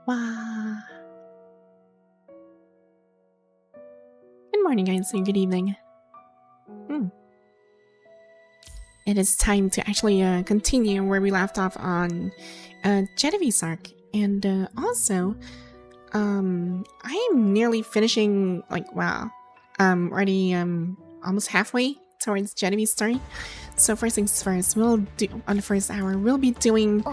Wow. Good morning, guys, and good evening. It is time to actually continue where we left off on Genevieve's arc. And also, I am nearly finishing, already almost halfway towards Genevieve's story. So first things first, on the first hour, we'll be doing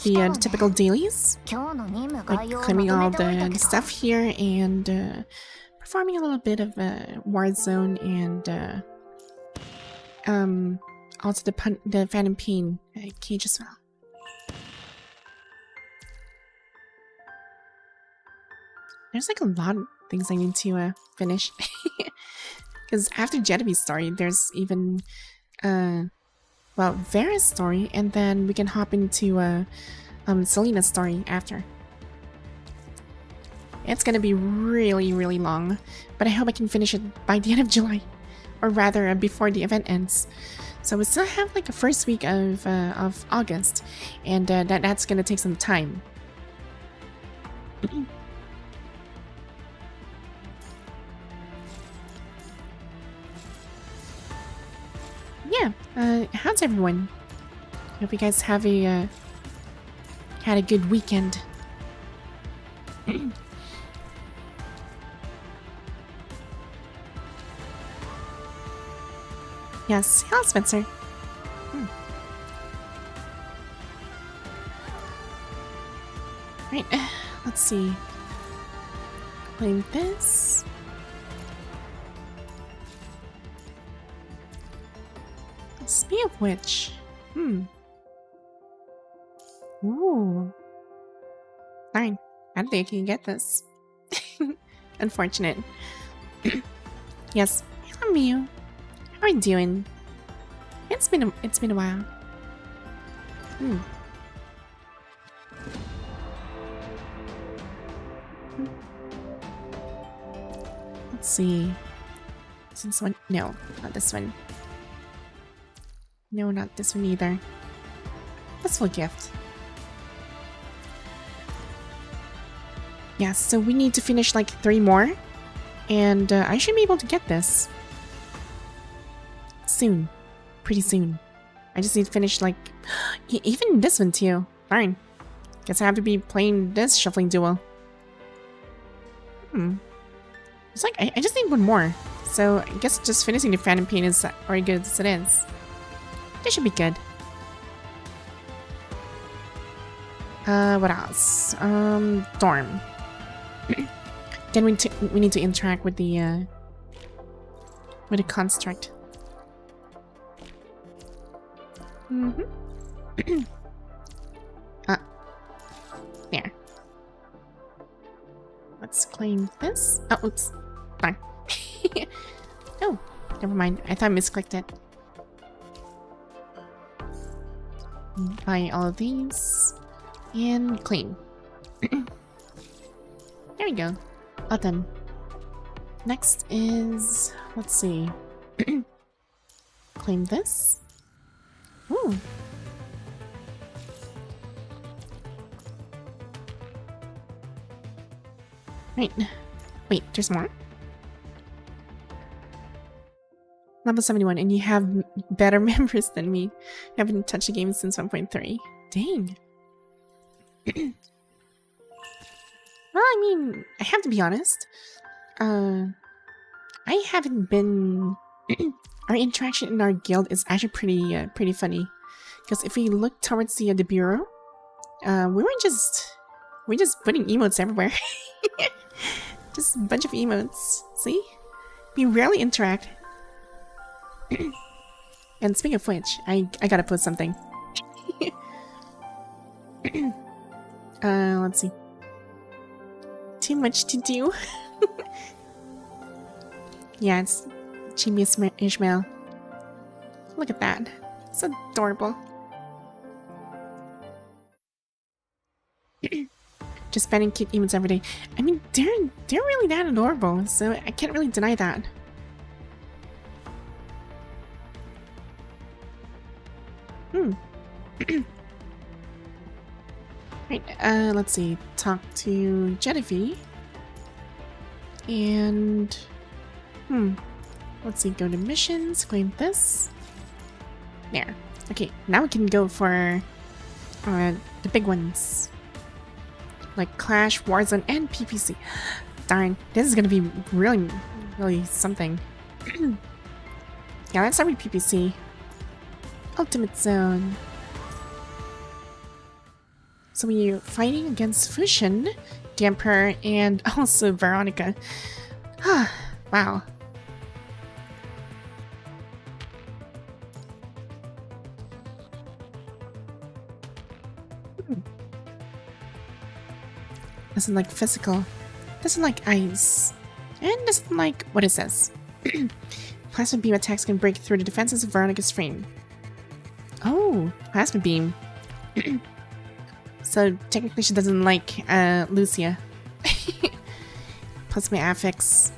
the typical dailies, like claiming all the stuff here and performing a little bit of Warzone and also the Phantom Pain cage as well. There's like a lot of things I need to finish. Because after Genevieve's story, there's even Vera's story, and then we can hop into Selina's story after. It's gonna be really, really long, but I hope I can finish it by the end of July, or rather before the event ends. So we still have like a first week of August, and that's gonna take some time. Yeah. How's everyone? Hope you guys have had a good weekend. Yes, hello, Spencer. Right, let's see. Claim this. Speaking of which, Ooh. Fine, I don't think I can get this. Unfortunate. Yes, hello, Miu. How are you doing? It's been a while. Let's see. Is this one? No, not this one. No, not this one either. Blissful gift. Yeah, so we need to finish like 3 more, and I should be able to get this soon. Pretty soon. I just need to finish like even this one too. Fine. Guess I have to be playing this shuffling duel. It's like I just need 1 more. So I guess just finishing the Phantom Pain is already good as it is. This should be good. What else? Dorm. Then we need to interact with the construct. There. Let's claim this. Oh, oops. Fine. Oh, never mind. I thought I misclicked it. Buy all of these and claim. There we go. All done. Next is, let's see. Claim this. Ooh. Right. Wait, there's more? Level 71, and you have better members than me. I haven't touched the game since 1.3. Dang. Well, I mean, I have to be honest. I haven't been... Our interaction in our guild is actually pretty funny. Because if we look towards the bureau, we're just putting emotes everywhere. Just a bunch of emotes. See? We rarely interact. And speaking of which, I gotta post something. Let's see. Too much to do. Yeah, it's Chibi Ishmael. Look at that. It's adorable. Just banning cute emotes every day. I mean, they're really that adorable, so I can't really deny that. Right, let's see. Talk to Genevieve. And... let's see, go to missions, claim this. There. Okay, now we can go for the big ones. Like Clash, Warzone, and PPC. Darn, this is gonna be really, really something. Yeah, let's start with PPC. Ultimate Zone. So we're fighting against Fusion, Damper, and also Veronica. Wow. Doesn't like physical. Doesn't like ice. And doesn't like... what is this? Plasma beam attacks can break through the defenses of Veronica's frame. Oh, plasma beam. So technically she doesn't like Lucia. Plus my affix.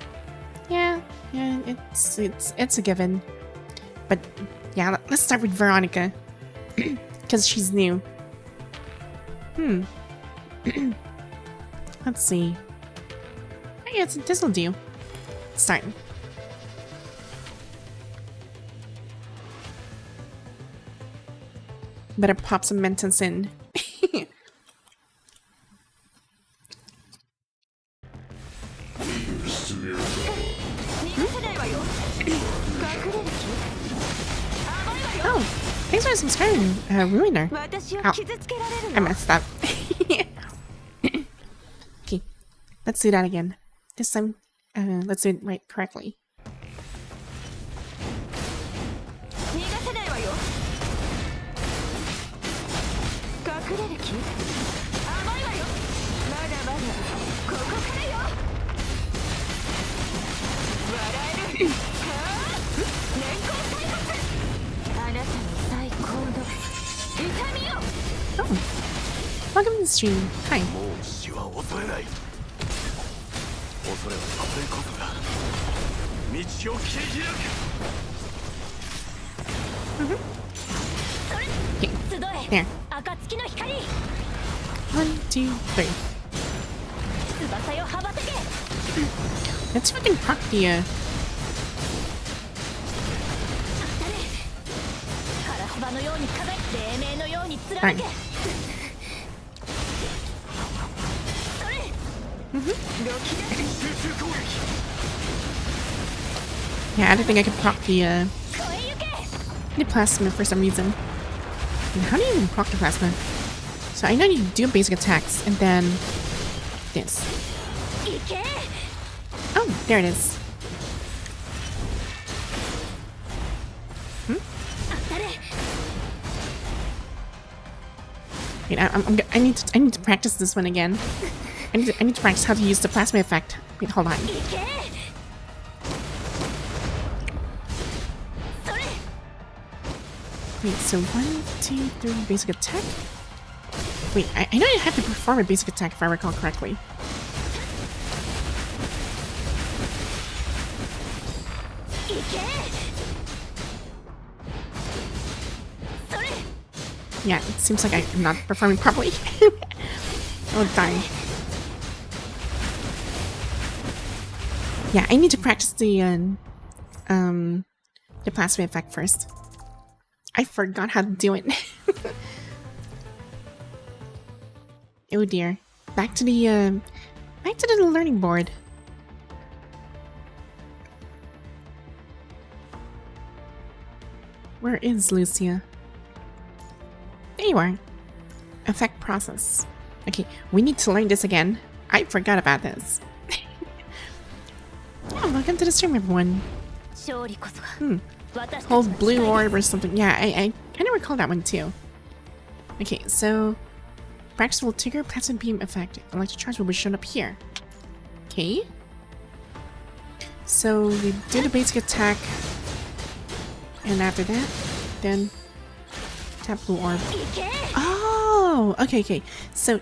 Yeah, it's a given. But yeah, let's start with Veronica. Because she's new. Let's see. I guess this'll do. Start. Better pop some Mentos in. Oh, thanks for subscribing, Ruiner. Ow, I messed up. Okay, let's do that again. This time, let's do it right correctly. Oh, welcome to the stream. Hi. Okay. There. 1, 2, 3. Let's see if we can proc the Darn. Yeah, I don't think I could proc the plasma for some reason. And how do you even proc the plasma? So I know you do basic attacks and then this. Oh, there it is. Wait, I need to practice this one again. I need to practice how to use the plasma effect. Wait, hold on. Wait, so 1, 2, 3, basic attack? Wait, I know I have to perform a basic attack if I recall correctly. Yeah, it seems like I'm not performing properly. Oh, darn. Yeah, I need to practice the plasma effect first. I forgot how to do it. Oh dear. Back to the learning board. Where is Lucia? There you are. Effect process. Okay, we need to learn this again. I forgot about this. Oh, welcome to the stream, everyone. Hold blue orb or something. Yeah, I kind of recall that one too. Okay, so practice will trigger plasma beam effect. Electric charge will be shown up here. Okay. So we do the basic attack, and after that, then tap blue orb. Oh, okay. So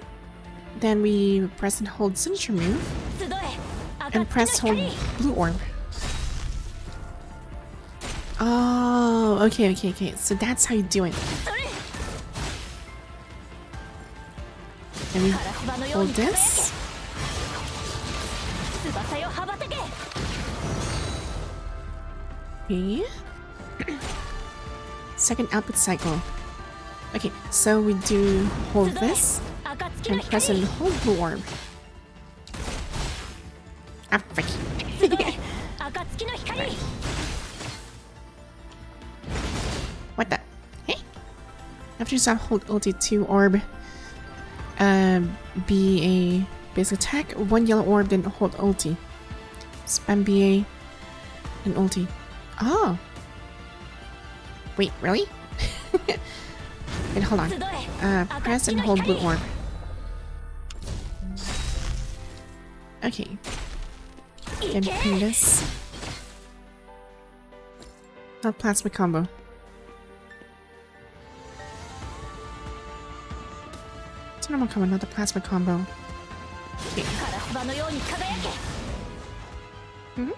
then we press and hold signature move, and press hold blue orb. Oh, okay. So that's how you do it. Let me hold this. Okay. Second output cycle. Okay, so we do hold this and press and hold the orb. Ah, frick. Right. What the? Hey? After you stop hold ulti 2 orb. BA basic attack, 1 yellow orb, then hold ulti. Spam BA and ulti. Oh. Wait, really? Wait, hold on. Press and hold blue orb. Okay. And pin this. Not plasma combo. It's a normal combo, not the plasma combo. Okay. Mm-hmm.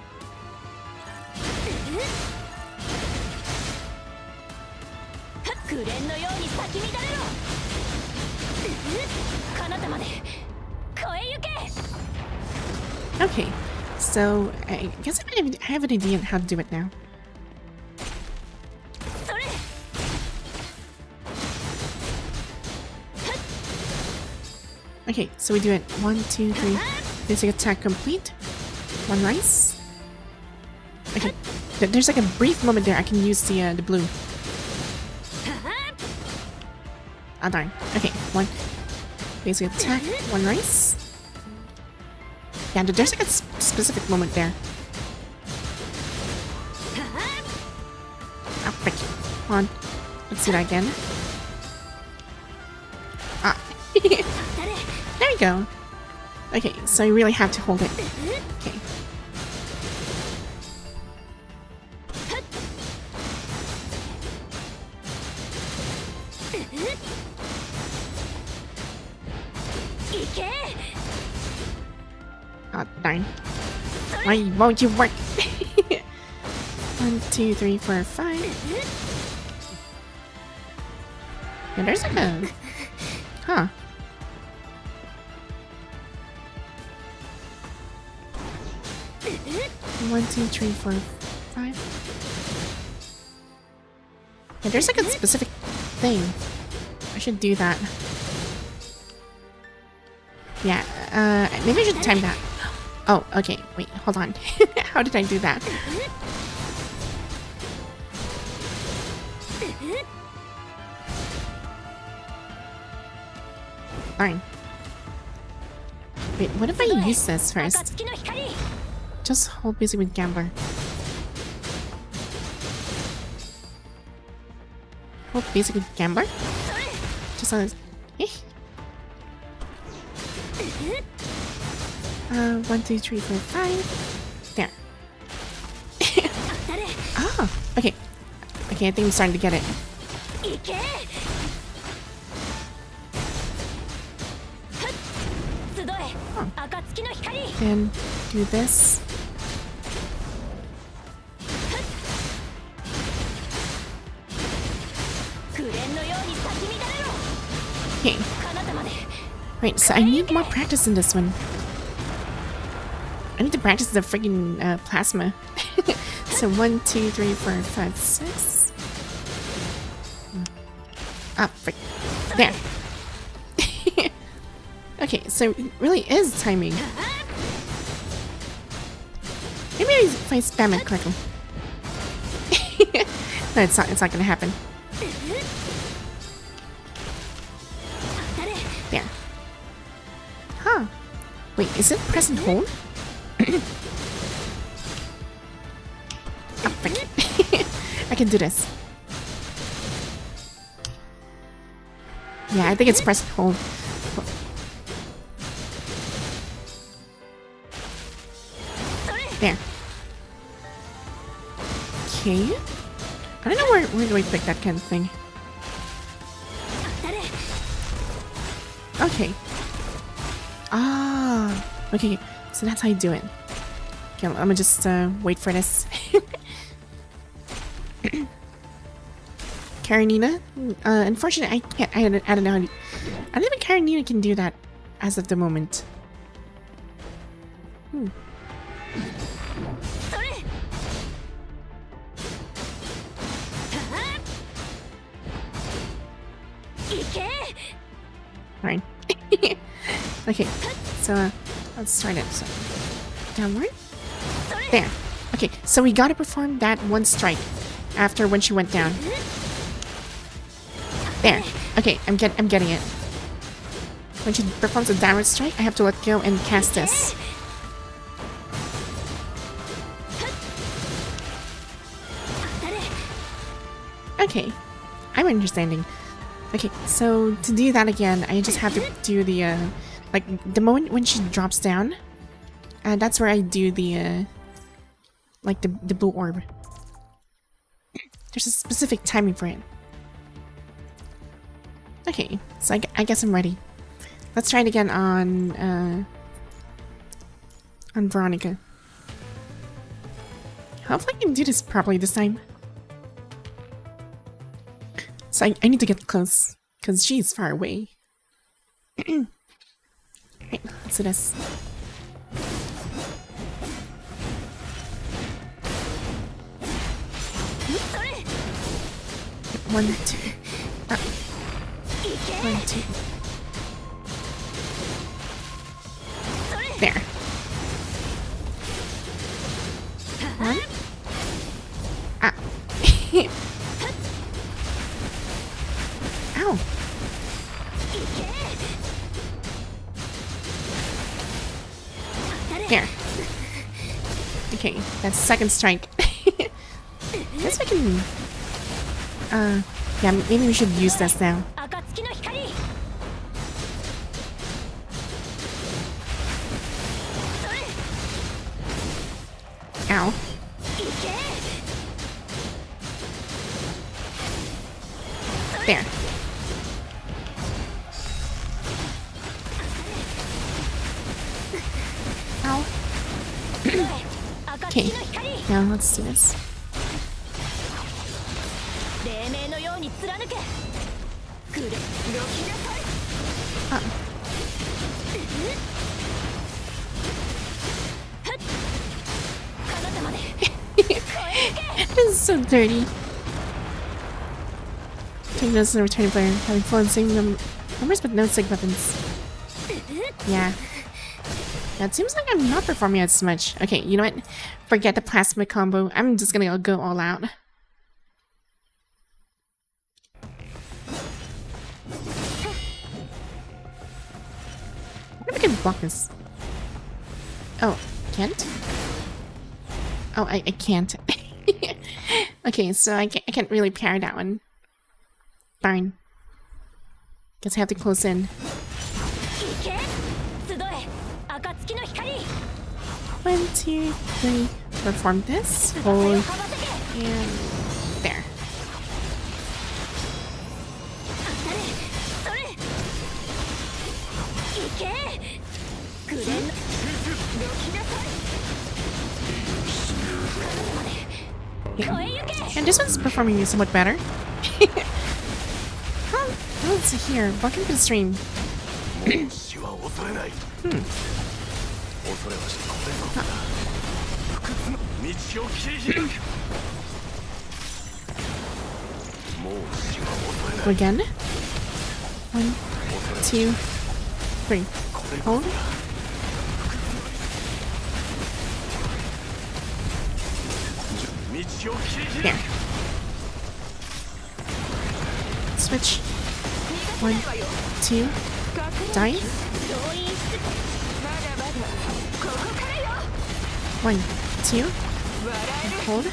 Okay, so I guess I have an idea on how to do it now. Okay, so we do it 1, 2, 3. Basic attack complete. 1 rice. Okay, there's like a brief moment there I can use the blue. Ah, darn. Okay, 1 basic attack, 1 rice. Yeah, there's like a specific moment there. Ah, frick. Come on. Let's do that again. Ah. There we go. Okay, so you really have to hold it. Okay. Oh, darn. Why won't you work? 1, 2, 3, 4, 5. Yeah, there's like a... Huh. One, 2, 3, 4, 5. Yeah, there's like a specific thing. I should do that. Yeah, maybe I should time that. Oh, okay. Wait, hold on. How did I do that? Fine. Wait, what if I use this first? Just hold busy with Gambler. Hold busy with Gambler? Just on... 1, 2, 3, 4, 5. There. Oh, okay. Okay, I think I'm starting to get it. Oh. Then do this. Okay. Right, so I need more practice in this one. I need to practice the freaking plasma. So 1, 2, 3, 4, 5, 6. Ah, frick. There. Okay, so it really is timing. Maybe if I spam it correctly. No, it's not gonna happen. There. Huh. Wait, is it press and hold? Oh, frick. I can do this. Yeah, I think it's press and hold. There. Okay. I don't know where do I pick that kind of thing. Okay. Ah. Okay. So that's how you do it. Okay, I'm gonna just wait for this. Karenina, unfortunately, I don't know how to, I don't even apparently you can do that as of the moment. Fine. Okay, so let's start it. So, downward. There. Okay, so we gotta perform that one strike after when she went down. There. Okay, I'm getting it. When she performs a downward strike, I have to let go and cast this. Okay, I'm understanding. Okay, so to do that again, I just have to do the, like, the moment when she drops down, that's where I do the, like, the blue orb. There's a specific timing for it. Okay, so I guess I'm ready. Let's try it again on Veronica. Hopefully I can do this properly this time. So I need to get close, because she's far away. Right, let's do this. One, two. One, two. There. One. Ah. Ow. There. Okay, that's second strike. Guess we can... yeah, maybe we should use this now. Ow. There. Ow. Okay, now let's do this. This is so dirty. Take notes of the returning player, having fun saving numbers but no sig weapons. Yeah. It seems like I'm not performing as much. Okay, you know what? Forget the plasma combo. I'm just gonna go all out. I wonder if I can block this. Oh, can't? Oh, I can't. Okay, so I can't really parry that one. Darn. Guess I have to close in. 1, 2, 3. Perform this. Hold. And there. Yeah. And this one's performing somewhat better. Let's see here. Welcome to the stream. Again. 1, 2, 3. Hold. There. Switch. 1, 2. Die. 1, 2. Hold.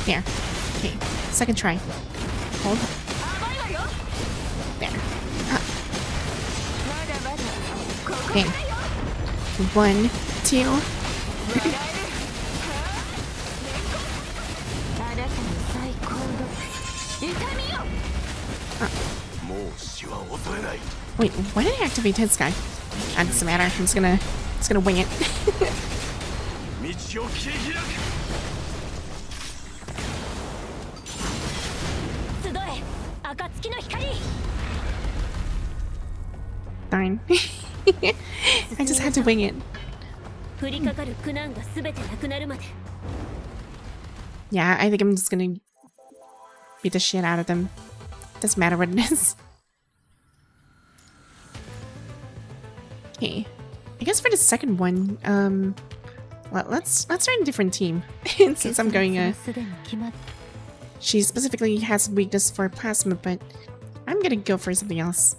There. Okay. Second try. Hold. There. Okay. 1, 2. Wait, why did I activate his guy? That doesn't matter. I'm just gonna wing it. Darn. I just had to wing it. Yeah, I think I'm just gonna beat the shit out of them. Doesn't matter what it is. Okay. I guess for the second one, well, let's try a different team. Since I'm going she specifically has a weakness for plasma, but I'm gonna go for something else.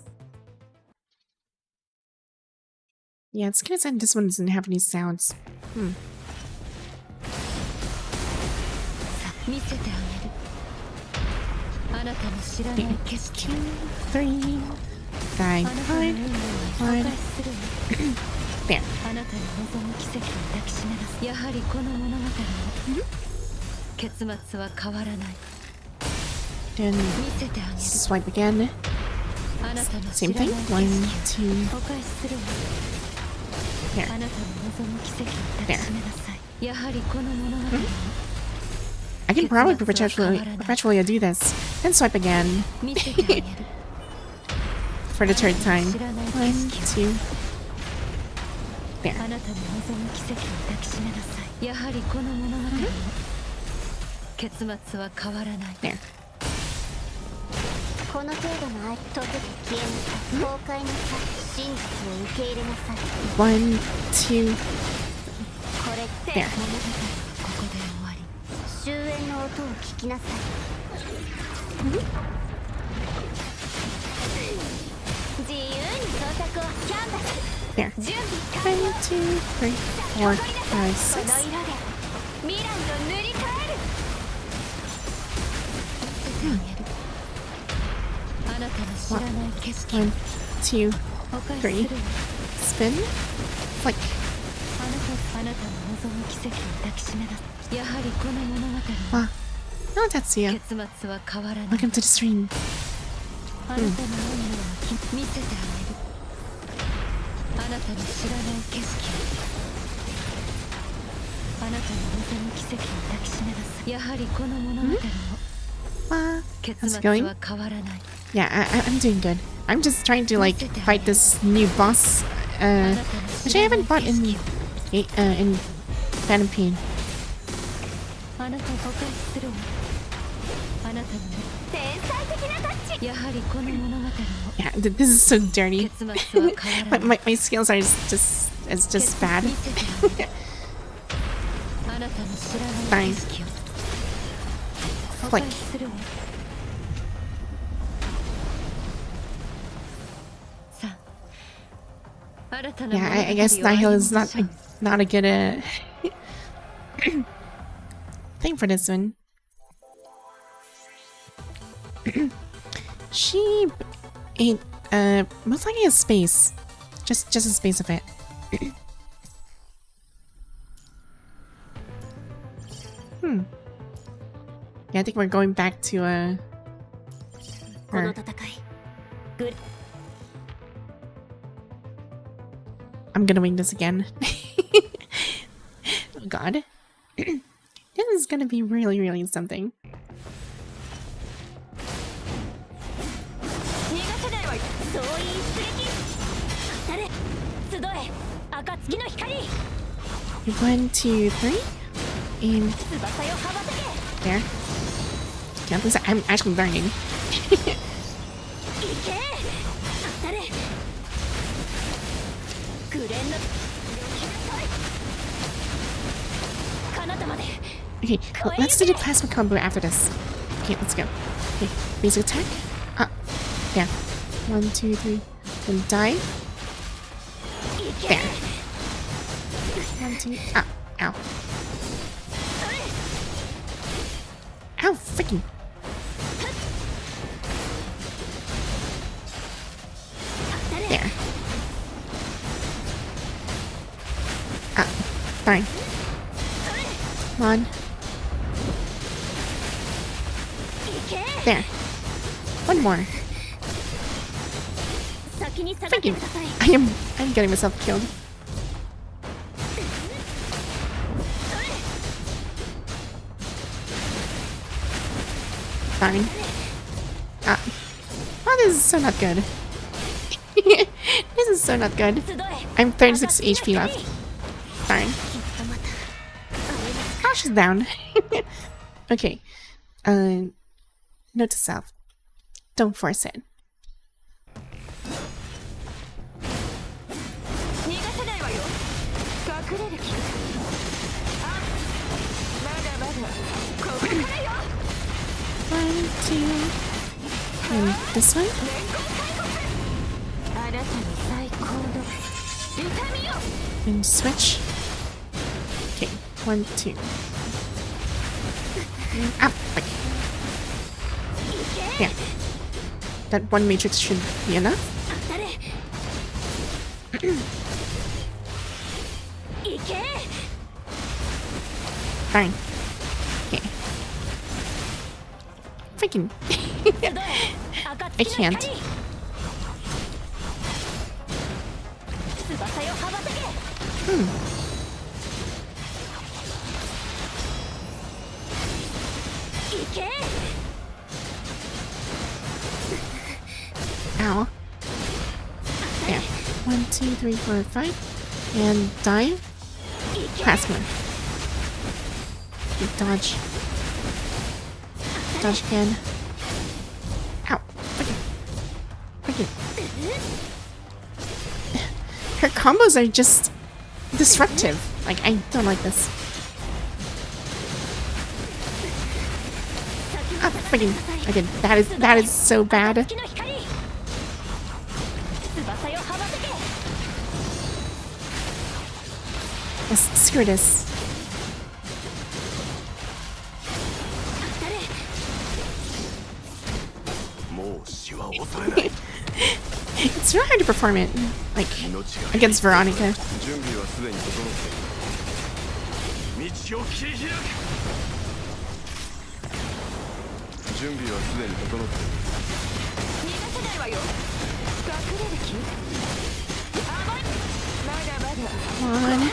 Yeah, it's kinda sad this one doesn't have any sounds. 3, 5, 1. There. Then swipe again. Same thing. 1, 2. There. There. I can probably perpetually do this. Then swipe again. For the third time. 1, 2. There. There. この程度の愛とけて消えなさい。崩壊なさい。真実を受け入れなさい。 1, 2. これって物語はここで終わり。終焉の音を聞きなさい。自由に創作をキャンバス。 There. 準備 1, 完了。 2, 3, 4, 5, その 6. 色で未来を塗り替える。 1, 2, 3. Spin. Flick. Ah. No, Tetsuya. Welcome to the stream. How's it going? Yeah, I'm doing good. I'm just trying to like fight this new boss, which I haven't fought in Phantom Pain. Yeah, this is so dirty. my skills are just bad. Fine. Flick. Yeah, I guess Nihil is not a good thing for this one. She ate most likely a space, just a space of it. Yeah, I think we're going back to her. I'm gonna wing this again. Oh god. This is gonna be really something. One, two, three. And there. Yeah, I'm actually learning. Okay, let's do the plasma combo after this. Okay, let's go. Okay, basic attack. There. 1, 2, 3. Then die. There. 1, 2. Ow. Ow, freaking. There. Fine. Come on. There. One more. Freaking. I'm getting myself killed. Fine. Oh, this is so not good. This is so not good. I'm 36 HP left. Darn. Oh, she's down. Okay. Note to self. Don't force it. One, two, and this one. And switch. Okay, 1, 2. Ah, wait. Yeah. That one matrix should be enough. Darn. Okay. Freaking. I can't. Ow. Yeah. 1, 2, 3, 4, 5. And dive. Plasma. Dodge. Dodge again. Ow. Okay. Her combos are just disruptive. Like, I don't like this. Ah, freaking. Okay, that is so bad. Yes, screw this. It's really hard to perform it, like, against Veronica. Come on.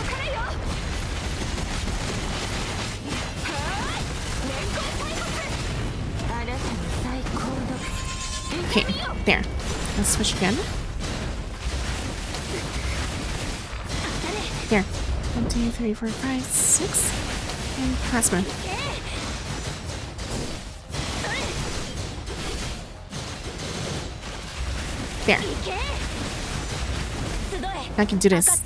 Okay, there. Let's switch again. There. 1, 2, 3, 4, 5, 6. And plasma. There. I can do this.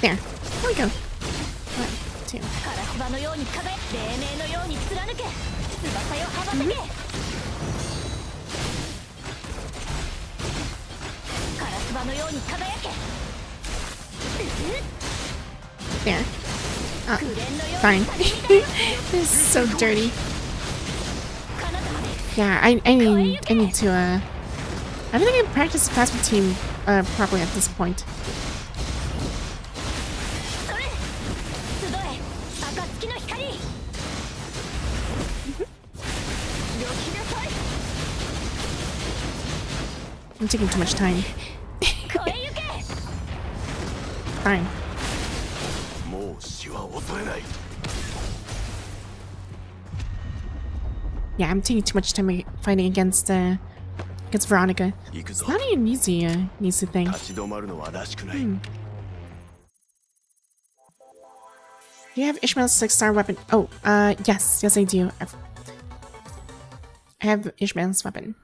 There. There we go. 1, 2. There. Fine. This is so dirty. Yeah, I need to I don't think I practiced plasma team properly at this point. I'm taking too much time. Fine. Yeah, I'm taking too much time fighting against Veronica. It's not an easy thing. Do you have Ishmael's 6-star weapon? Oh, yes I do. I have Ishmael's weapon.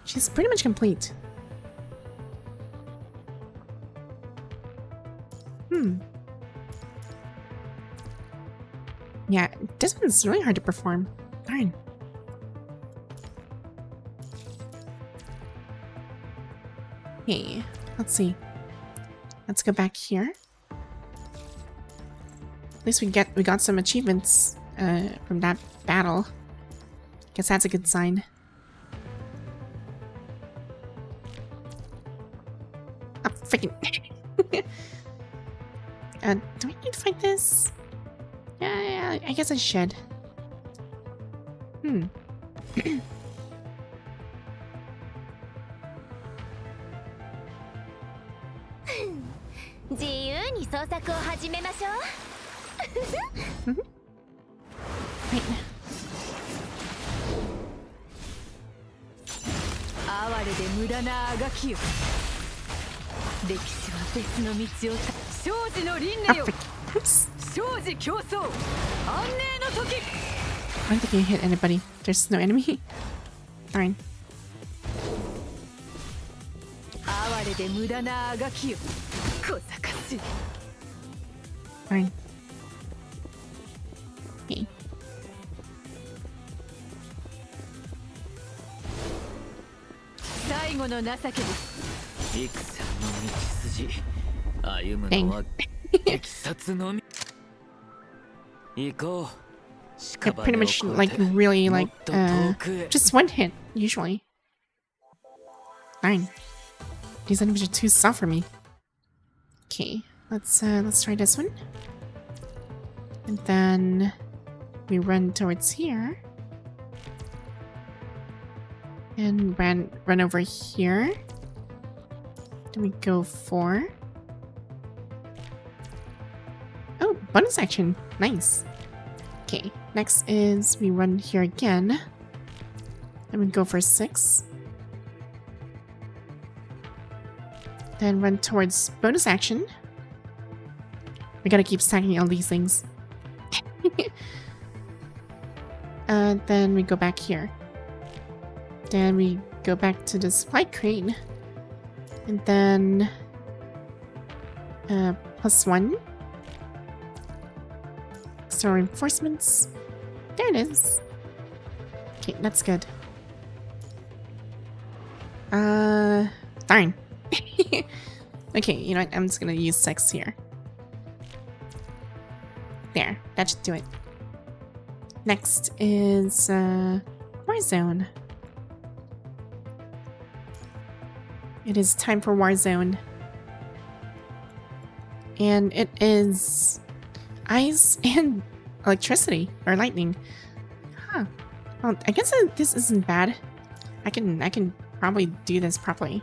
She's pretty much complete. Yeah, this one's really hard to perform. Darn. Okay, let's see. Let's go back here. At least we got some achievements from that battle. Guess that's a good sign. Oh, freaking. Do I need to fight this? Yeah, I guess I should. 自由に創作を始めましょう。 Wait. 哀れで無駄なあがきよ。歴史は別の道を生児の輪廻よ。 Oops. 生児競争安寧の時。 I don't think you hit anybody. There's no enemy. Darn. 哀れで無駄なあがきよ。小賢しい。 Darn. Okay. 最後の情けです。戦の道筋歩むのは激殺のみ。行こう。 Yeah, pretty much like really like just one hit usually. Darn. These enemies are too soft for me. Okay, let's try this one. And then we run towards here. And run over here. Then we go for... Oh, bonus action. Nice. Okay, next is we run here again. Then we go for 6. Then run towards bonus action. We gotta keep stacking all these things. Then we go back here. Then we go back to the supply crane. And then +1. So reinforcements. There it is. Okay, that's good. Darn. Okay, you know what? I'm just gonna use 6 here. There, that should do it. Next is Warzone. It is time for Warzone. And it is ice and electricity or lightning. Huh. Well, I guess this isn't bad. I can probably do this properly.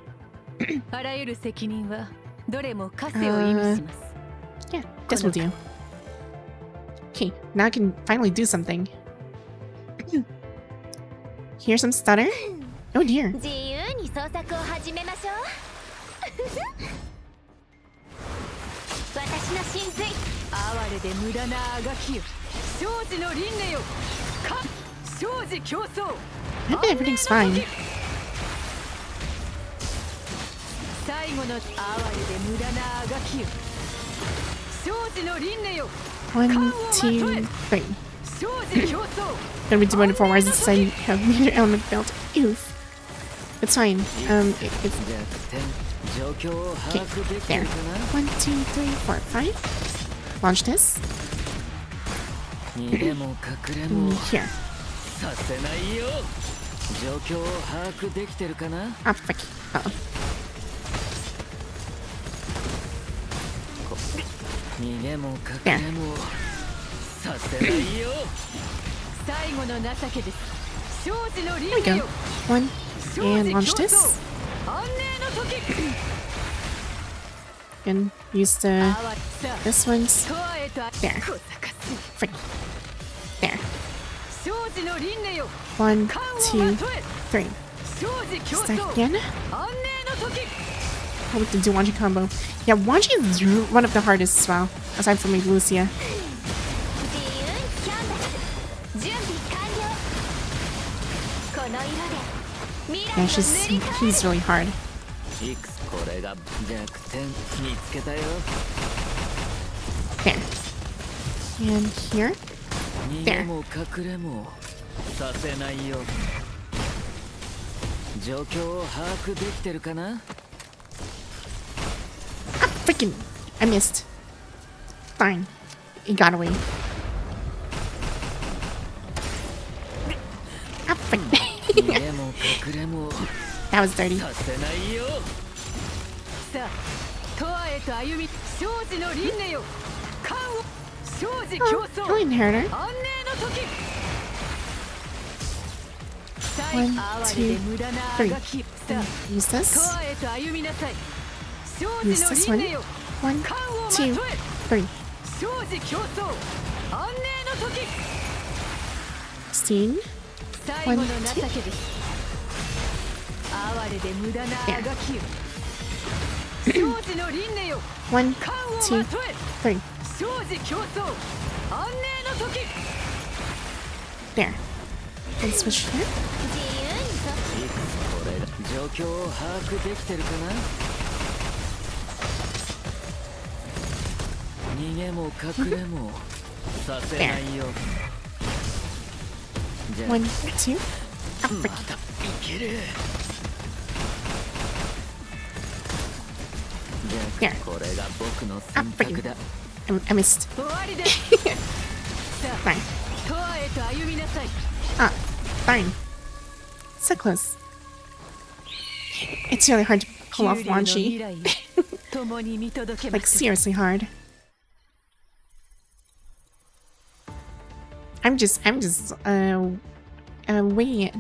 あらゆる責任はどれも枷を意味します。 Yeah, this will do. Okay, now I can finally do something. Hear some stutter? Oh dear. 自由に創作を始めましょう。私の神髄。哀れで無駄なあがきよ。生児の輪廻よ。生児競争。 I bet everything's fine. 最後の哀れで無駄なあがきよ。生児の輪廻よ。 1, 2, 3. 生児競争。 Gonna be doing it for Warzone since I have major element belt. Oof. It's fine. It's okay. There. 1, 2, 3, 4, 5. Launch this. Here. Ah, frick. Uh-oh. There. 最後の情けです。生児の There we 輪廻 go. よ。 1. And launch this. 安寧の時。 And use this one's. There. Frick. There. 生児の輪廻よ。 1, 2, 3. 生児競 Stack 争。 again. 安寧の時。 Oh, with the Duanji combo. Yeah, Wanji is one of the hardest as well, aside from maybe Lucia. 自由にキャンバス。準備完了。この色で未 Yeah, 来を塗り替える。 he's really hard. これが弱点見つけたよ。 There. And here. 逃げも隠れもさせないよ。状況を把握できてるかな？ Ah, freaking! I missed. Fine. He got away. Ah, frick. 逃げも隠れも That was dirty. させないよ。さあ、永遠へと歩み、生児の輪廻よ。缶を生児競 Oh, 争。 I'll inherit her. 安寧の時。 One, 哀れで無駄なあがき。さあ、 Use this. 永遠へと歩みなさい。生 Use 児の this 輪 one. 廻よ。1, 感をまと 2, え 3. 生じ競争安寧の時 16. 最後の情けです哀れで無駄なあがきよ生じの輪廻よ 1, 感を 2, まとえ 3. 生じ競争安寧の時 There. And switch here. これ状況を把握できてるかな。逃げも隠れもさせないよ。じゃあ 1, 2. Up. まだいける。じゃあこれが僕の選択だ。I missed. 終わりださ Fine. あトアへと歩みなさい Ah, fine. So close. It's really hard to pull off 九流の未 Wanshi. 来を共に見届けま Like, しょう seriously hard. I'm just, winging it.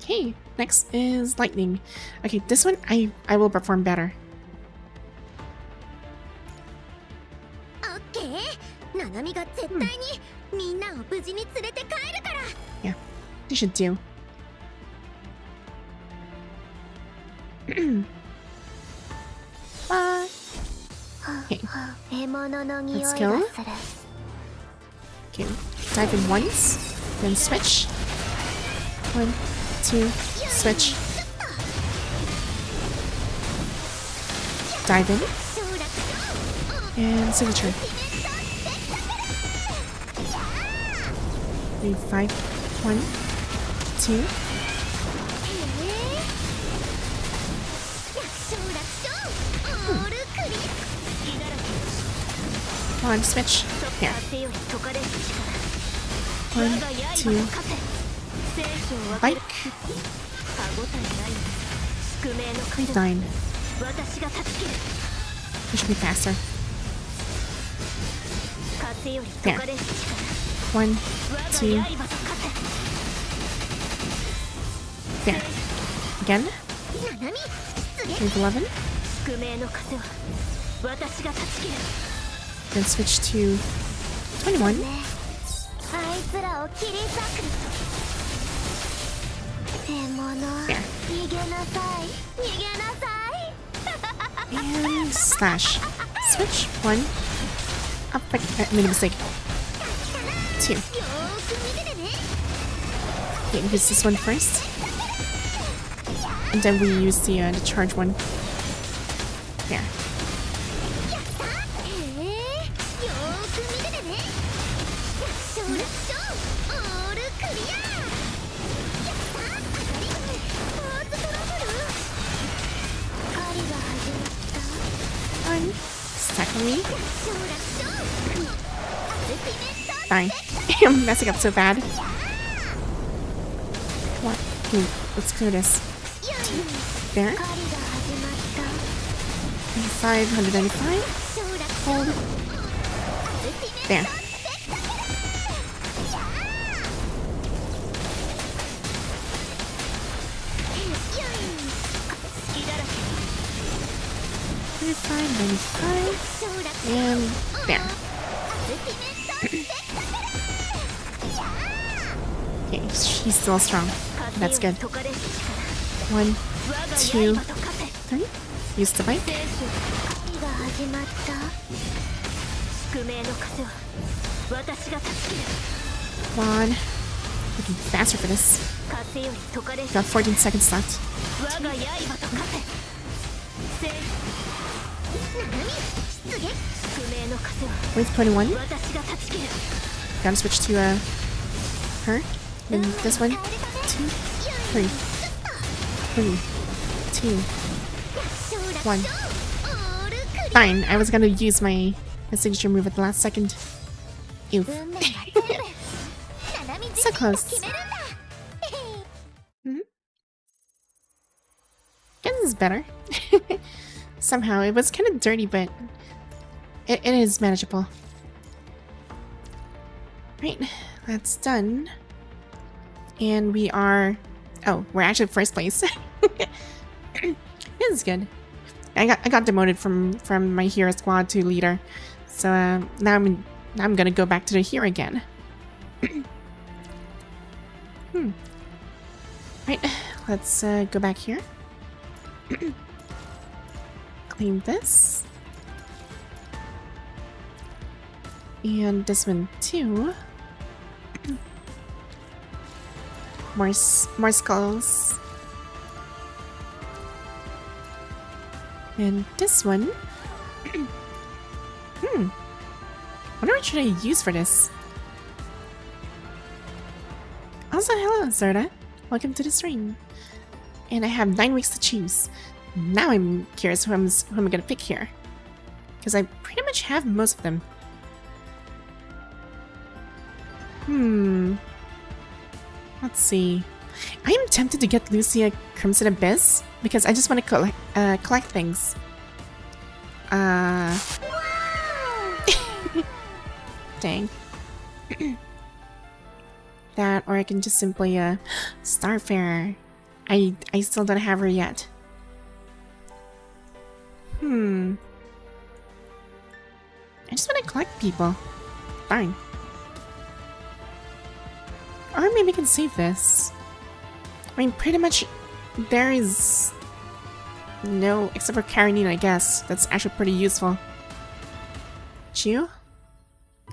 Okay, next is lightning. Okay, this one I will perform better. オッケーナナミが絶対にみんなを無事に連れて帰るから Yeah, you should do. Bye. Okay, 獲物の匂いが Let's す go. る okay. Dive in once, then switch. 1, 2, switch. Dive in 省略 and signature. 3, 5, 1, 2. 楽勝楽勝オールクリア One, switch. Here. 風より解かれる力 One, 我が刃 two, と勝て聖書を分け bike. る歯応えない宿命の風 9. 私が断ち切る It should be faster. 風より解かれる力 1, 我が 2, 刃と勝 there. Again. てナナミ出撃 Move 11. 宿命の風は私が断ち切る Then switch to 21. あいつらを切り裂く獲物 There. 逃げなさい逃げなさい And slash. Switch. 1. Up. I made a mistake. 2. よーく見ててね Okay, use this one first. And then we use the charge one. There. へえよーく見ててね楽勝楽勝オールクリアやった当たりフォーストラブル狩りが始まった 1. Stack on me. 楽勝楽勝アルティメット Fine. I'm messing up so bad. What? Ooh, let's clear this. よい There. 狩りが始まった 595. 勝楽 Hold. アルティ There. メット 95. And there. Okay, she's still strong. That's good. 1, 2, 3. Use the bike. が始まった宿命の風は私が断ち切る Come on. Looking faster for this. 風より解かれる Got 14 seconds left. 我が刃と勝て聖ナナミ出撃宿命の風は Wave 21. 私が断ち切る Gotta switch to her. Then this one. 2, 3. 3, 2, 1. Fine, I was gonna use my signature move at the last second. Ew. 運命が全部ナナミ自 So 身が close. 決めるんだ This is better. Somehow, it was kind of dirty, but it is manageable. Right, that's done. And we are... Oh, we're actually first place. This is good. I got demoted from my hero squad to leader, so now I'm gonna go back to the hero again. Right, let's go back here. Claim this. And this one too. More skulls. And this one. Wonder what should I use for this? Also, hello, Zerda. Welcome to the stream. And I have 9 weeks to choose. Now I'm curious who I'm gonna pick here. Because I pretty much have most of them. Let's see. I am tempted to get Lucia Crimson Abyss because I just want to collect things. Dang. That, or I can just simply Starfarer. I still don't have her yet. I just want to collect people. Darn. Or maybe I can save this. I mean, pretty much there is no, except for Karenine, I guess. That's actually pretty useful. Chew?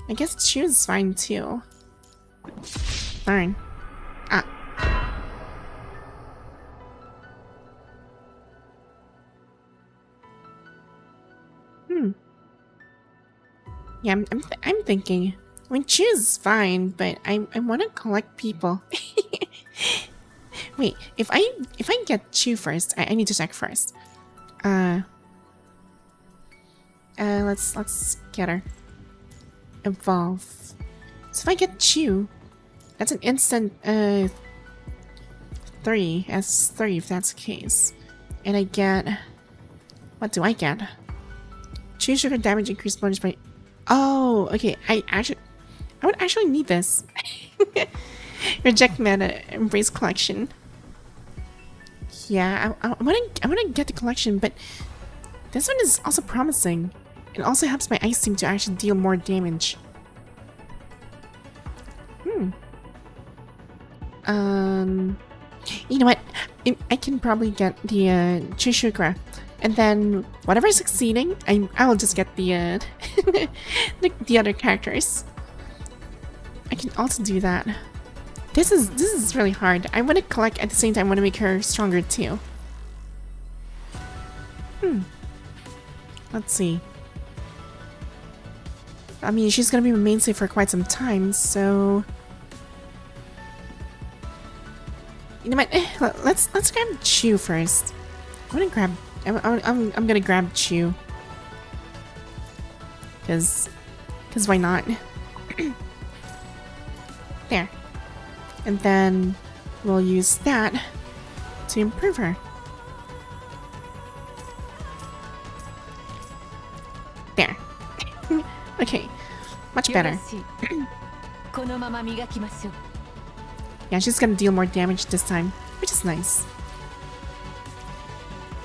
I guess Chew is fine too. Darn. Ah. Yeah, I'm thinking. I mean, Chew is fine, but I want to collect people. Wait, if I get Chew first, I need to check first. Let's get her. Evolve. So if I get Chew, that's an instant 3 S3 if that's the case. And I get, what do I get? Chew sugar damage increase bonus by. Oh, okay. I would actually need this. Reject mana, embrace collection. Yeah, I wanna get the collection, but this one is also promising. It also helps my ice team to actually deal more damage. You know what? I can probably get the Chishukra, and then whatever is succeeding, I will just get the the other characters. I can also do that. This is really hard. I want to collect at the same time. I want to make her stronger too. Let's see. I mean, she's gonna be my mainstay for quite some time, so you know what? Let's grab Chew first. I'm gonna grab Chew. Cause why not? There. And then we'll use that to improve her. There. Okay. Much better. Yeah, she's gonna deal more damage this time, which is nice.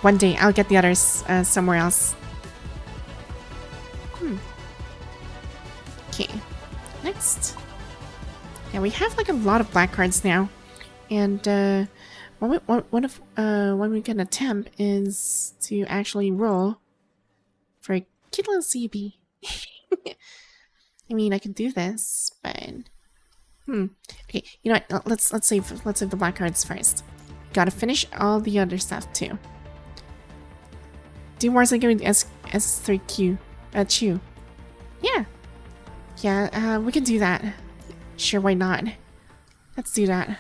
One day I'll get the others somewhere else. Okay. Next. Yeah, we have like a lot of black cards now, and one we can attempt is to actually roll for a cute little CB. I mean, I can do this, but okay. You know what? Let's save the black cards first. Gotta finish all the other stuff too. Do more going to S3Q Chew. Yeah, we can do that. Sure, why not? Let's do that.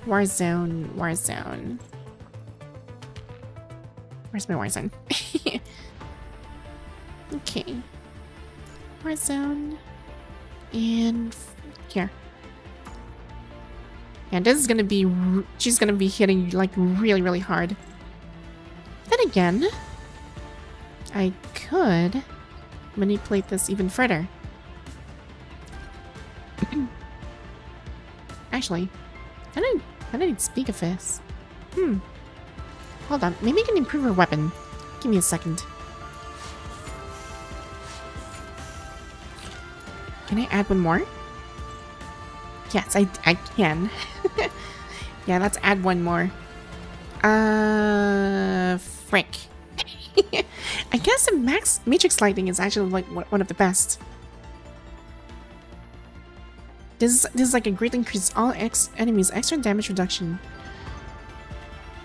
Warzone. Where's my Warzone? Okay. Warzone. And here. And this is gonna be, she's gonna be hitting like really, really hard. Then again, I could manipulate this even further. Actually, I didn't speak of this. Hold on, maybe I can improve her weapon. Give me a second. Can I add one more? Yes, I can. Yeah, let's add one more. Frick. I guess the matrix lighting is actually like one of the best. This is like a great increase. All enemies extra damage reduction.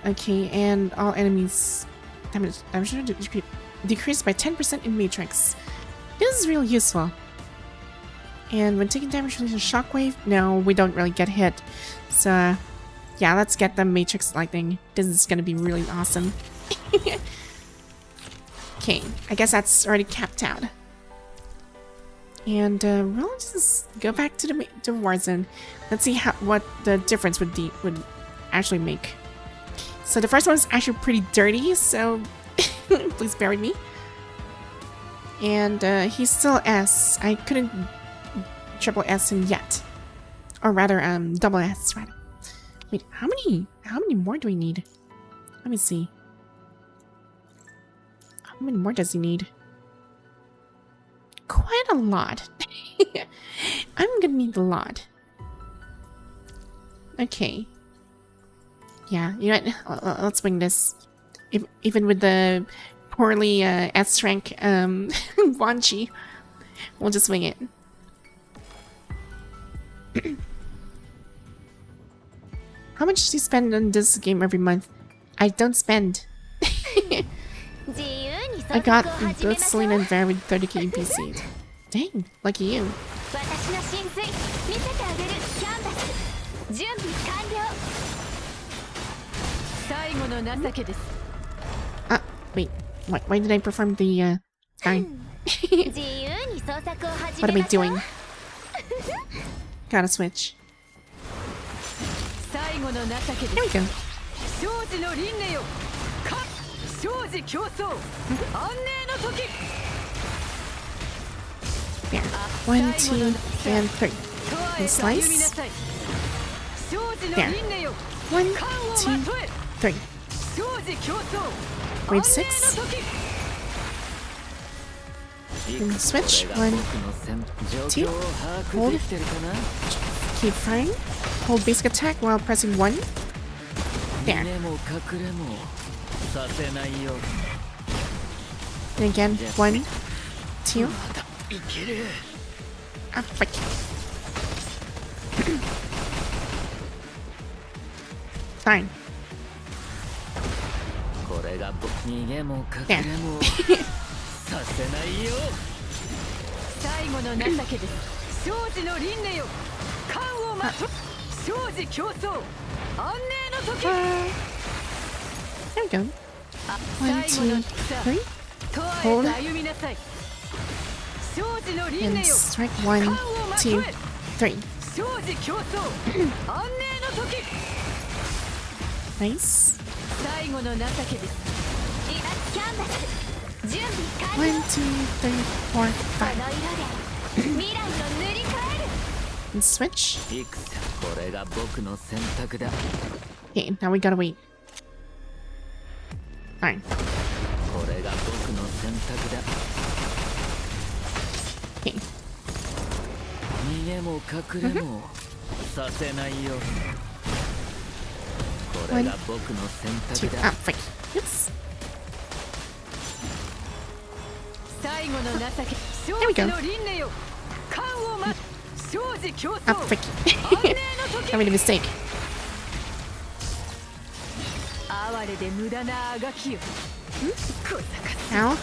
Okay, and all enemies damage decreased by 10% in matrix. This is really useful. And when taking damage release a shockwave, no, we don't really get hit. So yeah, let's get the matrix lightning. This is gonna be really awesome. Okay, I guess that's already capped out. And we'll just go back to the Warzone. Let's see what the difference would actually make. So the first one is actually pretty dirty, so please bear with me. And he's still S. I couldn't triple S him yet, or rather, double S rather. Wait, how many more do we need? Let me see. How many more does he need? Quite a lot. I'm gonna need a lot. Okay. Yeah, you know what? Let's wing this. Even with the poorly S rank Wanchi, we'll just wing it. How much do you spend on this game every month? I don't spend. I got both Excelynne and Vera with 30k PC. Dang, lucky you. Wait, why did I perform the darn? What am I doing? Gotta switch. Here we go. There. 1, 2, and 3. And slice. There. 1, 2, 3. Wave 6. And switch. 1, 2. Hold. Keep firing. Hold basic attack while pressing 1. There. And again, 1, 2. Ah, frick. Fine. There. There we go. 1, 2, 3. Hold. And strike 1, 2, 3. Nice. 1, 2, 3, 4, 5. And switch. Okay, now we gotta wait. Fine. Okay. 1, 2, ah, frick. Oops. There we go. Ah, frick. I made a mistake. Ow.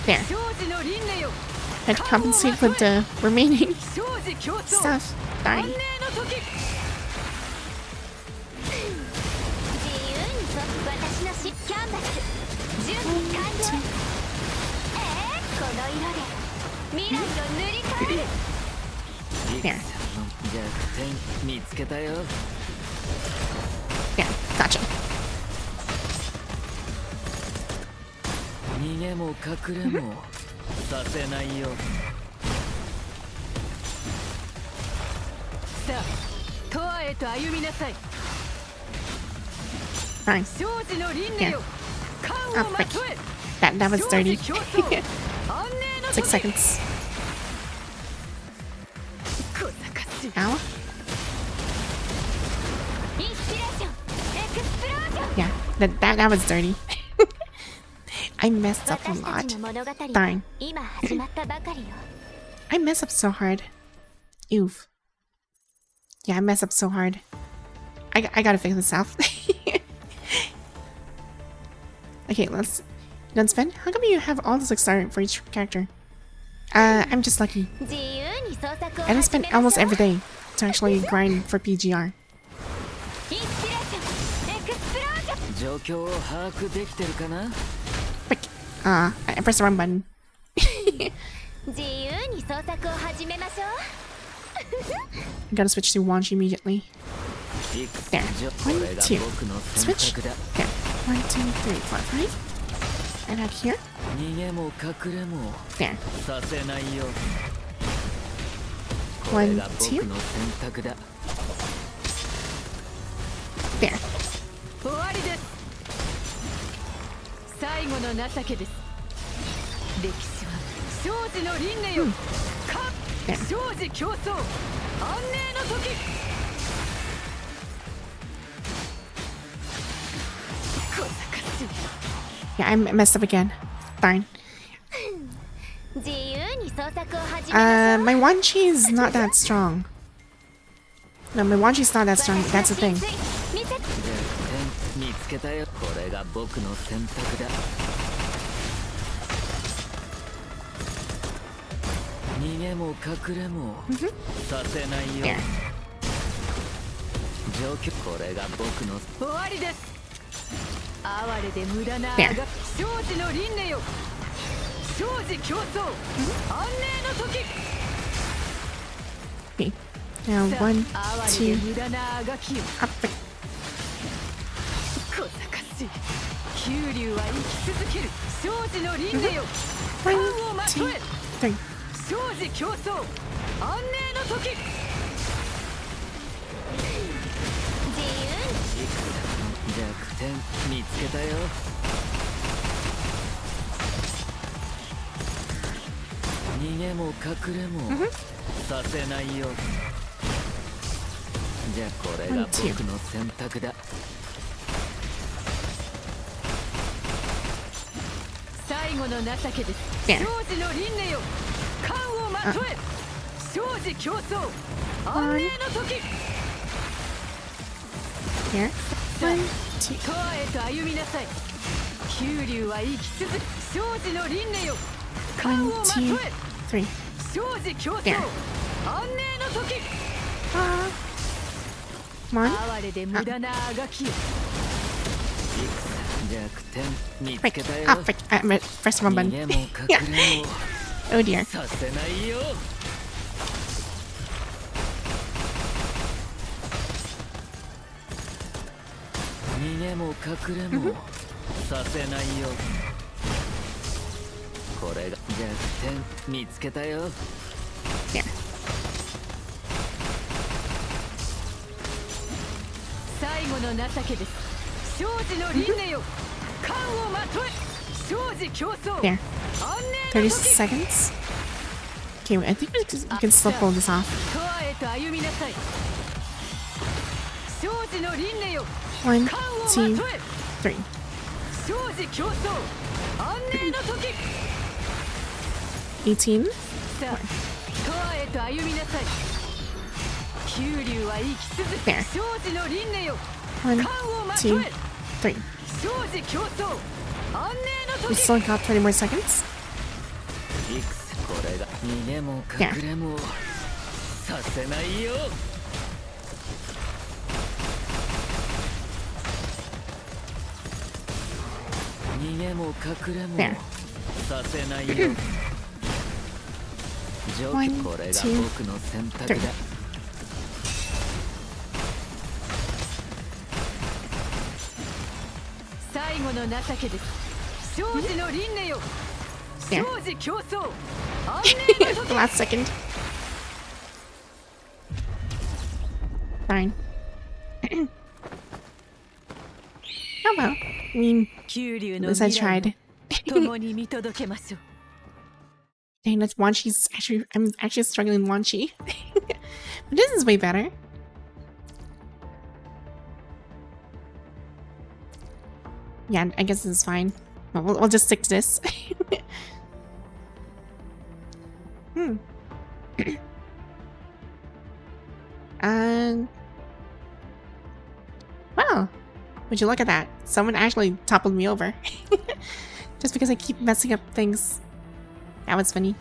There. Had to compensate with the remaining stuff. Darn. There. Yeah, gotcha. へと歩みなさい。 Fine. 生児の輪廻よ、感 Oh, をま frick. とえ。 That was 生 dirty. 児競争安寧の 6 時。 seconds. 小賢しい。 Ow. インスピレーションエクスプロージョン Yeah, that was dirty. I messed up a 私た lot. ちの物語 Darn. は今始まったばかりよ I mess up so hard. Oof. Yeah, I mess up so hard. I gotta fix this out. Okay, let's... Don't spend? How come you have all this excitement for each character? I'm just lucky. 自由に創作を I don't 始 spend めま almost しょう every day to actually grind for PGR. インスピレーションエクスプロージョン状況を把握できてるかな。 Frick. I pressed the wrong button. 自由に創作を始めましょう I gotta switch to Wanchi immediately. いくつ There. こ One, れが two. 僕の選 Switch. 択だ。 There. 1, 2, 3, 4, 5. And out here. 逃げも隠れも There. させないよ。こ One, れが僕 two. の選択だ。 There. 終わりです。最後の情けです。歴史は生児の輪廻よ、かね生児競争安寧の時。小賢しい。 Yeah, I messed up again. Darn. 自由に創作を始めましょう My Wanchi is not that strong. No, my Wanchi's not that strong. That's the thing. 見せて逆転見つけたよ。これが僕の選択だ。逃げも隠れもさせないよ。 There. 状況これが僕の終わりです。哀れで無駄なあねが生児の輪廻よ、生児競争安寧の時。 Okay. Now, さあ one, 哀れで two, 無駄なあがきよ、 up. 小賢しい。九竜は生き続ける生児の輪廻よ、 One, 感をま two, とえ。 three. 生児競争安寧の時。自由に逆転見つけたよ。逃げも隠れもさせないよ。じゃあこれが僕の選択だ。最後の情けです。 There. 生児の輪廻よ、感をまとえ。生児競争安寧の時。 Here. One, two. 川へと歩みなさい。九竜は生き続く生児の輪廻よ、感 One, をまと two, え。 three. 生児競争 There. 安寧の時。 Come on. 哀れで無駄なあがきよ、逆転見つ Frick. けたよ。 Ah, frick. I pressed the wrong 逃 button. げも隠 Yeah. れも Oh dear. させないよ。逃げも隠れもさせないよ。これが逆転見つけたよ。 There. 最後の情けです。生児の輪廻よ、感をまとえ。生児競争 There. 安寧 30 の時。 seconds. Okay, I think we can still pull this off. 川へと歩みなさい。生児の輪廻よ、 One, 感をま two, とえ。 three. 生児競争安寧の時。 18. さあ川へと歩みなさい。九竜は生き続く There. 生児の輪廻よ、 One, 感をまと two, え。 three. 生児競争安寧の We 時。 still got 20 more seconds. いくつこれが逃げも隠れもさせないよ。逃げも隠れも There. させないよ。上 One, 記これが two, 僕の選択だ。 three. 最後の情けです。生児の輪廻よ、 There. 生児競争安寧の The 時。 last second. Fine. Oh well. I mean, at least I tried. 共に見届けましょう Dang, that's Wanchi's actually. I'm actually struggling Wanchi. But this is way better. Yeah, I guess this is fine. Well, we'll just stick to this. Hmm. Well, would you look at that? Someone actually toppled me over. Just because I keep messing up things. That was funny.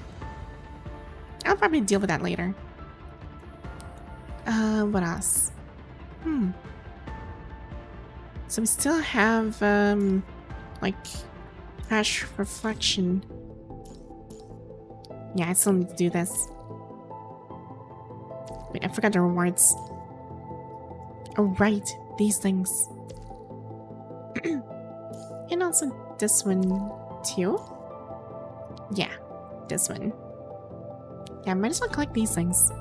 I'll probably deal with that later. What else? So we still have, like, crash reflection. Yeah, I still need to do this. Wait, I forgot the rewards. Oh, right. These things. And also this one, too? Yeah, this one. Yeah, I might as well collect these things.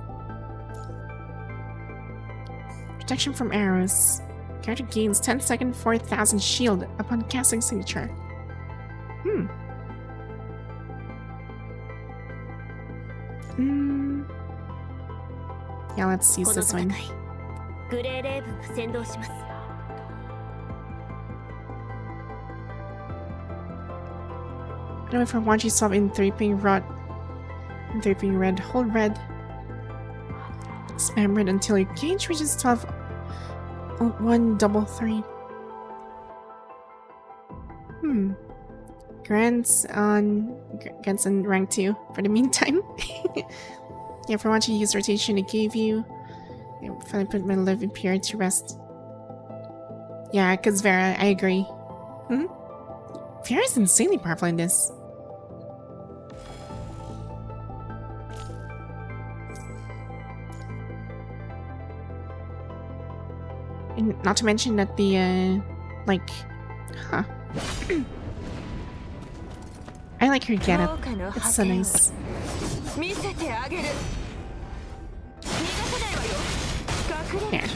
Protection from arrows. Character gains 10-second 4,000 shield upon casting signature. Yeah, let's use this one. グレーレーブンが先導します Now if I want you to swap in 3-ping red, hold red, spam red until your gauge reaches 12. 133. Grants on rank 2 for the meantime. Yeah, if I want you to use rotation, it gave you. If I put my living period to rest. Yeah, because Vera, I agree. Vera's insanely powerful in this. And not to mention that the, like, I like her getup. It's so nice. Here. There.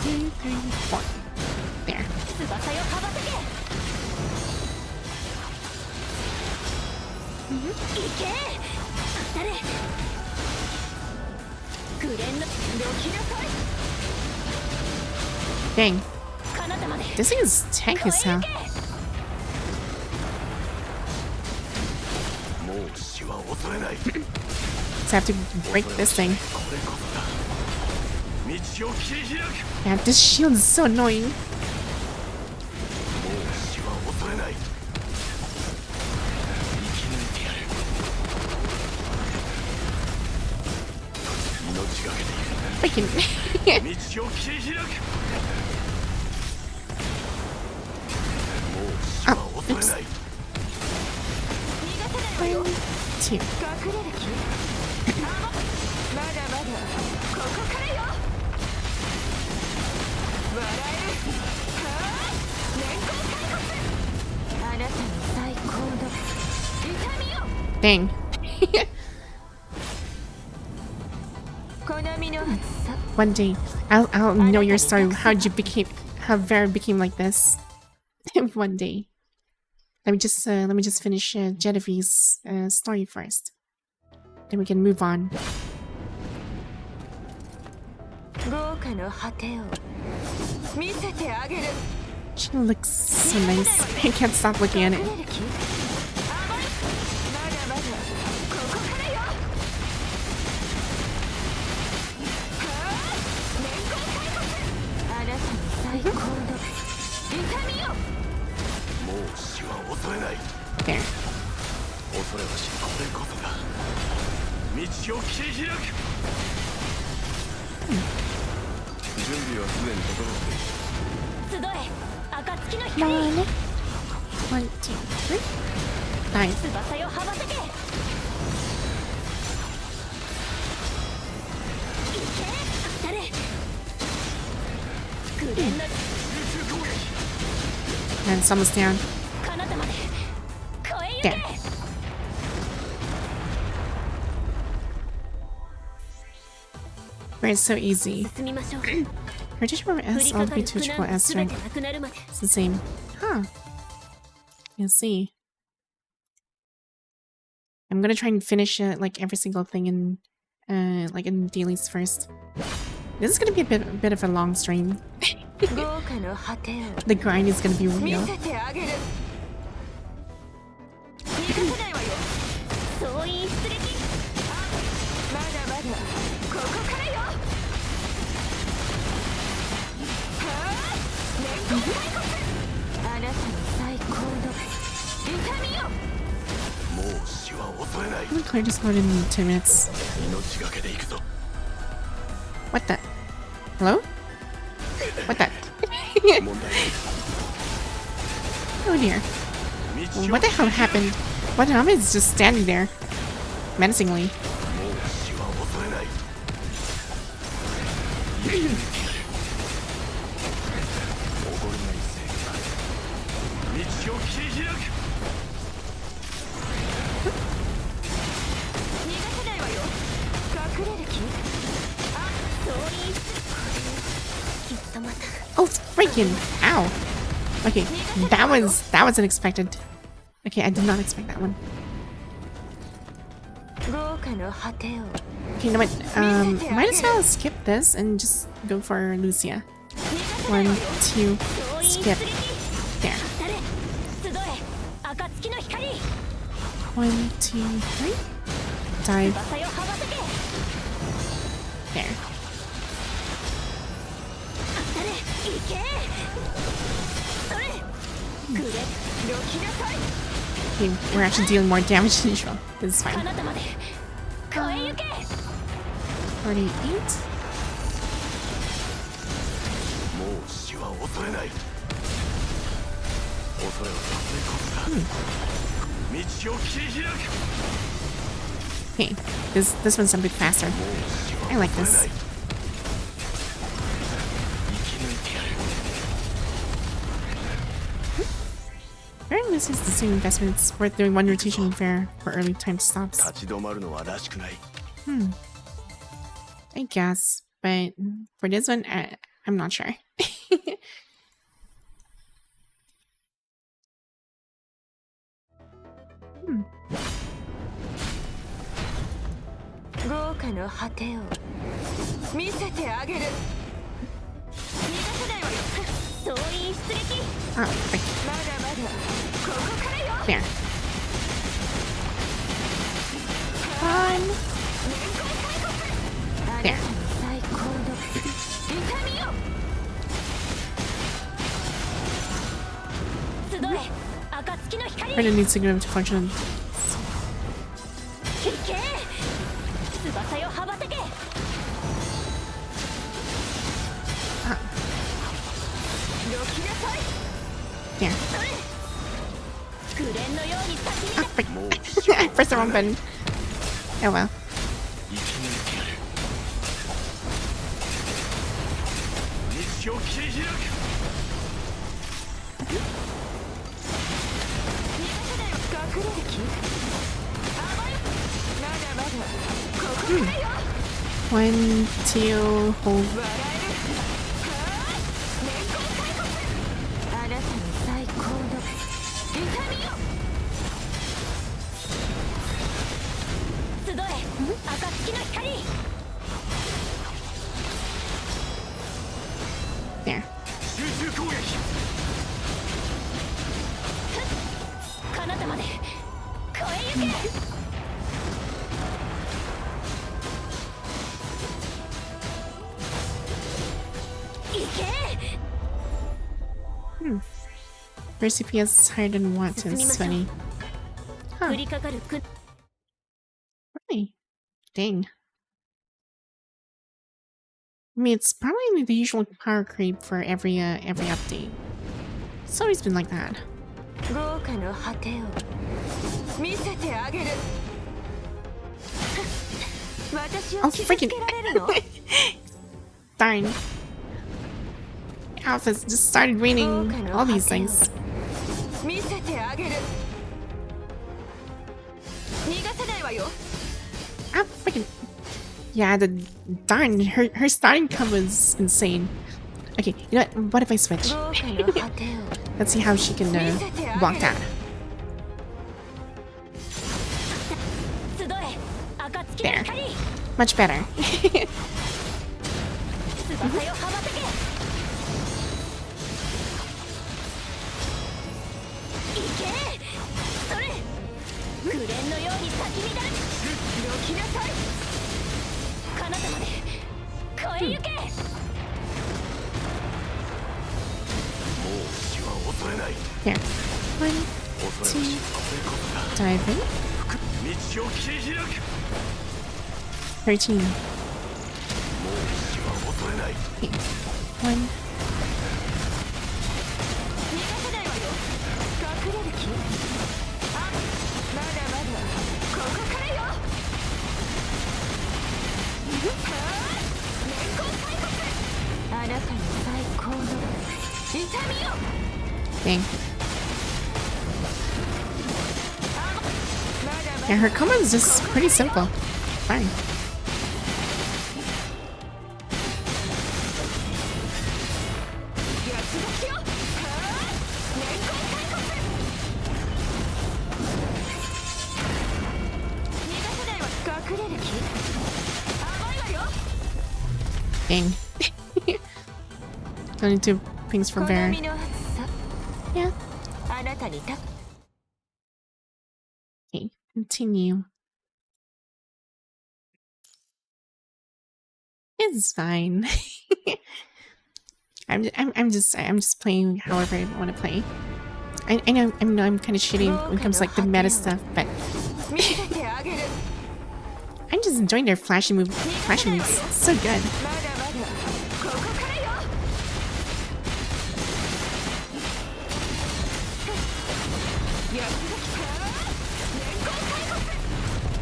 2, 3, 4. There. Dang. This thing is tank as hell. So I have to break this thing. Yeah, this shield is so annoying. Freaking. Oh, oops. 1, 2. Dang. One day, I'll know your story. How Vera became like this. One day. Let me just finish Genevieve's story first. Then we can move on. She looks so nice. I can't stop looking at it. There. One, 2, 3. Nice. And it's almost down. There. Right, it's so easy. Rotation from S all the way to triple S strength. It's the same. Huh. You'll see. I'm gonna try and finish like every single thing in like in dailies first. This is gonna be a bit of a long stream. The grind is gonna be real. I'm gonna clear this mode in 2 minutes. What the? Hello? What the? Oh dear. What the hell happened? What Nami is just standing there, menacingly. Oh, freaking! Ow! Okay, that was unexpected. Okay, I did not expect that one. Okay, you know what? Might as well skip this and just go for Lucia. 1, 2, skip. There. 1, 2, 3. Dive. There. Okay, we're actually dealing more damage than usual. This is fine. 48. Okay, this one's a bit faster. I like this. Very Lucy is the same investment. It's worth doing 1 rotation fair for early time stops. I guess, but for this one, I'm not sure. Oh, right. There. One. There. Really needs to go to function. There. I pressed the wrong button. Oh well. One, two, hold. There. Your CPS is higher than Watson's, funny. Huh. Really? Dang. I mean, it's probably the usual power creep for every update. It's always been like that. Oh, freaking! Darn. house has just started raining all these things. 見せてあげる。逃がさないわよ。 Ah, freaking. Yeah, the darn her starting combo is insane. Okay, you know what? What if I switch? 豪華の果てを Let's see how she can block that. 集え暁の There. 光 Much better. 翼よ羽ばたけ行けそれ紅蓮のように咲き乱れどきなさい彼方まで越え行け Here. 1, 2, dive in. 13. Okay. 1. 逃がさないわよ。隠れる気？あ、まだまだここからよ。年功開発。あなたの最高の痛みよ。 Dang. Yeah, her combo is just pretty simple. Fine. Dang. Only 2 pings for bear. Yeah. あなたにた Okay, continue. It's fine. I'm just playing however I want to play. I know I'm kind of shitty when it comes to like the meta stuff, but 見せてあげる。 I'm just enjoying their flashy moves. Flashy moves, so good. まだまだここからよ。やっと来た。年功開発。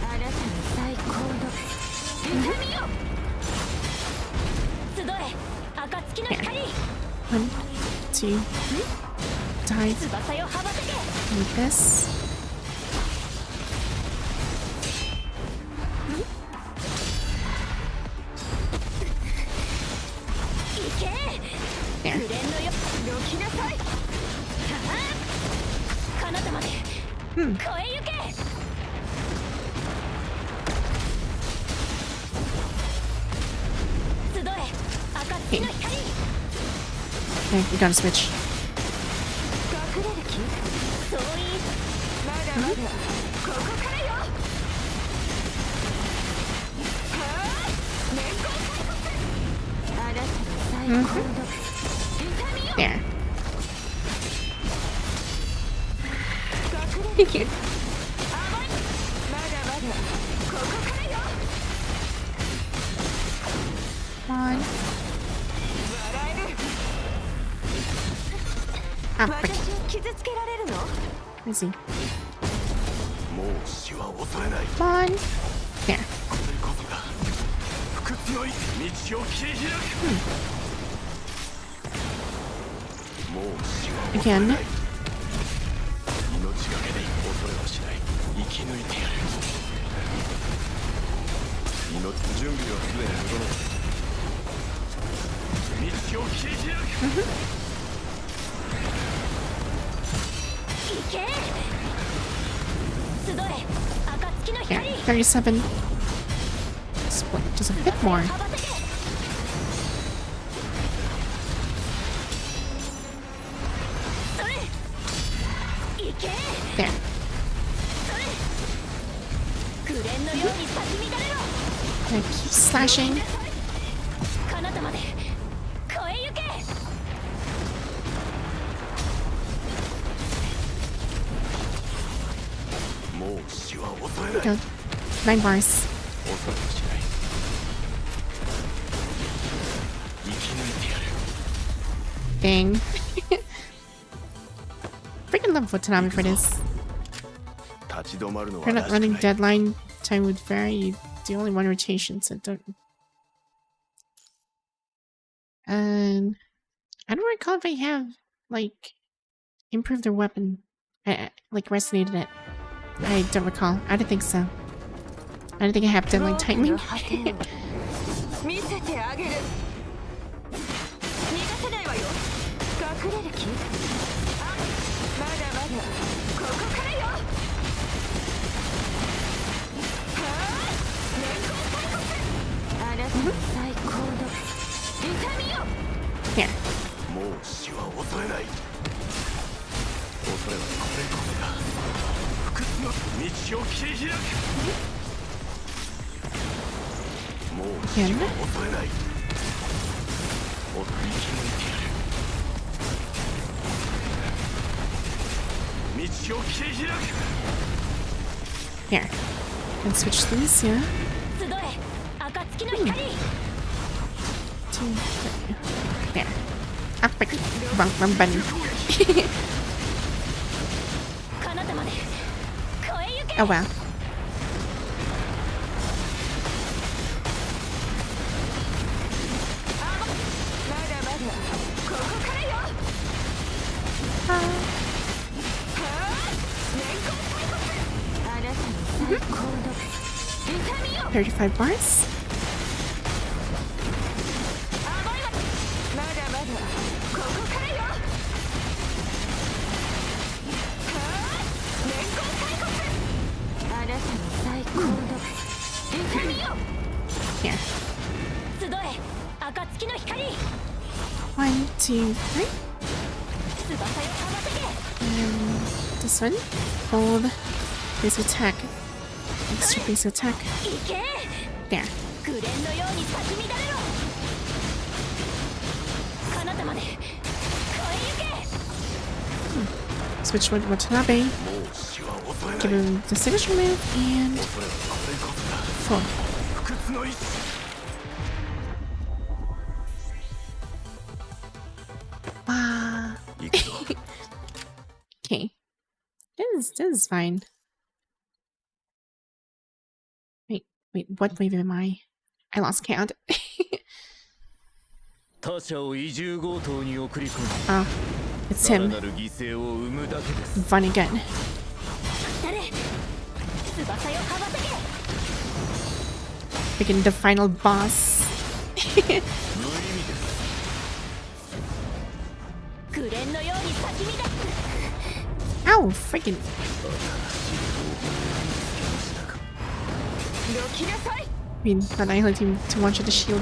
あなたの最高の痛みよ。集え暁の光 1, 2, dive 翼よ羽ばたけ like this. There. 紅のよ。どきなさい。彼方まで Hmm. 越え行け 集え暁の光 Okay, we gotta switch. 隠れる気？そういまだまだここからよ。年功開発。あなたの最高の痛みよ。 There. 隠れる気？甘い。まだまだここからよ。 One. 笑える。 Ah, frick. 私を傷つけられるの？ Let me see. もう死は恐れない。 One. There. これこそが不屈の道を切り開く。もう死は恐れ Again. ない。命がけで恐れはしない。生き抜いてやる。準備はすでに整った。道を切り開く。行け集え暁の There. 光 37. Split just a bit more. 羽ばたけそれ行け There. それ紅蓮のように咲き乱れろ I keep slashing. 彼方まで越え行け もう死は恐れない。 Go. 9 bars. 恐れはしない。生き抜いてやる。 Dang. Freaking love Watanabe for this. 立ち止まるのは You're ら not しく running ない。 deadline time would vary. You do only 1 rotation, so don't. And I don't recall if I have, like, improved their weapon. Like, resonated it. I don't recall. I don't think so. I don't think I have deadline timing. 見せてあげる。逃がせないわよ。隠れる気？あ、まだまだ。ここからよ。はあ、連行対決。あなたの最高の痛みよ。Here. もう死は恐れない。恐れはこれこそが不屈の道を切り開く。もう死は恐れない。もっと生き抜いてやる。道を切り開く。 Here. And switch these, yeah. 集え暁の光 2, 3. There. Ah, wait. Wrong button. 彼方まで越え行け Oh well. まだまだ。ここからよ。はあ、連行対決。あなたの最高の痛みよ。35 bars. まだまだ。ここからよ。はあ、連行対決。あなたの最高の痛みよ。 Here. 集え暁の光 1, 2, 3. 翼よ羽ばたけ And this one. Hold. Basic attack. Extra basic attack. 行け There. 紅蓮のように咲き乱れろ彼方まで越え行け Switch with Watanabe. もう死は恐れ Give ない。 him the signature move and 恐れはこれこそが 4. 不屈の意志。 Wow. 行くぞ。 Okay. This is fine. Wait, what wave am I? I lost count. 他者を移住強盗に送り込み Oh, it's さら him. なる犠牲を生むだけです。 Fun again. 誰翼よ羽ばたけ Freaking the final boss. 無意味です。紅蓮のように咲き乱れ Ow, freaking. どきなさい。 I mean, but I let him to one-shot the shield.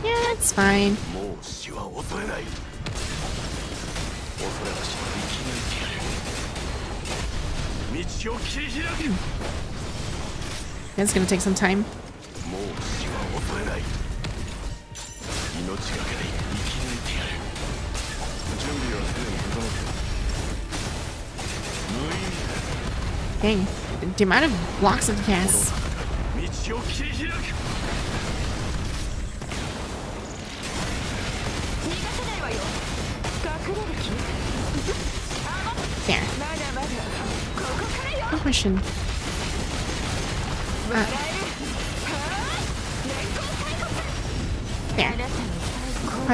Yeah, it's fine. もう死は恐れない。恐れは死は生き抜いてやる。道を切り開く。 It's gonna take some time. もう死は恐れない。命がけで生き抜いてやる。準備はすでに整っている。無意味だ。 Dang, the amount of blocks it has. 道を切り開く。逃がせないわよ。隠れる気？ There. まだまだ。ここからよ。 Good question. 笑える。はあ、連行対決。 There. あなたの最高の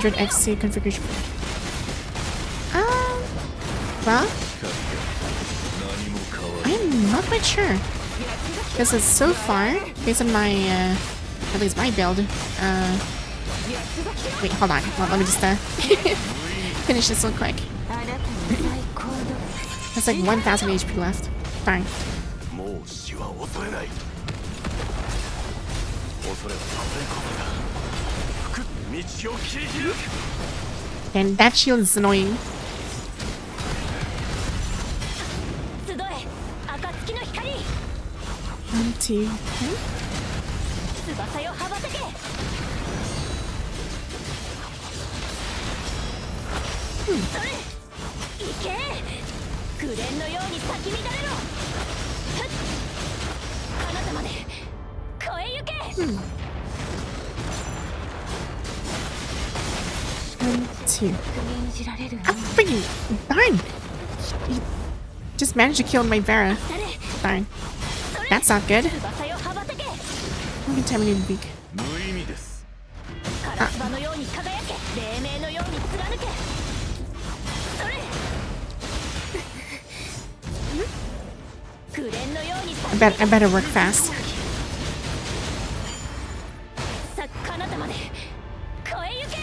5500 XC configuration. Well, 何も変わらない。 I'm not quite sure. Because it's so far, based on my, at least my build, wait, hold on. Let me just, finish this real quick. あなたの最高の That's like 1000 HP left. Fine. もう死は恐れない。恐れはこれこそが道を切り開く。 And that shield is annoying. 集え暁の光 1, 2, 3. 翼よ羽ばたけ それ行け紅蓮のように咲き乱れろふっ彼方まで越え行け 1, 2. 念じられる Ah, freaking darn! He just managed to kill my Vera. 誰 Darn. That's not good. 翼よ羽ばたけ I'm contaminated weak. 無意味です。カラスバのように輝け黎 I better work fast. さあ彼方まで越え行け。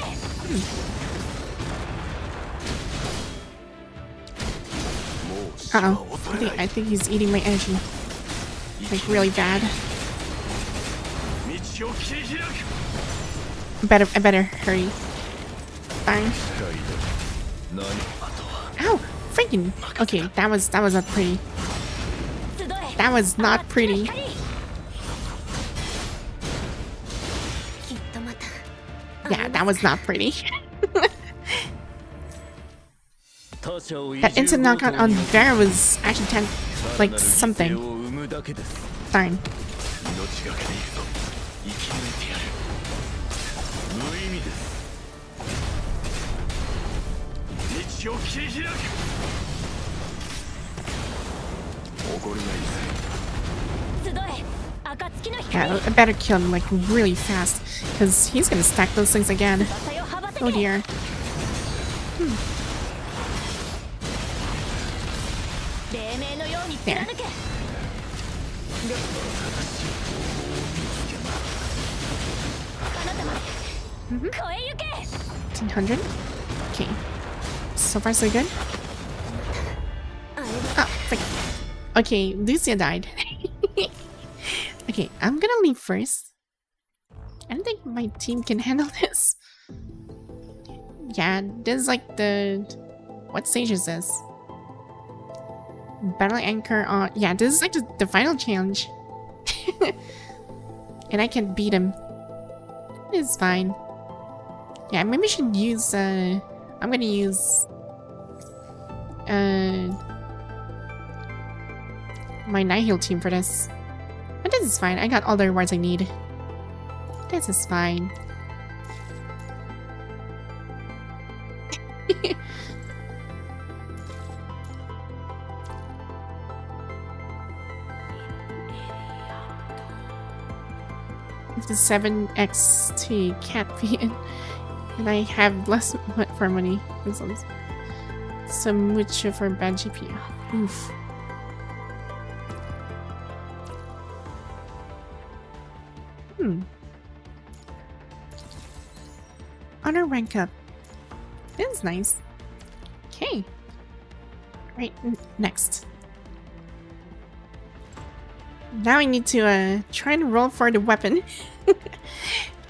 Uh-oh. I think he's eating my energy. Like, really bad. 道を切り開く。 I better hurry. Fine. 何あとは Ow! Freaking! Okay, that was not pretty. 集え。 That was not pretty. きっとまた。 Yeah, that was not pretty. 他者を That instant knockout on Vera was actually like 生 something. を生むだけです。 Darn. 命がけでいるぞ。生き抜いてやる。無意味です。道を切り開く。怒るがいいぜ。集え。暁の Yeah, 光。 I better kill him like really fast, because he's gonna stack those things again. 翼よ羽ばたけ。 Oh dear. 黎明のように貫け。 彼方まで越え行け。 1500? Okay. So far so good. Oh, frick. Okay, Lucia died. Okay, I'm gonna leave first. I don't think my team can handle this. Yeah, this is like the... What stage is this? Battle anchor on... Yeah, this is like the final challenge. And I can beat him. It's fine. Yeah, maybe we should use, I'm gonna use... my Nihil team for this. But this is fine. I got all the rewards I need. This is fine. If the 7XT can't be in, and I have less for money. So much for bad GPU. Oof. Honor rank up. This is nice. Okay. Right, next. Now I need to try and roll for the weapon.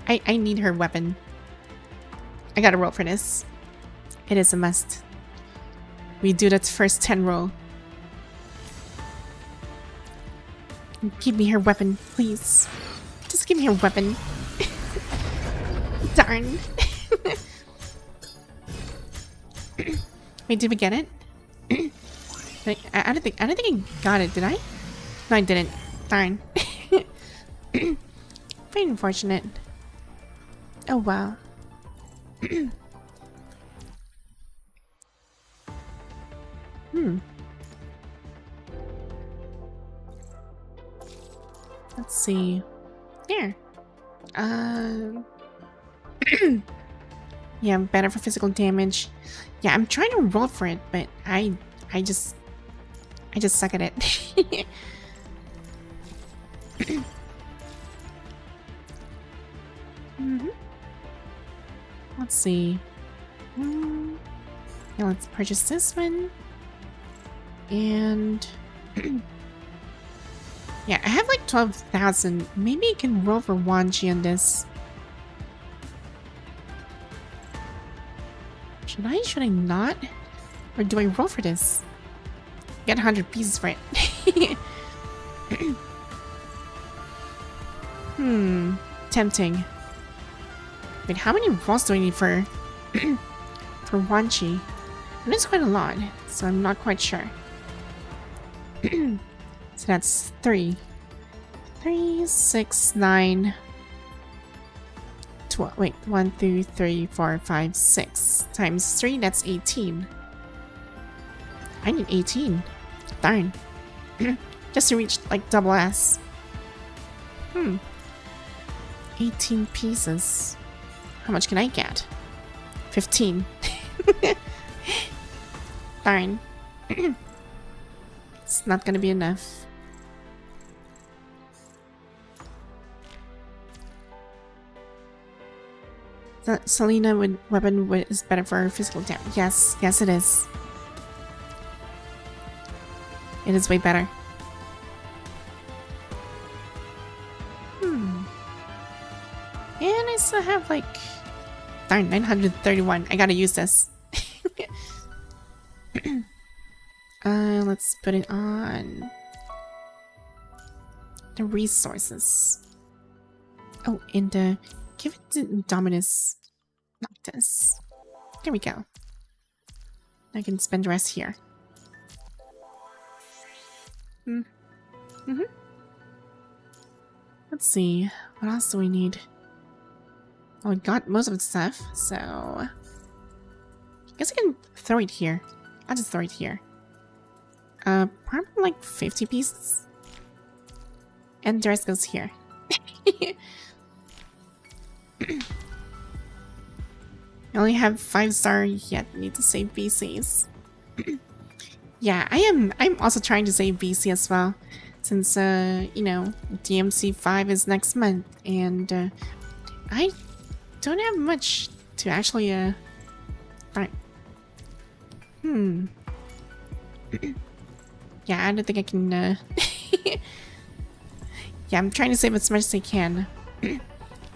I need her weapon. I gotta roll for this. It is a must. We do that first 10 roll. Give me her weapon, please. Just give me her weapon. Darn. Wait, did we get it? I don't think I got it, did I? No, I didn't. Darn. Very unfortunate. Oh wow. Let's see. There. Yeah, better for physical damage. Yeah, I'm trying to roll for it, but I just suck at it. Let's see. Yeah, let's purchase this one. And yeah, I have like 12,000. Maybe I can roll for Wanchi on this. Should I? Should I not? Or do I roll for this? Get 100 pieces for it. Tempting. Wait, how many rolls do I need for for Wanchi? And it's quite a lot, so I'm not quite sure. So that's 3. 3, 6, 9, 12. Wait, 1, 2, 3, 4, 5, 6 times 3. That's 18. I need 18. Darn. Just to reach like double S. 18 pieces. How much can I get? 15. Darn. It's not gonna be enough. The Selena weapon is better for physical damage. Yes, yes it is. It is way better. And I still have like... Darn, 931. I gotta use this. Let's put it on... the resources. Oh, and give it to Dominus Noctis. There we go. I can spend the rest here. Let's see. What else do we need? Oh, I got most of the stuff, so... I guess I can throw it here. I'll just throw it here. Probably like 50 pieces. And the rest goes here. I only have 5-star yet. Need to save BCs. Yeah, I'm also trying to save BC as well. Since, you know, DMC 5 is next month. And, I don't have much to actually, buy. Yeah, I don't think I can, yeah, I'm trying to save as much as I can.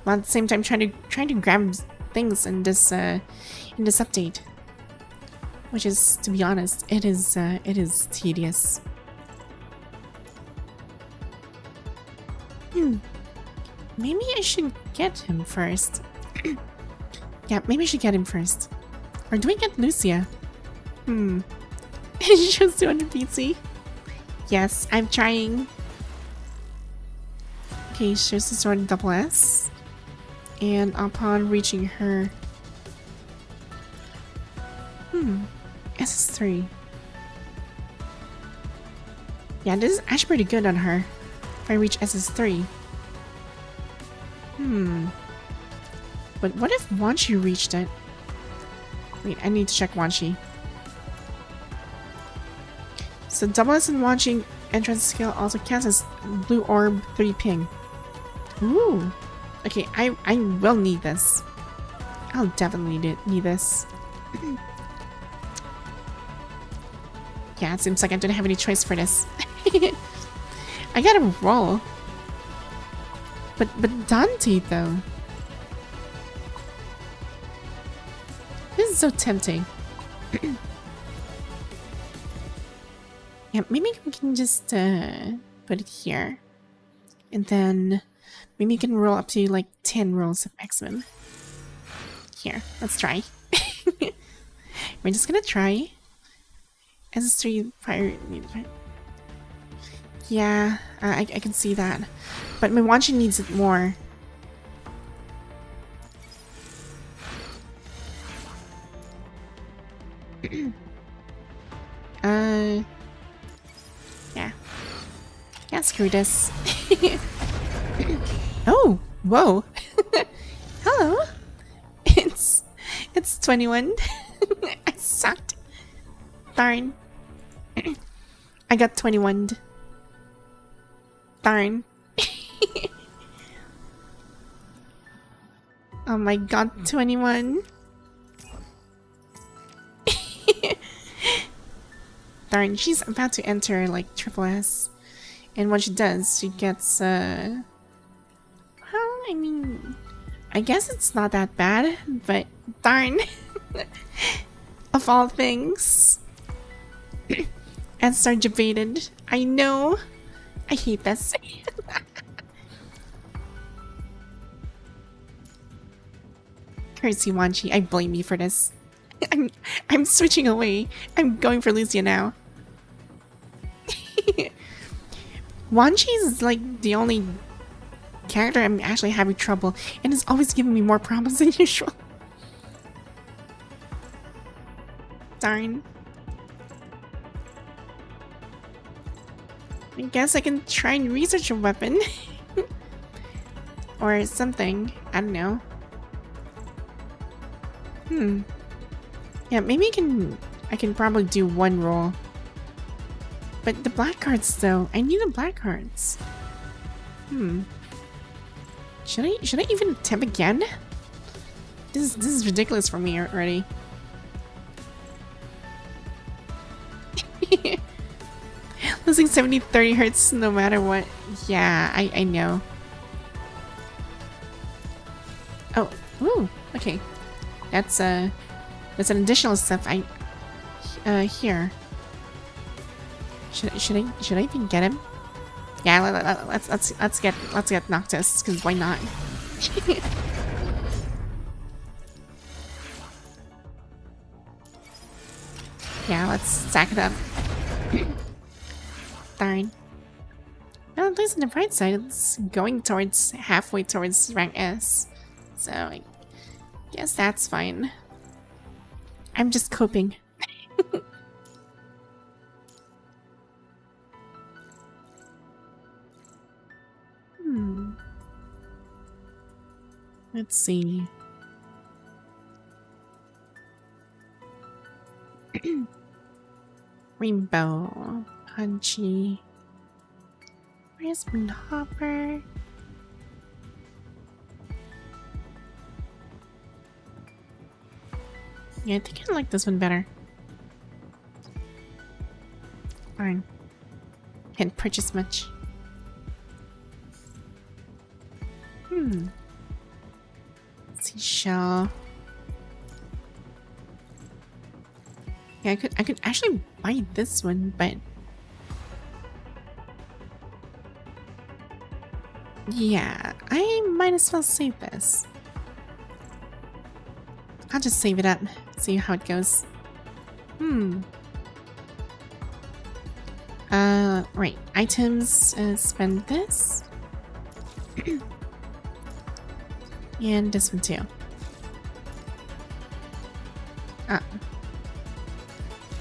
While at the same time trying to grab things in this update. Which is, to be honest, it is tedious. Maybe I should get him first. Yeah, maybe I should get him first. Or do we get Lucia? It shows 200 PC. Yes, I'm trying. Okay, shows the sword double S. And upon reaching her... SS3. Yeah, this is actually pretty good on her. If I reach SS3. But what if Wanshi reached it? Wait, I need to check Wanshi. So double S and Wanshi entrance skill also counts as blue orb 3 ping. Ooh. Okay, I will need this. I'll definitely need this. Yeah, it seems like I don't have any choice for this. I gotta roll. But Dante though. This is so tempting. Yeah, maybe we can just put it here. And then maybe we can roll up to like 10 rolls of maximum. Here, let's try. We're just gonna try. SS3 fire. Yeah, I can see that. But my Wanshi needs it more. Yeah. Yeah, screw this. Oh, whoa. Hello. It's 21. I sucked. Darn. I got 21. Darn. Oh my god, 21. Darn, she's about to enter like triple S. And when she does, she gets well, I mean, I guess it's not that bad, but darn. Of all things. And start debated. I know. I hate this. Curtsy Wanshi, I blame you for this. I'm switching away. I'm going for Lucia now. Wanshi is like the only character I'm actually having trouble, and is always giving me more problems than usual. Darn. I guess I can try and research a weapon. Or something. I don't know. Yeah, maybe I can probably do one roll. But the black cards though, I need the black cards. Should I even attempt again? This is ridiculous for me already. Losing 70-30 hurts no matter what. Yeah, I know. Oh, ooh, okay. That's an additional stuff I here. Should I even get him? Yeah, let's get Noctis, because why not? Yeah, let's stack it up. Darn. Well, at least on the bright side, it's going towards halfway towards rank S. So I guess that's fine. I'm just coping. Let's see. Rainbow. Punchy. Where's Moonhopper? Yeah, I think I like this one better. Fine. Can't purchase much. Seashell. Yeah, I could actually buy this one, but yeah, I might as well save this. I'll just save it up, see how it goes. Right, items, spend this. And this one too.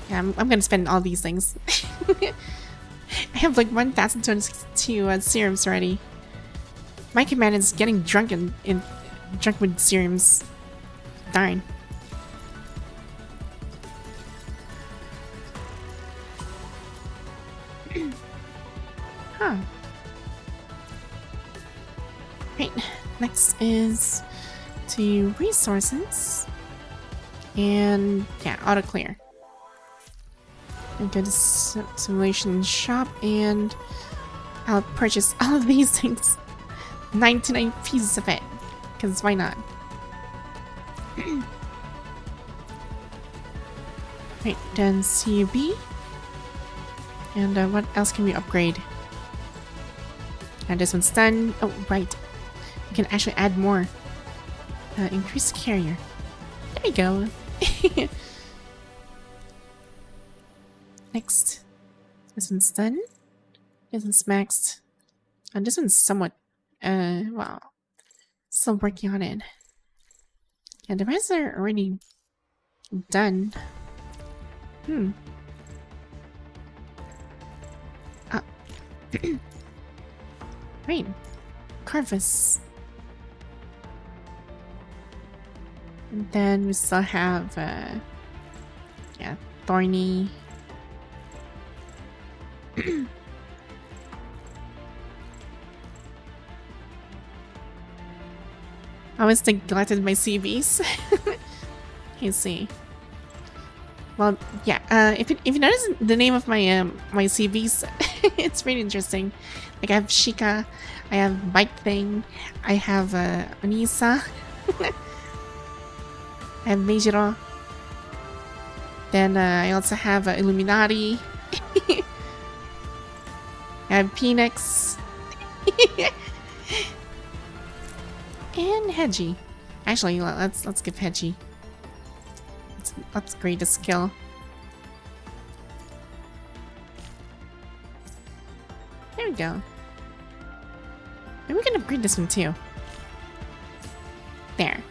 Yeah, I'm gonna spend all these things. I have like 1,262 serums already. My command is getting drunk drunk with serums. Darn. Huh. Right. Next is to resources. And yeah, auto clear. And go to simulation shop and I'll purchase all of these things. 99 pieces of it. Because why not? Right, then CUB. And what else can we upgrade? And this one's done. Oh, right. We can actually add more. Increase carrier. There we go. Next. This one's done. This one's maxed. And this one's somewhat, well, still working on it. And the rest are already done. Right. Carvus. And then we still have, yeah, Thorny. I always neglected my CVs. You see. Well, yeah. If you notice the name of my my CVs, it's really interesting. Like I have Shika, I have Bike Thing, I have Onisa, I have Meijiro. Then I also have Illuminati. I have Phoenix. And Hedgie. Actually, let's give Hedgie. Let's grade the skill. There we go. Maybe we can upgrade this one too. There.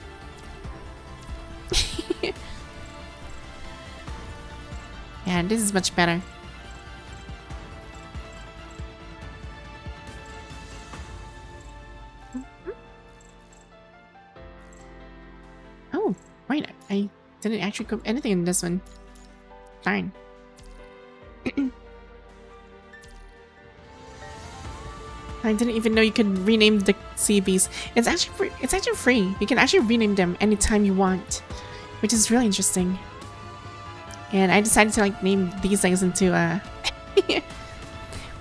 Yeah, this is much better. Oh, right. I didn't actually cook anything in this one. Darn. I didn't even know you could rename the CBs. It's actually free. It's actually free. You can actually rename them anytime you want, which is really interesting. And I decided to like name these things into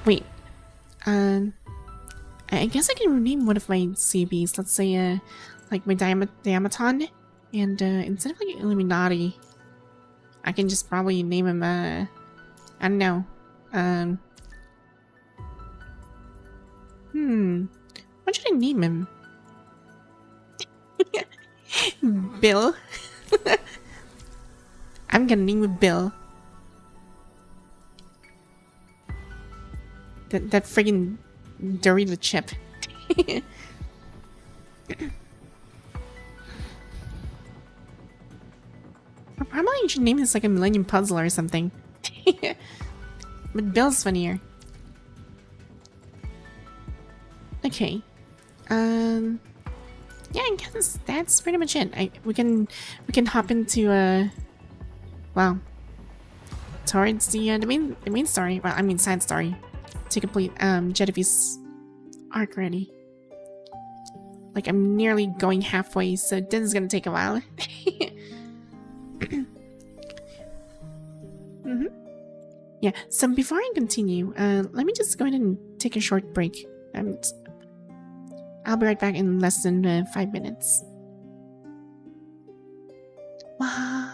wait. I guess I can rename one of my CBs. Let's say like my Diamaton, and instead of like Illuminati, I can just probably name him I don't know. What should I name him? Bill? I'm gonna name him Bill. That friggin' Dorito chip. Probably you should name this like a Millennium Puzzle or something. But Bill's funnier. Okay. Yeah, I guess that's pretty much it. We can hop into well, towards the main story. Well, I mean side story to complete Gedivie's arc already. Like I'm nearly going halfway, so this is gonna take a while. Yeah. So before I continue, let me just go ahead and take a short break. I'll be right back in less than 5 minutes. Wow.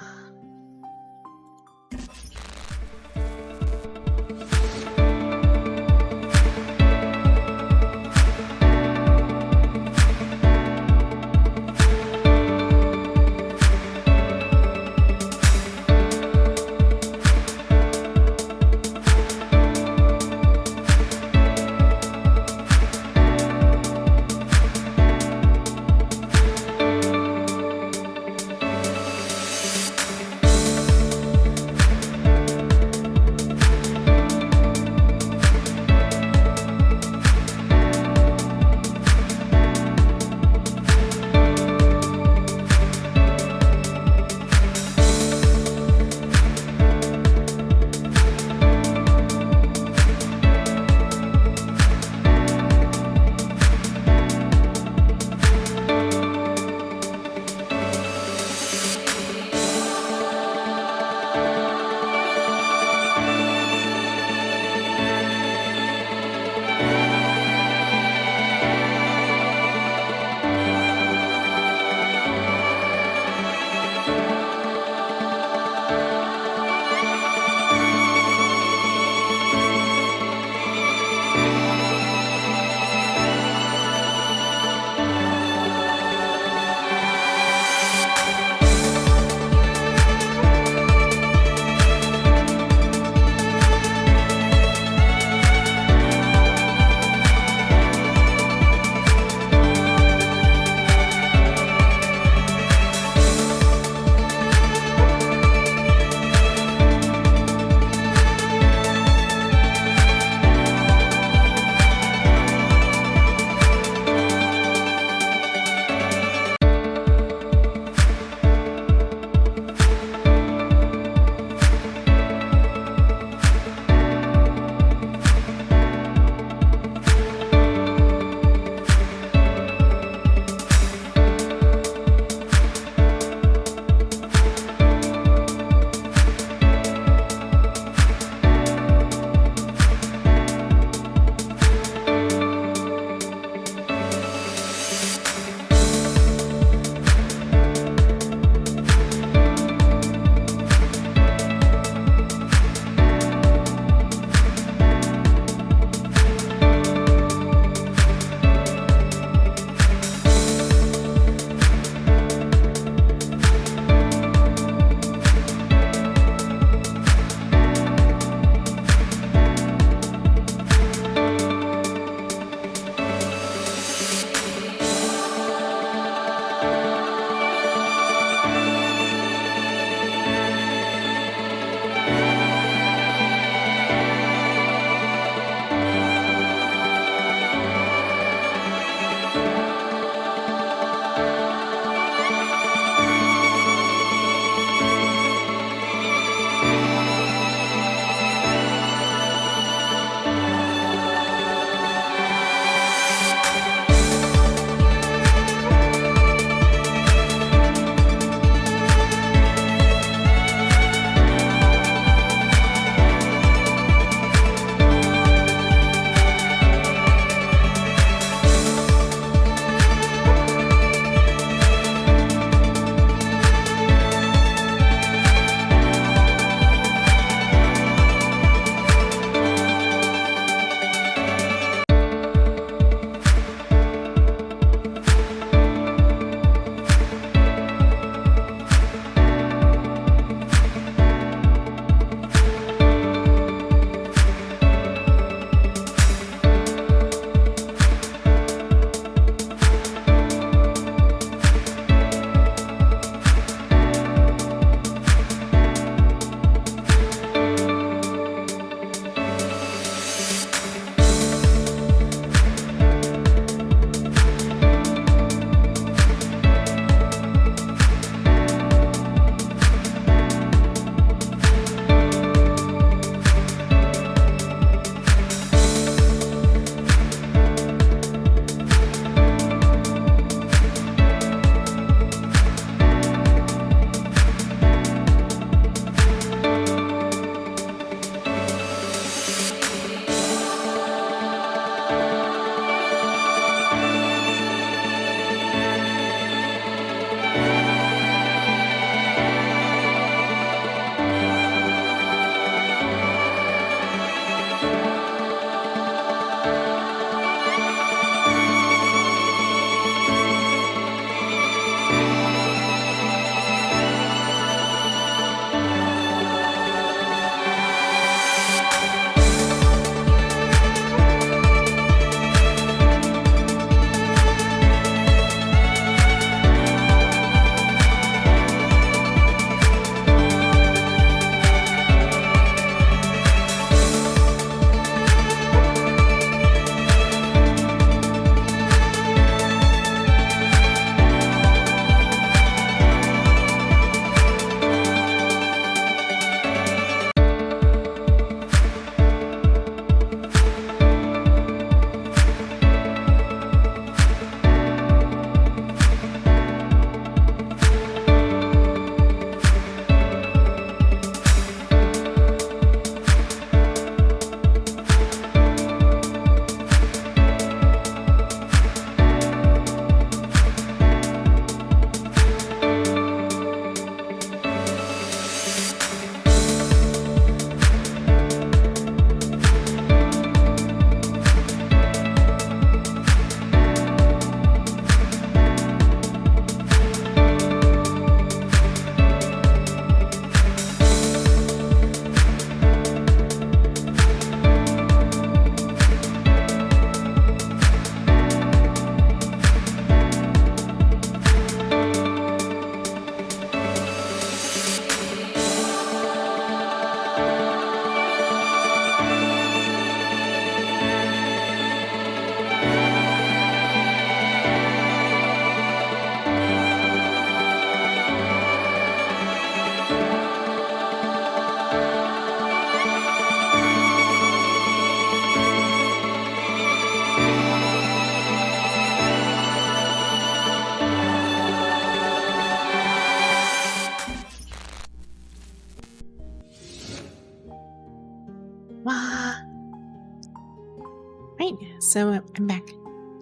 So I'm back,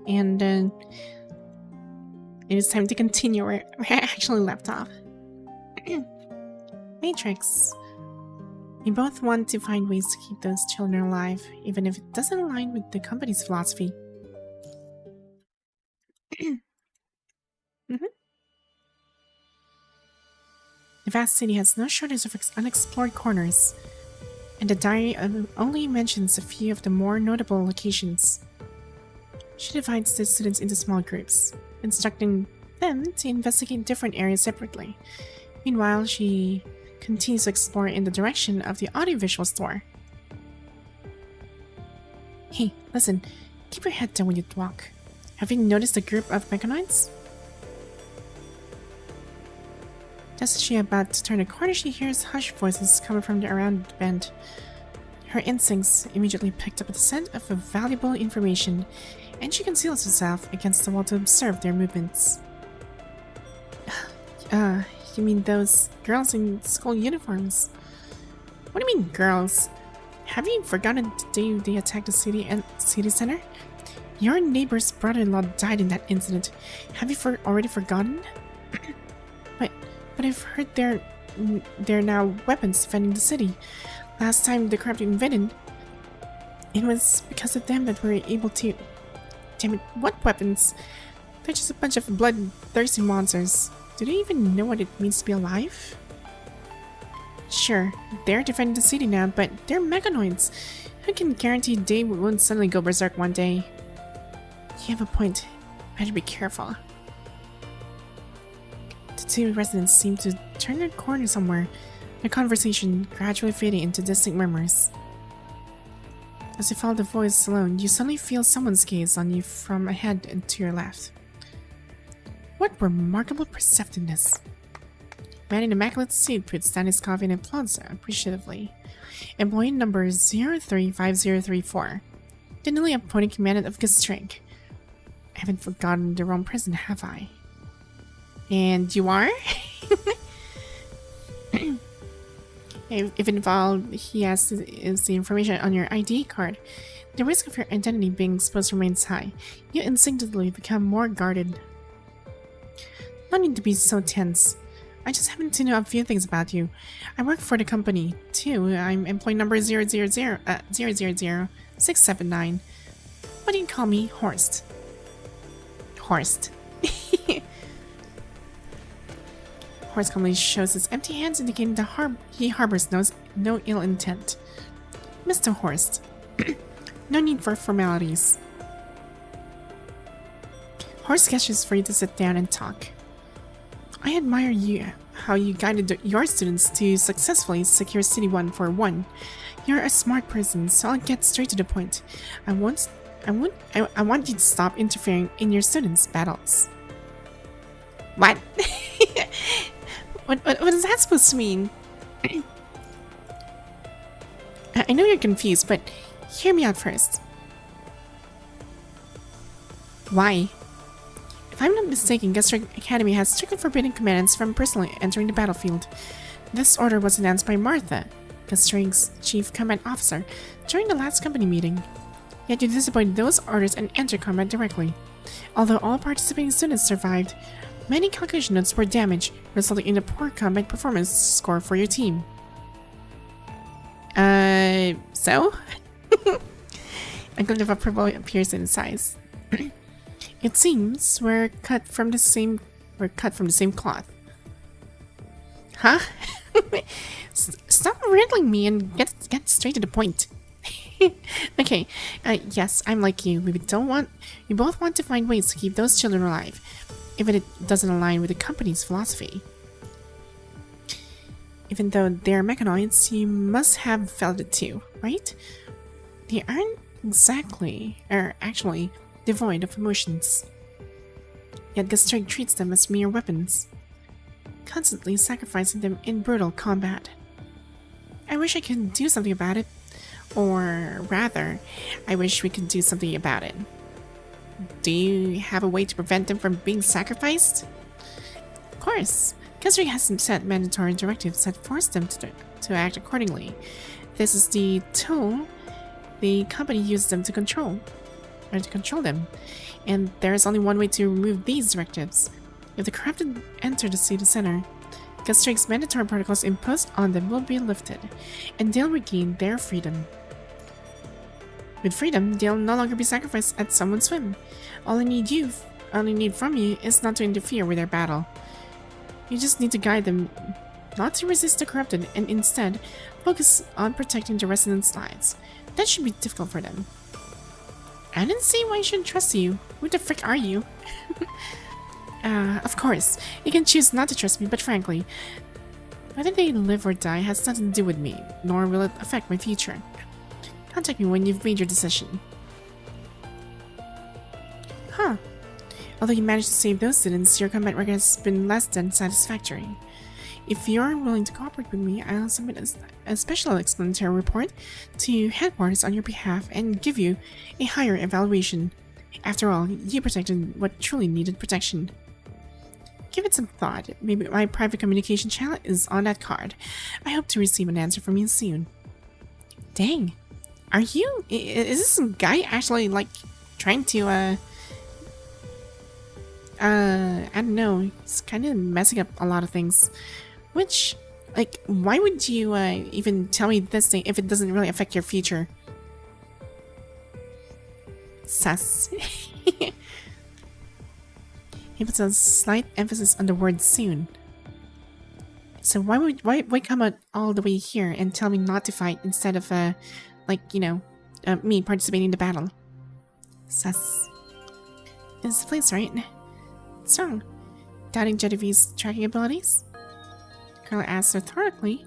and it is time to continue where I actually left off. Matrix. We both want to find ways to keep those children alive, even if it doesn't align with the company's philosophy. The vast city has no shortage of unexplored corners, and the diary only mentions a few of the more notable locations. She divides the students into small groups, instructing them to investigate different areas separately. Meanwhile, she continues to explore in the direction of the audiovisual store. Hey, listen, keep your head down when you walk. Have you noticed a group of mechanoids? Just as she about to turn a corner, she hears hushed voices coming from around the bend. Her instincts immediately picked up the scent of valuable information, and she conceals herself against the wall to observe their movements. You mean those girls in school uniforms? What do you mean, girls? Have you forgotten the day they attacked the city center? Your neighbor's brother-in-law died in that incident. Have you already forgotten? But I've heard there are now weapons defending the city. Last time the corrupt invaded, it was because of them that we were able to... Damn it, what weapons? They're just a bunch of bloodthirsty monsters. Do they even know what it means to be alive? Sure, they're defending the city now, but they're mechanoids. Who can guarantee they won't suddenly go berserk one day? You have a point. Better be careful. The two residents seem to turn their corner somewhere, their conversation gradually fading into distinct murmurs. As you follow the voice alone, you suddenly feel someone's gaze on you from ahead and to your left. What remarkable perceptiveness! A man in an immaculate suit puts down his coffee and applauds appreciatively. Employee number 035034. The newly appointed commandant of Gestrank. I haven't forgotten the wrong person, have I? And you are? If involved, he asks is the information on your ID card. The risk of your identity being exposed remains high. You instinctively become more guarded. No need to be so tense. I just happen to know a few things about you. I work for the company, too. I'm employee number 000679. What do you call me? Horst. Horst. Horst calmly shows his empty hands, indicating that he harbors no ill intent. Mr. Horst, no need for formalities. Horst gestures for you to sit down and talk. I admire how you guided your students to successfully secure City 1 for 1. You're a smart person, so I'll get straight to the point. I want you to stop interfering in your students' battles. What? What is that supposed to mean? I know you're confused, but hear me out first. Why? If I'm not mistaken, Gestrank Academy has strictly forbidden commandants from personally entering the battlefield. This order was announced by Martha, Gestrank's chief combat officer, during the last company meeting. Yet you disappointed those orders and entered combat directly. Although all participating students survived, many calculation notes were damaged, resulting in a poor combat performance score for your team. So? A glint of approval appears in his eyes. It seems we're cut from the same cloth. Huh? Stop riddling me and get straight to the point. Okay, yes, I'm like you. We both want to find ways to keep those children alive, even if it doesn't align with the company's philosophy. Even though they're mechanoids, you must have felt it too, right? They aren't actually devoid of emotions. Yet Gestrank treats them as mere weapons, constantly sacrificing them in brutal combat. I wish I could do something about it. Or rather, I wish we could do something about it. Do you have a way to prevent them from being sacrificed? Of course. Gestrank hasn't set mandatory directives that force them to act accordingly. This is the tool the company uses them to control. or to control them. And there is only one way to remove these directives. If the corrupted enter the city center, Gastrix's mandatory protocols imposed on them will be lifted, and they'll regain their freedom. With freedom, they'll no longer be sacrificed at someone's whim. All I need from you is not to interfere with their battle. You just need to guide them not to resist the corrupted, and instead focus on protecting the residents' lives. That should be difficult for them. I didn't see why I shouldn't trust you. Who the frick are you? Of course, you can choose not to trust me, but frankly, whether they live or die has nothing to do with me, nor will it affect my future. Contact me when you've made your decision. Huh. Although you managed to save those students, your combat record has been less than satisfactory. If you're willing to cooperate with me, I'll submit a special explanatory report to headquarters on your behalf and give you a higher evaluation. After all, you protected what truly needed protection. Give it some thought. Maybe my private communication channel is on that card. I hope to receive an answer from you soon. Dang. Are you... Is this some guy actually, like, trying to, I don't know. He's kind of messing up a lot of things. Which, like, why would you, even tell me this thing if it doesn't really affect your future? Sus. He puts a slight emphasis on the word soon. So why come out all the way here and tell me not to fight instead of, like, you know, me participating in the battle? Sus. This is the place, right? What's wrong? Doubting Genevieve's tracking abilities? The girl asks rhetorically,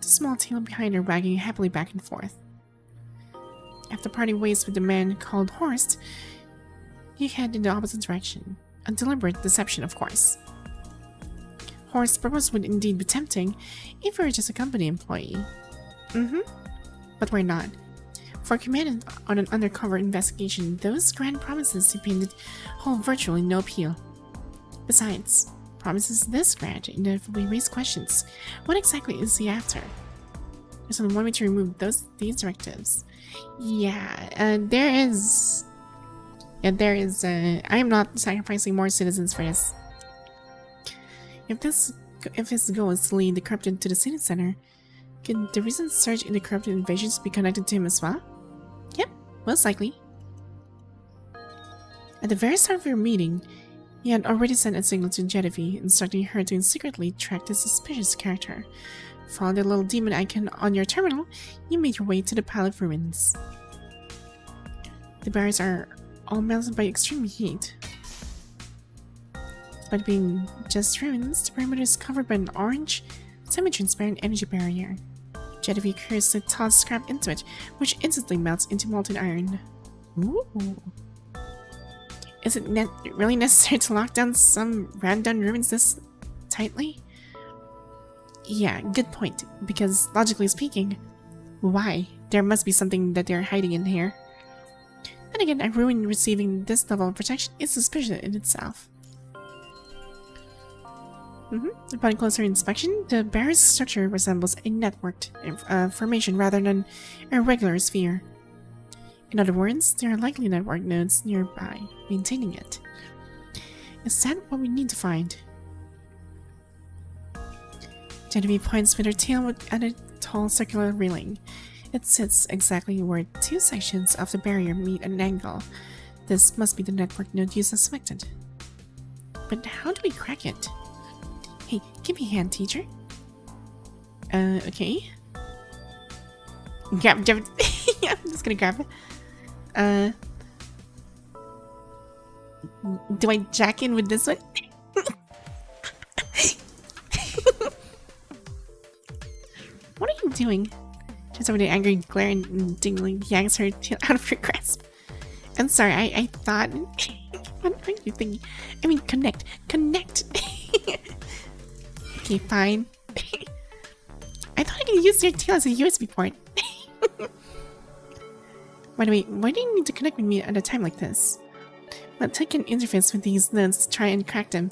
the small tail behind her wagging happily back and forth. After parting ways with the man called Horst, you head in the opposite direction. A deliberate deception, of course. Horst's purpose would indeed be tempting if we were just a company employee. But we're not. For command on an undercover investigation, those grand promises you painted hold virtually no appeal. Besides, promises this grand inevitably raise questions. What exactly is he after? There's only one way to remove these directives. There is. I am not sacrificing more citizens for this. If his goal is to lead the corrupted to the city center, could the recent surge in the corrupted invasions be connected to him as well? Yep, most likely. At the very start of your meeting, he had already sent a signal to Genevieve, instructing her to secretly track the suspicious character. Follow the little demon icon on your terminal, you made your way to the pile of ruins. The barriers are all melted by extreme heat. Despite being just ruins, the perimeter is covered by an orange, semi-transparent energy barrier. Genevieve curiously tosses scrap into it, which instantly melts into molten iron. Ooh. Is it really necessary to lock down some ran-down ruins this tightly? Yeah, good point, because logically speaking, why? There must be something that they're hiding in here. Then again, a ruin receiving this level of protection is suspicious in itself. Upon closer inspection, the barrier's structure resembles a networked formation rather than a regular sphere. In other words, there are likely network nodes nearby, maintaining it. Is that what we need to find? Genevieve points with her tail at a tall circular railing. It sits exactly where two sections of the barrier meet at an angle. This must be the network node you suspected. But how do we crack it? Hey, give me a hand, teacher. Okay. Grab it. Yeah, I'm just gonna grab it. Do I jack in with this one? What are you doing? Just over the angry glare and dingling yanks her tail out of her grasp. I'm sorry, I thought... What are you thinking? I mean, connect. Okay, fine. I thought I could use your tail as a USB port. By the way, why do you need to connect with me at a time like this? Well, I can interface with these nodes to try and crack them.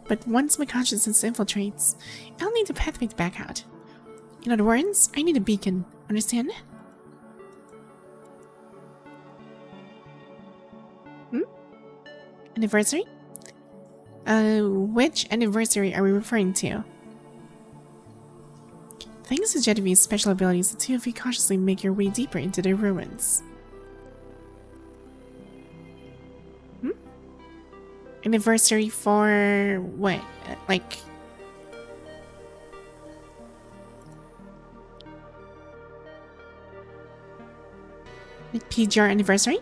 But once my consciousness infiltrates, I'll need a pathway to back out. In other words, I need a beacon. Understand? Anniversary? Which anniversary are we referring to? Thanks to Genevieve's special abilities, the two of you cautiously make your way deeper into the ruins. Anniversary for what? Like... PGR anniversary?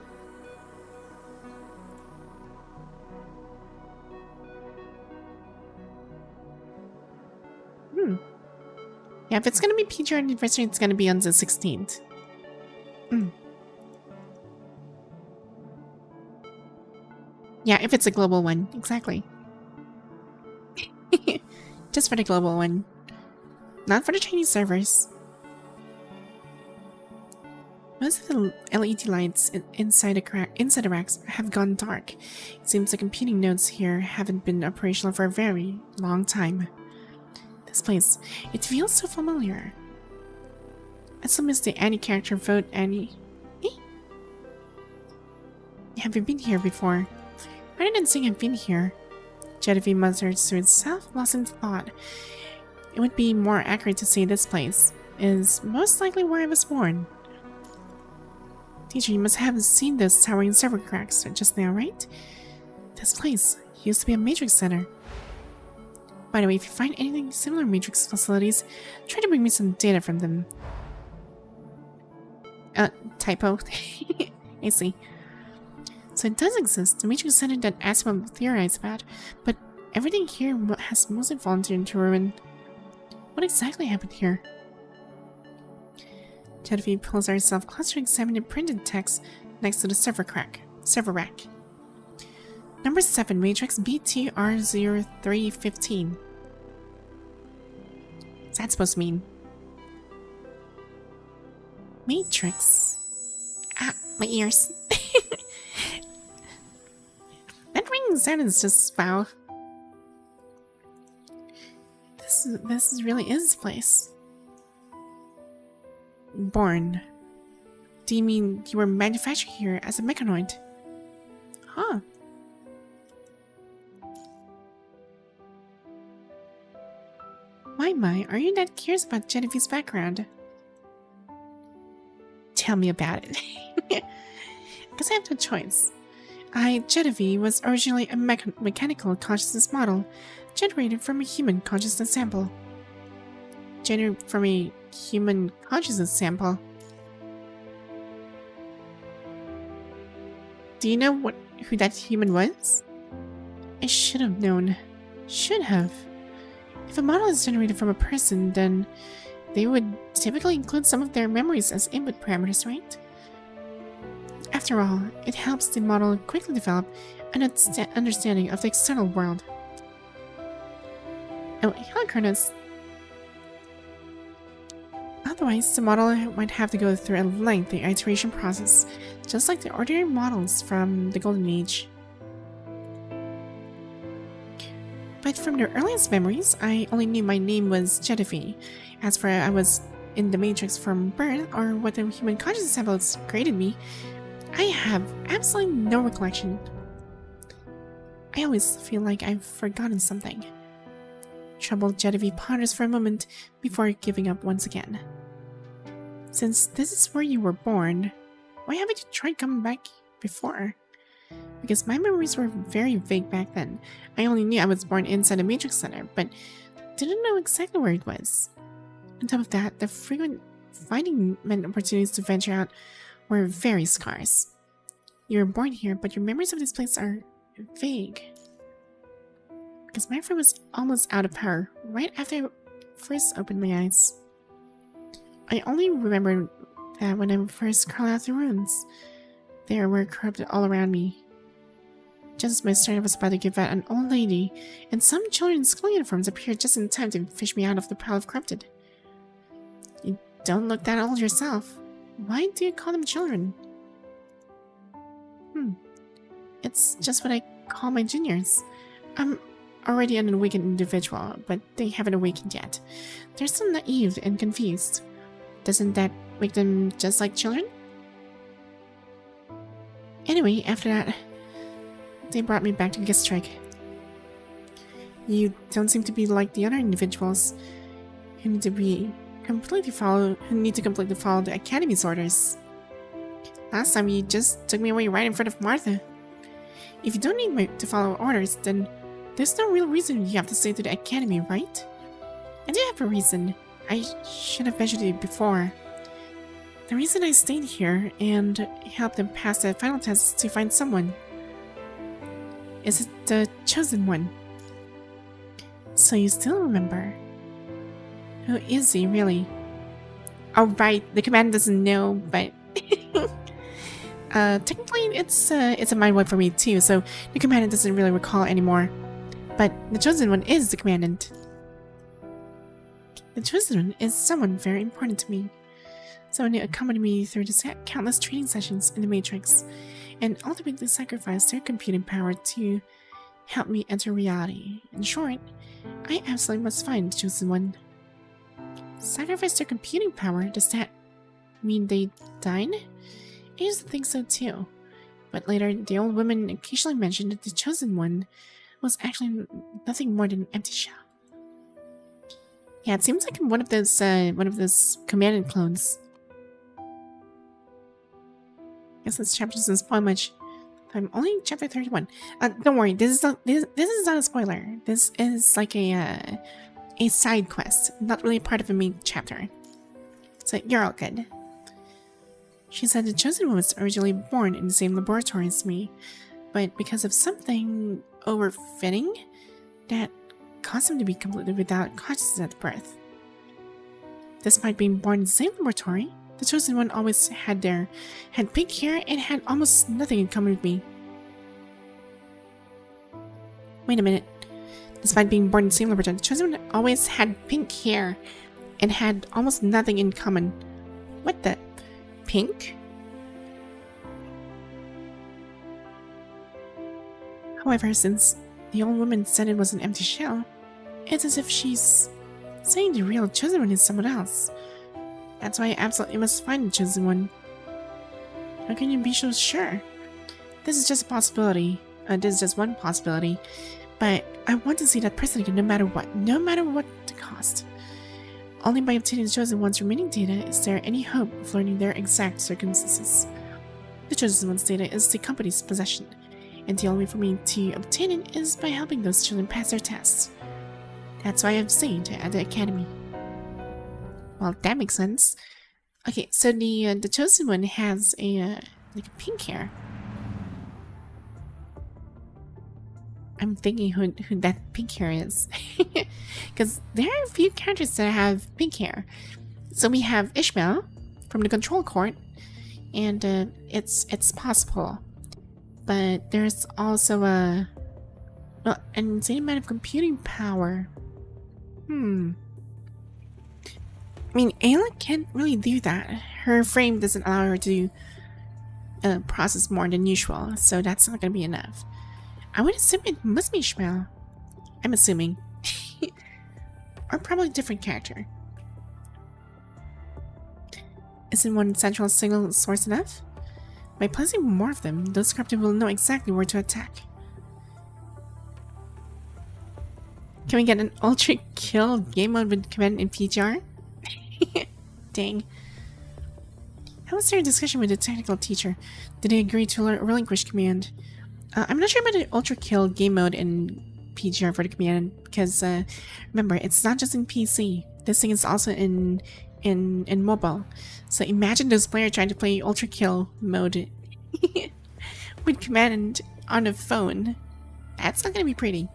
Yeah, if it's gonna be PGR anniversary, it's gonna be on the 16th. Yeah, if it's a global one, exactly. Just for the global one. Not for the Chinese servers. Most of the LED lights inside the racks have gone dark. It seems the computing nodes here haven't been operational for a very long time. This place, it feels so familiar. I still miss the Annie character. Vote Annie. Have you been here before? Rather than saying I've been here, Genevieve muttered to itself, lost in thought. It would be more accurate to say this place is most likely where I was born. Teacher, you must have seen those towering server cracks just now, right? This place used to be a Matrix Center. By the way, if you find anything similar Matrix facilities, try to bring me some data from them. Typo. I see. So it does exist, the Matrix Center that Asimov theorized about, but everything here has mostly fallen into ruin. What exactly happened here? Genevieve pulls herself closer to examine the printed text next to the server rack. Number 7, Matrix BTR0315. What's that supposed to mean? Matrix. Ah, my ears. That ringing sound is just wow. This really is this place. Born. Do you mean you were manufactured here as a mechanoid? Huh. My, are you that curious about Genevieve's background? Tell me about it. Because I have no choice. Genevieve was originally a mechanical consciousness model, generated from a human consciousness sample. Do you know who that human was? I should have known. Should have. If a model is generated from a person, then they would typically include some of their memories as input parameters, right? After all, it helps the model quickly develop an understanding of the external world. Oh, hello, Kronos. Otherwise, the model might have to go through a lengthy iteration process, just like the ordinary models from the Golden Age. But from the earliest memories, I only knew my name was Genevieve. As for I was in the Matrix from birth, or what the human consciousness samples created me, I have absolutely no recollection. I always feel like I've forgotten something. Troubled Genevieve ponders for a moment before giving up once again. Since this is where you were born, why haven't you tried coming back before? Because my memories were very vague back then. I only knew I was born inside a Matrix Center, but didn't know exactly where it was. On top of that, the frequent finding opportunities to venture out were very scarce. You were born here, but your memories of this place are vague. Because my friend was almost out of power right after I first opened my eyes. I only remember that when I first crawled out the ruins, there were corrupted all around me. Just as my strength was about to give out, an old lady and some children in school uniforms appeared just in time to fish me out of the pile of corrupted. You don't look that old yourself. Why do you call them children? It's just what I call my juniors. I'm already an awakened individual, but they haven't awakened yet. They're still naive and confused. Doesn't that make them just like children? Anyway, after that, They brought me back to Gistrike. You don't seem to be like the other individuals who need to completely follow the Academy's orders. Last time you just took me away right in front of Martha. If you don't need me to follow orders, then there's no real reason you have to stay to the Academy, right? I do have a reason. I should have mentioned it before. The reason I stayed here and helped them pass the final test is to find someone. Is it the chosen one? So you still remember? Who is he, really? Oh, right, the command doesn't know, but... technically, it's a mind wipe for me too, so the commandant doesn't really recall anymore. But the chosen one is the commandant. The chosen one is someone very important to me. Someone who accompanied me through the countless training sessions in the Matrix, and ultimately sacrificed their computing power to help me enter reality. In short, I absolutely must find the chosen one. Sacrifice their computing power? Does that mean they died? I used to think so too. But later, the old woman occasionally mentioned that the chosen one was actually nothing more than an empty shell. Yeah, it seems like one of those commandant clones. Guess this chapter doesn't spoil much. I'm only chapter 31. Don't worry, this is not a spoiler. This is like a side quest, not really part of the main chapter. So you're all good. She said the chosen one was originally born in the same laboratory as me, but because of something overfitting, that caused him to be completely without consciousness at birth. Despite being born in the same laboratory, the chosen one always had pink hair and had almost nothing in common with me. Wait a minute. Despite being born in the same laboratory, the chosen one always had pink hair and had almost nothing in common. What the? Pink? However, since the old woman said it was an empty shell, it's as if she's saying the real chosen one is someone else. That's why I absolutely must find the chosen one. How can you be so sure? This is just a possibility. This is just one possibility. But I want to see that person again no matter what the cost. Only by obtaining the chosen one's remaining data is there any hope of learning their exact circumstances. The chosen one's data is the company's possession, and the only way for me to obtain it is by helping those children pass their tests. That's why I've stayed at the academy. Well, that makes sense. Okay, so the chosen one has a like a pink hair. I'm thinking who that pink hair is, because there are a few characters that have pink hair. So we have Ishmael from the Control Court, and it's possible, but there's also an insane amount of computing power. I mean, Ayla can't really do that. Her frame doesn't allow her to process more than usual, so that's not gonna be enough. I would assume it must be Ishmael. I'm assuming. Or probably a different character. Isn't one central single source enough? By placing more of them, those corrupted will know exactly where to attack. Can we get an ultra kill game mode with command in PGR? Dang. How was their discussion with the technical teacher? Did they agree to relinquish command? I'm not sure about the ultra kill game mode in PGR for the command, because remember, it's not just in PC. This thing is also in mobile. So imagine those players trying to play ultra kill mode with command on a phone. That's not gonna be pretty.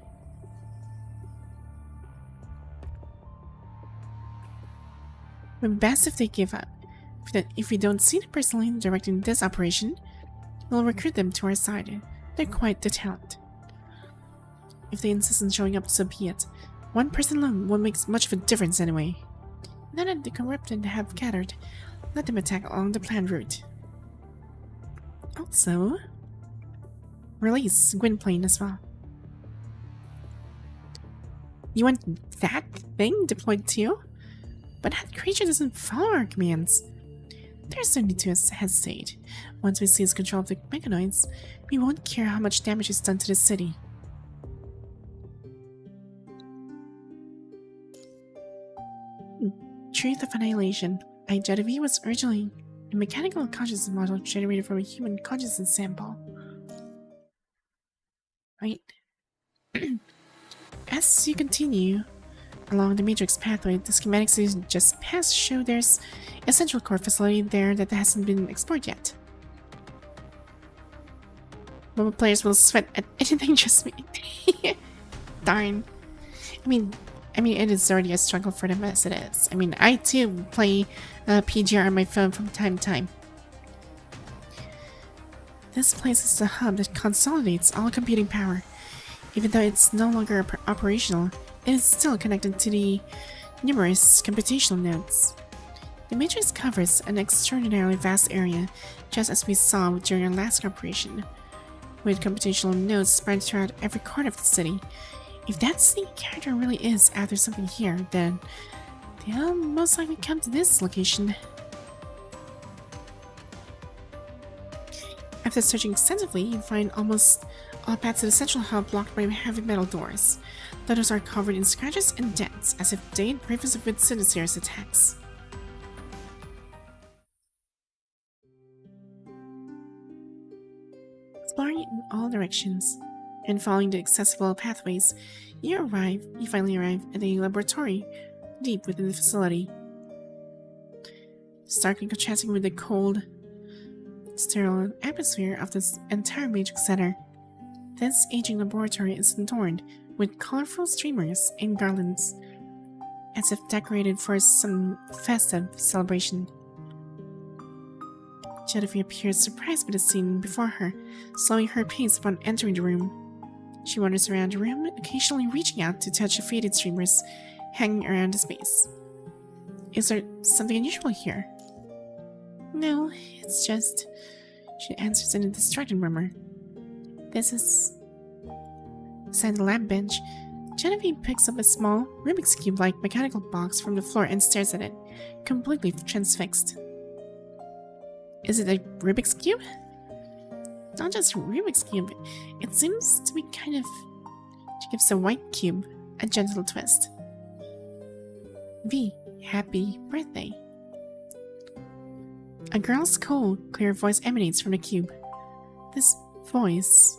But best if they give up. If we don't see them personally directing this operation, we'll recruit them to our side. They're quite the talent. If they insist on showing up, so be it. One person alone won't make much of a difference anyway. Now that the corrupted have gathered, let them attack along the planned route. Also, release Gwynplaine as well. You want that thing deployed too? But that creature doesn't follow our commands. There's no need to hesitate. Once we seize control of the mechanoids, we won't care how much damage is done to the city. Truth of Annihilation. Genevieve was originally a mechanical consciousness model generated from a human consciousness sample. Right? As you continue along the Matrix pathway, the schematics you just passed show there's a central core facility there that hasn't been explored yet. Mobile players will sweat at anything, just me. Darn. I mean, it is already a struggle for them as it is. I mean, I too play PGR on my phone from time to time. This place is the hub that consolidates all computing power. Even though it's no longer operational, it is still connected to the numerous computational nodes. The Matrix covers an extraordinarily vast area, just as we saw during our last operation, with computational nodes spread throughout every corner of the city. If that sneaky character really is after something here, then they'll most likely come to this location. After searching extensively, you find almost all paths to the central hub blocked by heavy metal doors. The doors are covered in scratches and dents, as if they'd previously withstood a series of attacks. Exploring in all directions and following the accessible pathways, you finally arrive at a laboratory deep within the facility. Starkly contrasting with the cold, sterile atmosphere of this entire Matrix Center, this aging laboratory is adorned with colorful streamers and garlands, as if decorated for some festive celebration. Genevieve appears surprised by the scene before her, slowing her pace upon entering the room. She wanders around the room, occasionally reaching out to touch the faded streamers hanging around the space. Is there something unusual here? No, it's just... She answers in a distracted murmur. This is... Beside the lab bench, Genevieve picks up a small, Rubik's Cube-like mechanical box from the floor and stares at it, completely transfixed. Is it a Rubik's Cube? Not just a Rubik's Cube, it seems to be kind of... She gives the white cube a gentle twist. V, happy birthday. A girl's cold, clear voice emanates from the cube. This voice,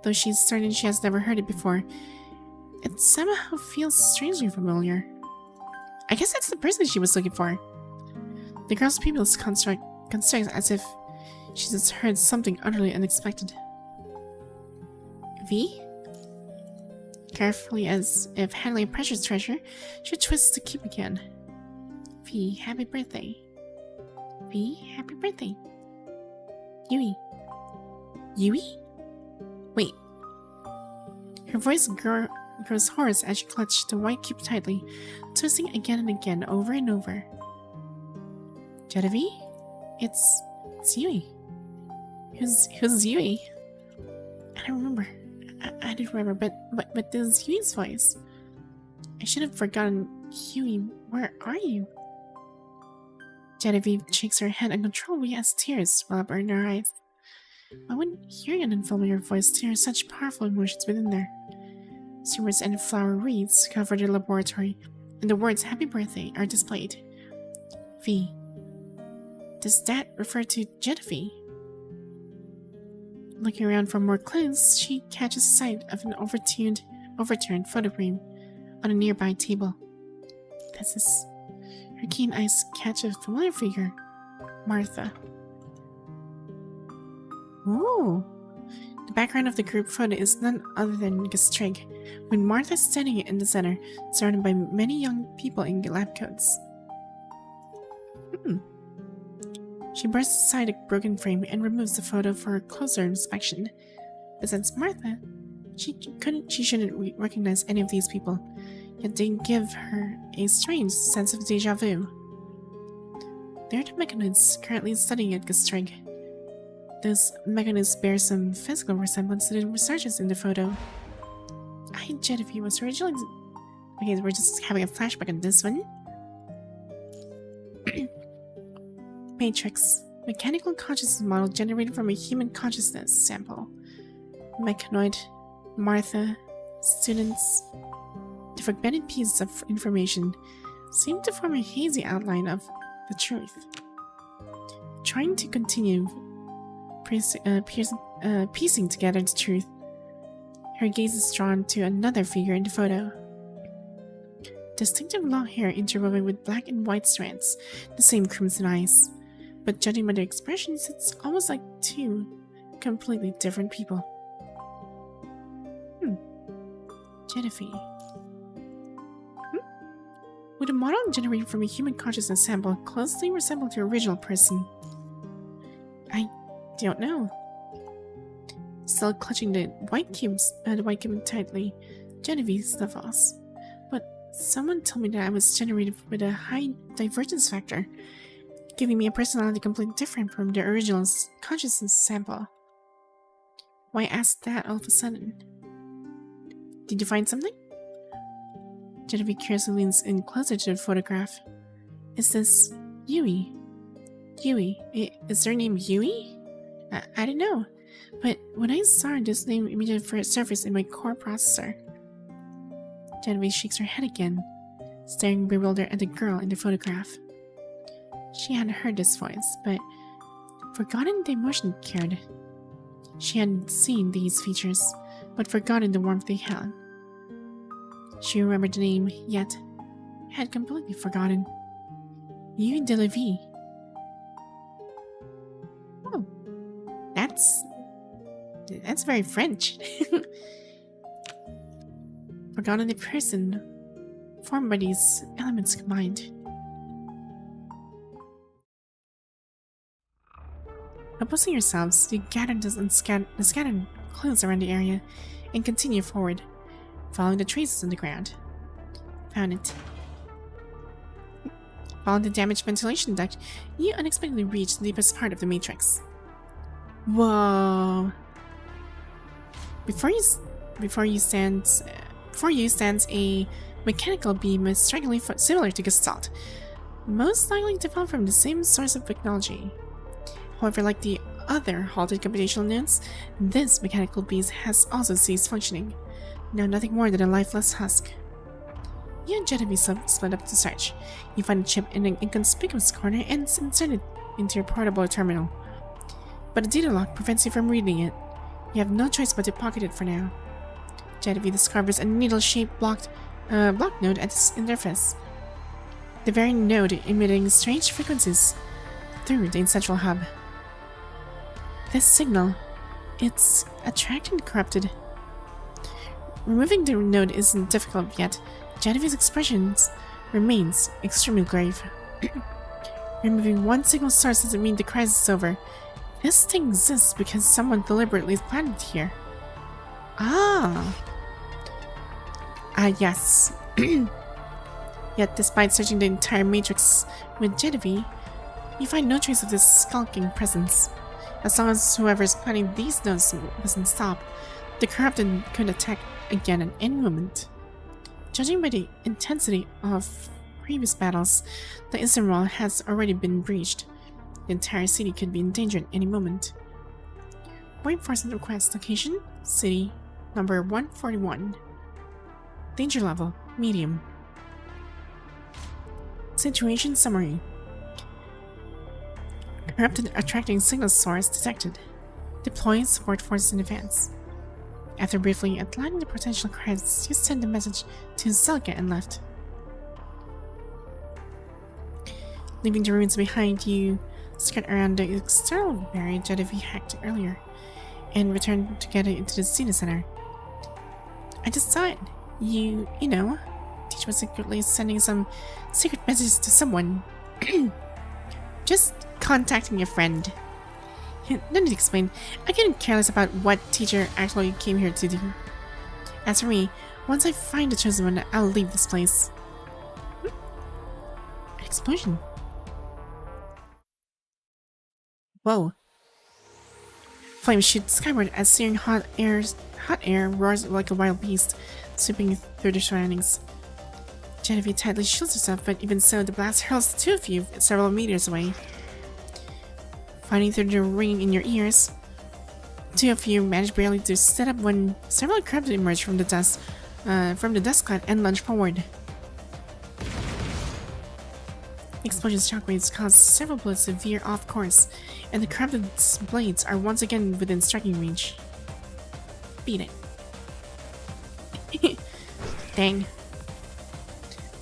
though she's certain she has never heard it before, it somehow feels strangely familiar. I guess that's the person she was looking for. The girl's pupils constrict as if she just heard something utterly unexpected. V? Carefully, as if handling a precious treasure, she twists the cube again. V, happy birthday. V, happy birthday. Yui. Yui? Wait. Her voice grows hoarse as she clutches the white cube tightly, twisting again and again, over and over. Genevieve? It's Yui. Who's Yui? I don't remember. I didn't remember, but this is Yui's voice. I should have forgotten. Yui, where are you? Genevieve shakes her head uncontrollably as tears well up in her eyes. Why would hearing an unfamiliar voice stir such powerful emotions within there? Streamers and flower wreaths cover the laboratory, and the words "Happy Birthday" are displayed. V. Does that refer to Genevieve? Looking around for more clues, she catches sight of an overturned photo frame on a nearby table. This is... Her keen eyes catch a familiar figure. Martha. Ooh! The background of the group photo is none other than Gastrig, with Martha standing in the center, surrounded by many young people in lab coats. She bursts aside a broken frame and removes the photo for a closer inspection. Besides Martha, she shouldn't recognize any of these people, yet they give her a strange sense of deja vu. They're the mechanists currently studying at Gastrig. Those mechanists bear some physical resemblance to the researchers in the photo. Genevieve was originally... Okay, we're just having a flashback on this one. Matrix. Mechanical consciousness model generated from a human consciousness sample. Mechanoid, Martha, students. The fragmented pieces of information seem to form a hazy outline of the truth. Trying to continue piecing together the truth, her gaze is drawn to another figure in the photo. Distinctive long hair interwoven with black and white strands, the same crimson eyes. But judging by their expressions, it's almost like two completely different people. Genevieve. Would a model generated from a human consciousness sample closely resemble the original person? I don't know. Still clutching the white cube tightly, Genevieve sniffles. But someone told me that I was generated with a high divergence factor, giving me a personality completely different from the original consciousness sample. Why ask that all of a sudden? Did you find something? Genevieve curiously leans in closer to the photograph. Is this Yui? Yui? Is their name Yui? I don't know, but when I saw this name immediately surfaced in my core processor. Genevieve shakes her head again, staring bewildered at the girl in the photograph. She hadn't heard this voice, but forgotten the emotion it carried. She hadn't seen these features, but forgotten the warmth they held. She remembered the name, yet had completely forgotten. Yui de la Vie. Oh, that's very French. Forgotten the person formed by these elements combined. Opposing yourselves, you gather the scattered clues around the area and continue forward, following the traces on the ground. Found it. Following the damaged ventilation duct, you unexpectedly reach the deepest part of the matrix. Whoa! Before you stands a mechanical beam strikingly similar to Gestalt, most likely developed from the same source of technology. However, like the other halted computational nodes, this mechanical beast has also ceased functioning, now nothing more than a lifeless husk. You and Genevieve split up to search. You find a chip in an inconspicuous corner and insert it into your portable terminal. But the data lock prevents you from reading it. You have no choice but to pocket it for now. Genevieve discovers a needle-shaped block node at its interface. The very node emitting strange frequencies through the central hub. This signal, it's attracted and corrupted. Removing the node isn't difficult yet. Genevieve's expressions remains extremely grave. Removing one signal source doesn't mean the crisis is over. This thing exists because someone deliberately planted it here. Yes. Yet despite searching the entire matrix with Genevieve, you find no trace of this skulking presence. As long as whoever's planning these nodes doesn't stop, the corrupted could attack again at any moment. Judging by the intensity of previous battles, the instant wall has already been breached. The entire city could be in danger at any moment. Reinforcement request location, city, number 141. Danger level, medium. Situation summary. Corrupted attracting signal source detected. Deploy support forces in advance. After briefly outlining the potential crisis, you send a message to Zelka and left. Leaving the ruins behind, you skirt around the external barrier Genevieve hacked earlier and return to get into the city center. I just saw it. You know, teacher was secretly sending some secret messages to someone. Just contacting your friend. No need to explain. I get careless about what teacher actually came here to do. As for me, once I find the chosen one, I'll leave this place. An explosion. Whoa. Flames shoot skyward as searing hot air roars like a wild beast, sweeping through the surroundings. Genevieve tightly shields herself, but even so, the blast hurls the two of you several meters away. fighting through the ringing in your ears. Two of you managed barely to sit up when several corrupted emerged from the dust cloud and lunged forward. Explosion shockwaves caused several bullets to veer off course, and the corrupted blades are once again within striking range. Beat it. Dang.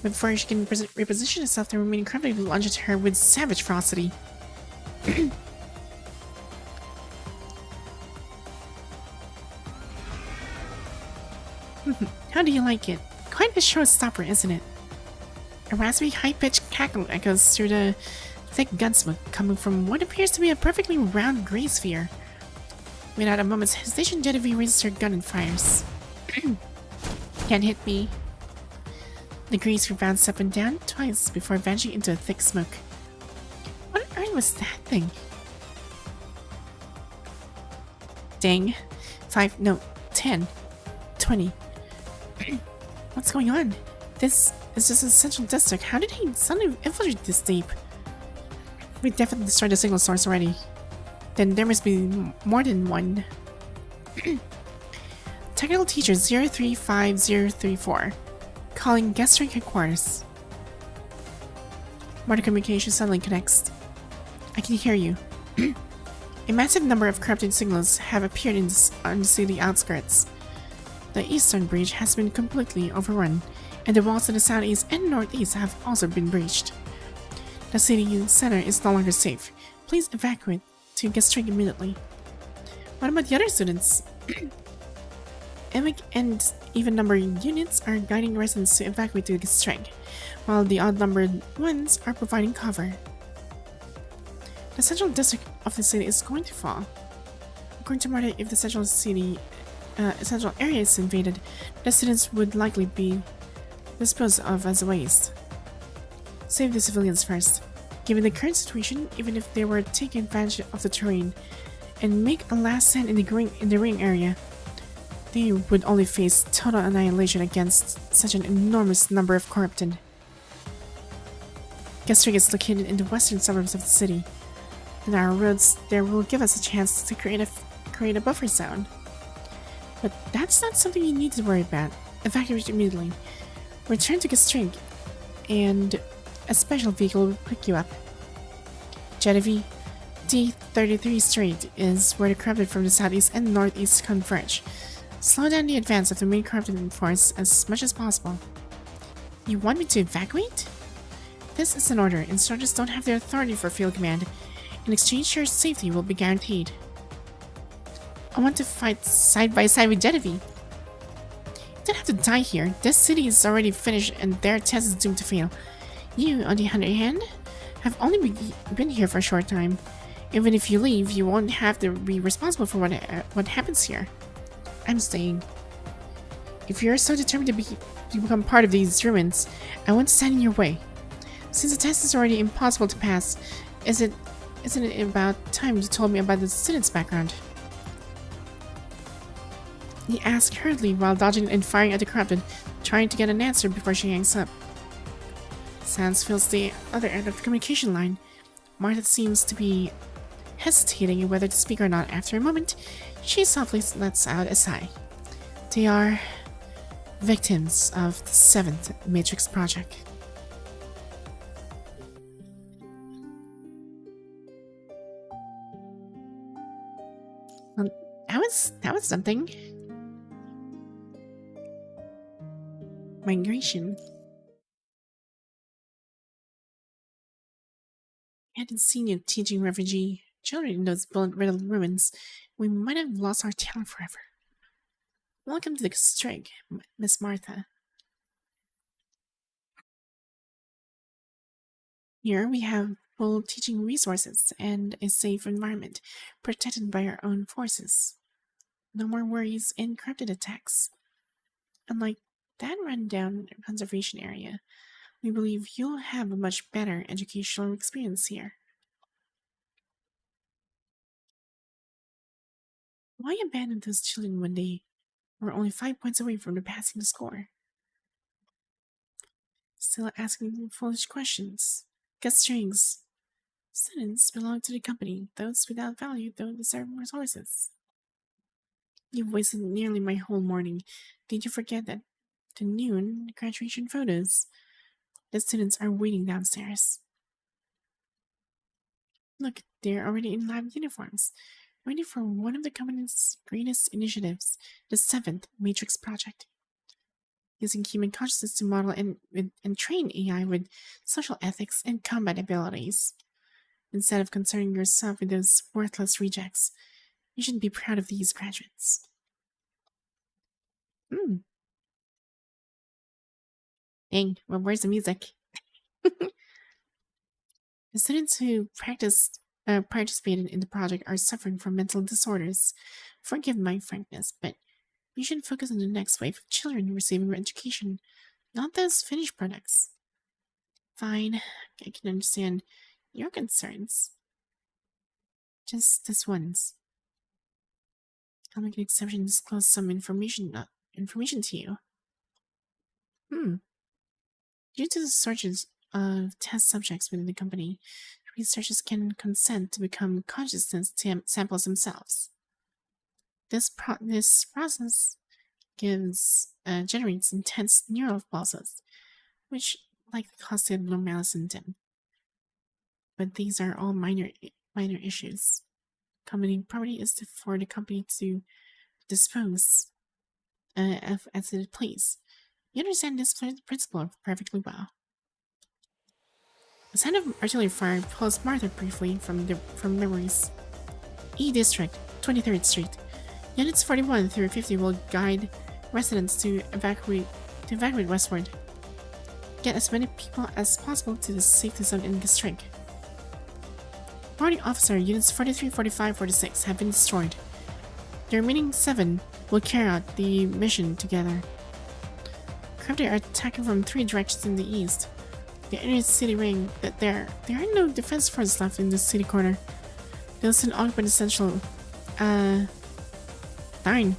But before she can reposition herself, the remaining corrupted lunged at her with savage ferocity. How do you like it? Quite a showstopper, isn't it? A raspy, high-pitched cackle echoes through the thick gun smoke coming from what appears to be a perfectly round gray sphere. Without a moment's hesitation, Genevieve raises her gun and fires. Can't hit me. The gray sphere bounced up and down twice before vanishing into a thick smoke. What on earth was that thing? Dang. 5, no, 10, 20. What's going on? This is just a central district. How did he suddenly infiltrate this deep? We definitely destroyed the signal source already. Then there must be more than one. Technical teacher 035034. Calling guest ring headquarters. Modern communication suddenly connects. I can hear you. A massive number of corrupted signals have appeared on the city outskirts. The eastern breach has been completely overrun, and the walls to the southeast and northeast have also been breached. The city center is no longer safe. Please evacuate to Gestrig immediately. What about the other students? Emic and even-numbered units are guiding residents to evacuate to Gestrig, while the odd-numbered ones are providing cover. The central district of the city is going to fall. According to Marta, if the central area is invaded, the students would likely be disposed of as waste. Save the civilians first. Given the current situation, even if they were taking advantage of the terrain and make a last stand in the ring area, they would only face total annihilation against such an enormous number of corrupted. Gestrig is located in the western suburbs of the city. The narrow roads there will give us a chance to create a buffer zone. But that's not something you need to worry about. Evacuate immediately. Return to Gestrig, and a special vehicle will pick you up. Genevieve, D33 Street is where the corrupted from the southeast and northeast converge. Slow down the advance of the main corrupted force as much as possible. You want me to evacuate? This is an order. Instructors don't have the authority for field command. In exchange, your safety will be guaranteed. I want to fight side by side with Genevieve. You don't have to die here. This city is already finished and their test is doomed to fail. You, on the other hand, have only been here for a short time. Even if you leave, you won't have to be responsible for what happens here. I'm staying. If you're so determined to become part of these ruins, I won't stand in your way. Since the test is already impossible to pass, isn't it about time you told me about the student's background? He asked hurriedly while dodging and firing at the corrupted, trying to get an answer before she hangs up. Sans fills the other end of the communication line. Martha seems to be hesitating whether to speak or not. After a moment, she softly lets out a sigh. They are victims of the 7th Matrix Project. Well, that was something. Migration. I hadn't seen you teaching refugee children in those bullet-riddled ruins. We might have lost our talent forever. Welcome to the Strig, Miss Martha. Here we have full teaching resources and a safe environment, protected by our own forces. No more worries in corrupted attacks. Unlike that rundown conservation area, we believe you'll have a much better educational experience here. Why abandon those children when they were only 5 points away from passing the score? Still asking foolish questions. Get strings. Students belong to the company. Those without value don't deserve resources. You've wasted nearly my whole morning. Did you forget that the noon graduation photos? The students are waiting downstairs. Look, they're already in lab uniforms, waiting for one of the company's greatest initiatives, the 7th Matrix Project. Using human consciousness to model and train AI with social ethics and combat abilities. Instead of concerning yourself with those worthless rejects, you should be proud of these graduates. Dang, well, where's the music? The students who participated in the project are suffering from mental disorders. Forgive my frankness, but you should focus on the next wave of children receiving education, not those finished products. Fine, I can understand your concerns. Just this once. I'll make an exception and disclose some information to you. Due to the shortage of test subjects within the company, researchers can consent to become consciousness samples themselves. This process generates intense neural pulses, which likely cause the abnormalities in them. But these are all minor issues. Company property is for the company to dispose of as it please. You understand this principle perfectly well. The sound of artillery fire pulls Martha briefly from memories. E District, 23rd Street. Units 41 through 50 will guide residents to evacuate westward. Get as many people as possible to the safety zone in the district. Boarding officer, units 43, 45, 46 have been destroyed. The remaining 7 will carry out the mission together. Crafty are attacking from 3 directions in the east. The inner city ring, there are no defense forces left in the city corner. They'll soon occupy the central, darn.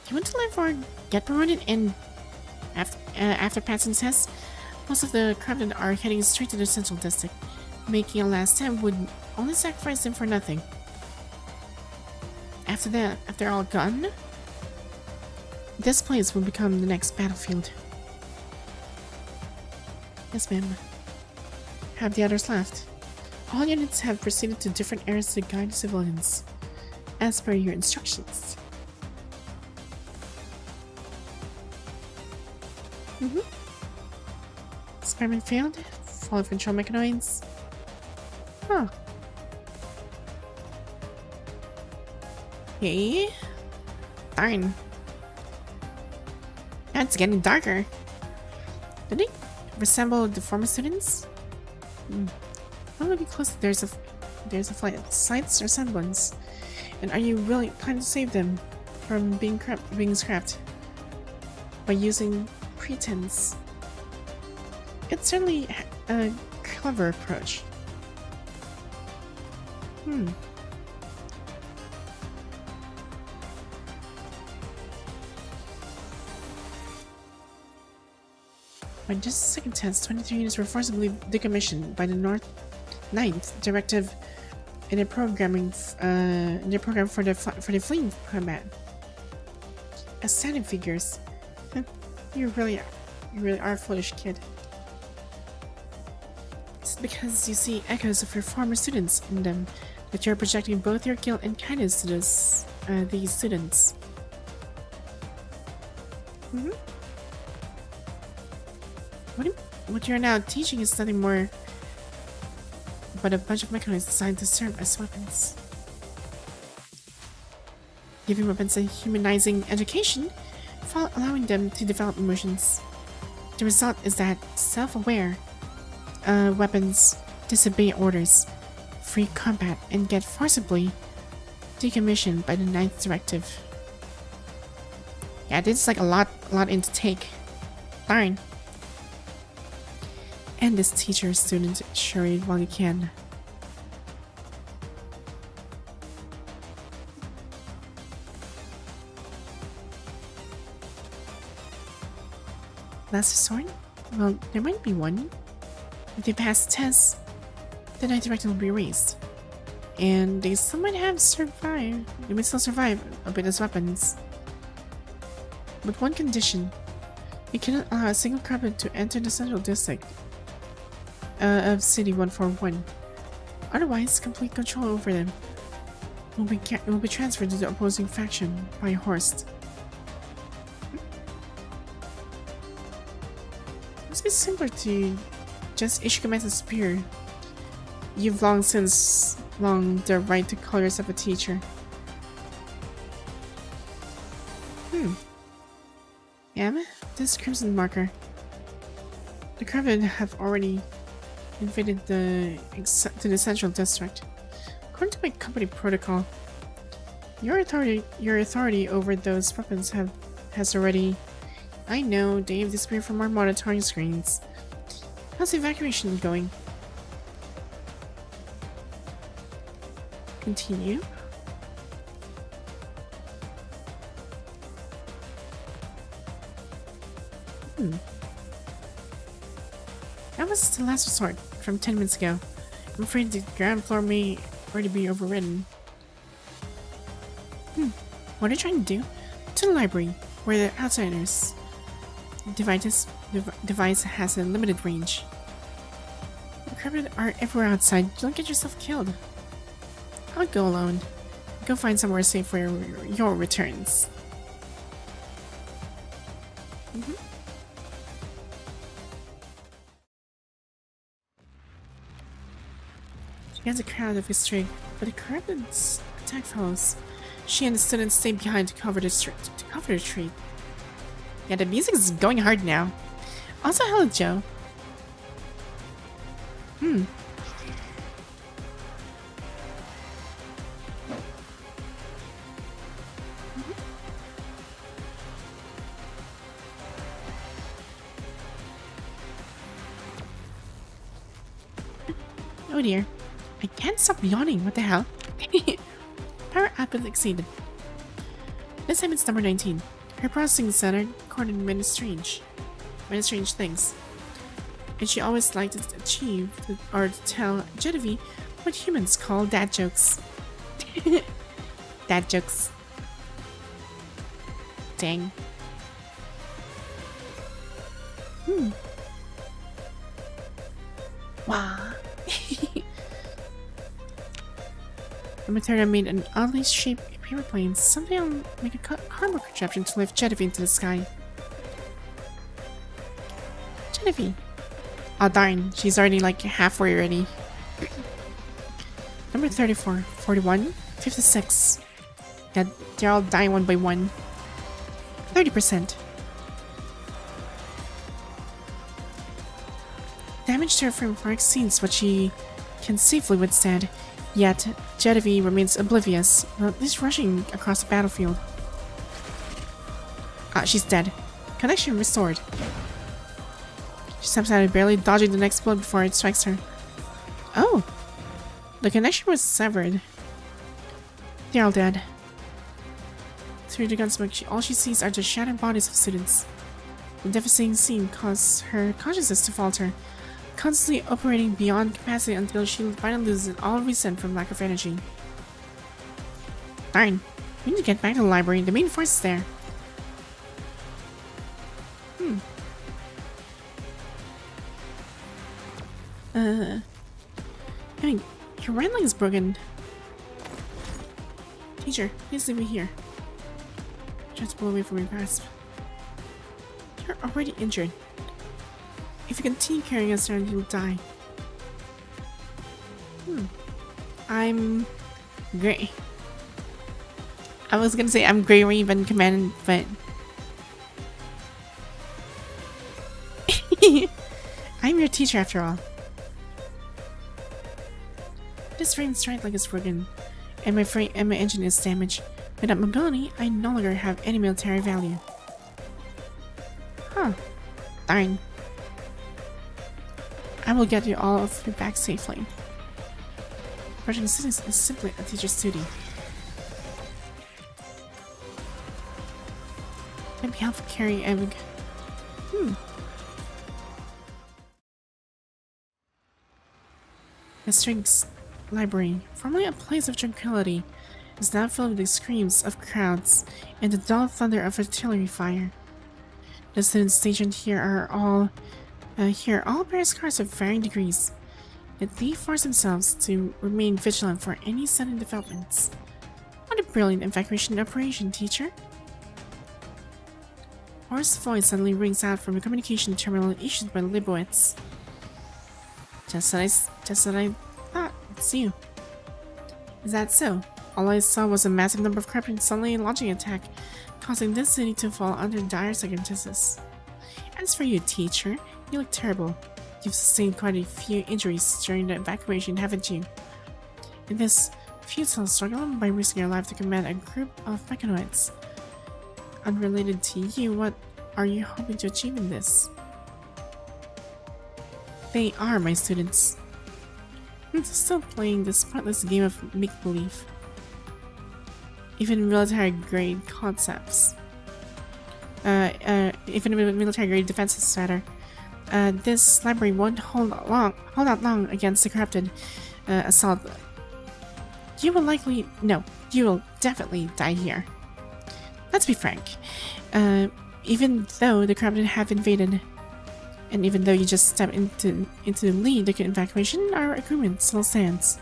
You want to live or get promoted? And after passing tests, most of the Crafted are heading straight to the central district. Making a last attempt would only sacrifice them for nothing. After they're all gone, this place will become the next battlefield. Yes, ma'am. Have the others left? All units have proceeded to different areas to guide civilians, as per your instructions. Experiment failed. Fall of control mechanoids. Huh. Okay. Darn. Now it's getting darker. Do they resemble the former students? I'll look close. There's a slight resemblance. And are you really planning to save them from being scrapped by using pretense? It's certainly a clever approach. By just a second test, 23 units were forcibly decommissioned by the 9th directive in a program for the fleeing combat. Astounding figures. You really are a foolish kid. It's because you see echoes of your former students in them that you're projecting both your guilt and kindness to these students. What you're now teaching is nothing more but a bunch of mechanisms designed to serve as weapons. Giving weapons a humanizing education, while allowing them to develop emotions. The result is that self-aware weapons disobey orders, free combat, and get forcibly decommissioned by the 9th directive. Yeah, this is like a lot in to take. Darn. And this teacher-student charade while you can. Last resort? Well, there might be one. If they pass tests, the night director will be raised. And they still might have survived. They may still survive a bit as weapons. With one condition. You cannot allow a single carpet to enter the central district of City 141. Otherwise, complete control over them will be transferred to the opposing faction by Horst. It must be simpler to just issue commands and spear. You've long since the right to call yourself a teacher. Yeah, this crimson marker. The Kraven have already invaded to the central district. According to my company protocol, your authority over those weapons has already. I know they've disappeared from our monitoring screens. How's the evacuation going? Continue. That was the last resort from 10 minutes ago. I'm afraid the ground floor may already be overridden. What are you trying to do? To the library, where the outsiders. The device has a limited range. The carpet are everywhere outside. Don't get yourself killed. I would go alone. Go find somewhere safe for your returns. She has a crowd of history, but the carpet's attack follows. She and the students stay behind to cover the retreat. Yeah, the music is going hard now. Also, hello, Joe. Oh dear. I can't stop yawning. What the hell? Power output exceeded. This time it's number 19. Her processing center recorded many strange things. And she always liked to achieve or to tell Genevieve what humans call dad jokes. Dad jokes. Dang. Wow. The material made an oddly shaped paper plane. Someday I'll make a cardboard contraption to lift Genevieve into the sky. Genevieve. Oh darn, she's already like halfway already. Number 34, 41, 56. Yeah, they're all dying one by one. 30%. Damage to her frame far exceeds what she can safely withstand. Yet, Genevieve remains oblivious, at least rushing across the battlefield. Ah, she's dead. Connection restored. She steps out, barely dodging the next blow before it strikes her. Oh! The connection was severed. They're all dead. Through the gunsmoke, all she sees are the shattered bodies of students. The devastating scene caused her consciousness to falter, constantly operating beyond capacity until she finally loses all reason from lack of energy. Darn, we need to get back to the library. The main force is there. Hey, your right leg is broken. Teacher, please leave me here. Try to pull away from your grasp. You're already injured. If you continue carrying us around, you'll die. I'm Grey. I was gonna say I'm Grey Raven Command, but I'm your teacher after all. This frame's right leg is broken, and my engine is damaged. Without mobility, I no longer have any military value. Huh. Darn. I will get you all of you back safely. Approaching students is simply a teacher's duty. Let me help carry Evig. The Strings Library, formerly a place of tranquility, is now filled with the screams of crowds and the dull thunder of artillery fire. The students stationed here all bear scars of varying degrees, yet they force themselves to remain vigilant for any sudden developments. What a brilliant evacuation operation, teacher! Hoarse voice suddenly rings out from the communication terminal issued by Libowitz. Just what I thought. It's you. Is that so? All I saw was a massive number of Kryptonians suddenly launching an attack, causing this city to fall under dire circumstances. As for you, teacher, you look terrible. You've sustained quite a few injuries during the evacuation, haven't you? In this futile struggle, by risking your life to command a group of mechanoids unrelated to you, what are you hoping to achieve in this? They are my students. I'm still playing this pointless game of make-believe. Even military-grade concepts. Even military-grade defenses, rather. This library won't hold out long against the corrupted assault. You will definitely die here. Let's be frank. Even though the corrupted have invaded, and even though you just stepped into the lead the evacuation, our agreement still stands.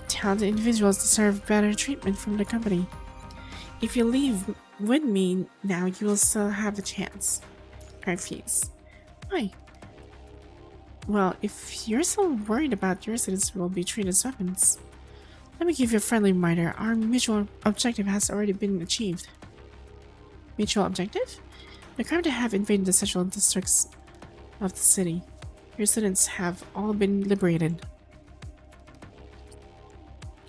Talented individuals deserve better treatment from the company. If you leave with me now, you will still have the chance. I refuse. Why? Well, if you're so worried about your citizens will be treated as weapons, let me give you a friendly reminder. Our mutual objective has already been achieved. Mutual objective? The crowd have invaded the central districts of the city. Your students have all been liberated.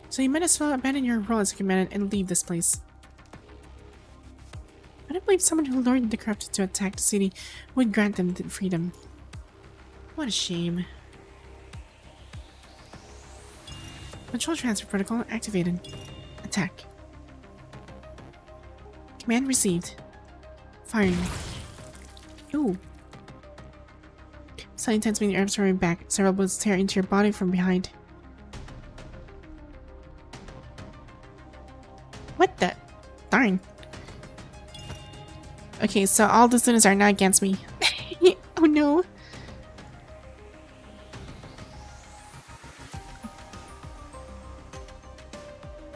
So you might as well abandon your role as a commander and leave this place. I don't believe someone who lured the corrupted to attack the city would grant them the freedom. What a shame. Control transfer protocol activated. Attack. Command received. Firing. Ooh. Suddenly tense when your arms are back. Several bullets tear into your body from behind. What the? Darn. Okay, so all the students are now against me. Oh no.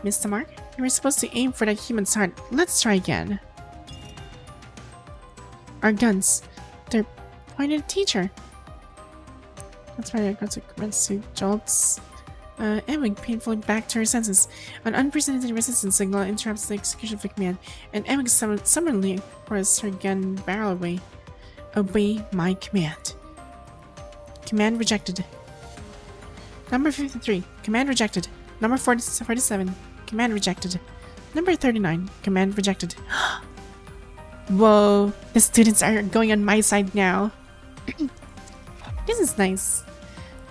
Missed the mark? You were supposed to aim for that human's heart. Let's try again. Our guns. They're pointed at teacher. That's why I got to commence to jolts. Emily painfully back to her senses. An unprecedented resistance signal interrupts the execution of the command, and Emily summarily pours her gun barrel away. Obey my command. Command rejected. Number 53. Command rejected. Number 47. Command rejected. Number 39. Command rejected. Whoa. The students are going on my side now. This is nice.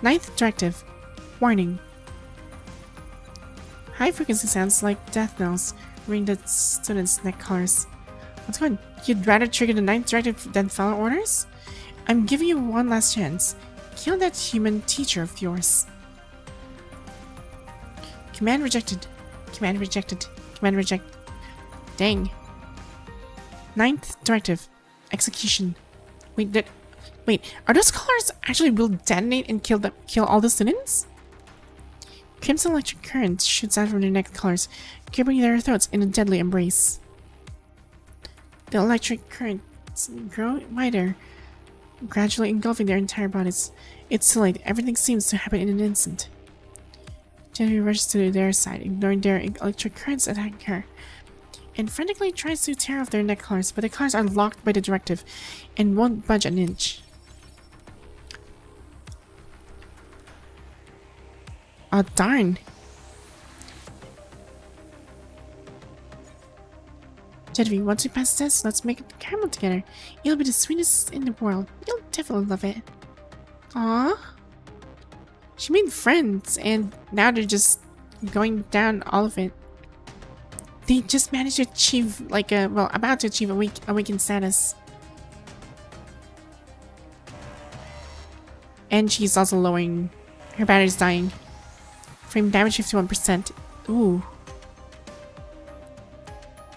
Ninth directive. Warning. High frequency sounds like death knells ring the students' neck collars. What's going on? You'd rather trigger the ninth directive than follow orders? I'm giving you one last chance. Kill that human teacher of yours. Command rejected. Command rejected. Command rejected. Dang. Ninth directive. Execution. Wait, are those collars actually will detonate and kill all the students? Crimson electric current shoots out from their neck collars, gripping their throats in a deadly embrace. The electric currents grow wider, gradually engulfing their entire bodies. It's too late. Everything seems to happen in an instant. Jenny rushes to their side, ignoring their electric currents attacking her, and frantically tries to tear off their neck collars, but the collars are locked by the directive and won't budge an inch. Oh, darn. Genevieve, once we pass this, let's make a caramel together. It'll be the sweetest in the world. You'll definitely love it. Aww. She made friends, and now they're just going down all of it. They just managed to achieve, about to achieve awakened status. And she's also lowering Her battery's dying. Frame damage 51%. Ooh.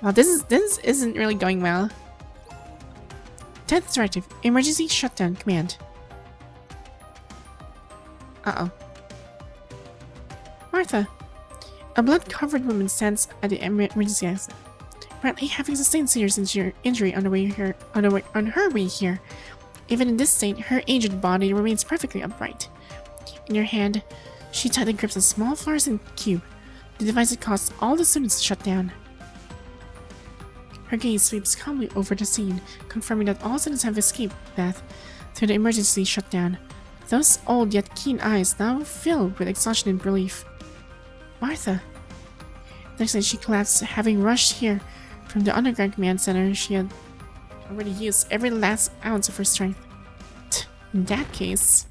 Well, this isn't really going well. 10th directive. Emergency shutdown command. Uh-oh. Martha. A blood-covered woman stands at the emergency exit. Apparently having sustained serious injury on her way here. Even in this state, her aged body remains perfectly upright. In her hand, she tightly grips a small fluorescent cube, the device that caused all the students to shut down. Her gaze sweeps calmly over the scene, confirming that all students have escaped death through the emergency shutdown. Those old yet keen eyes now filled with exhaustion and relief. Martha. Next day she collapsed, having rushed here from the underground command center. She had already used every last ounce of her strength. In that case...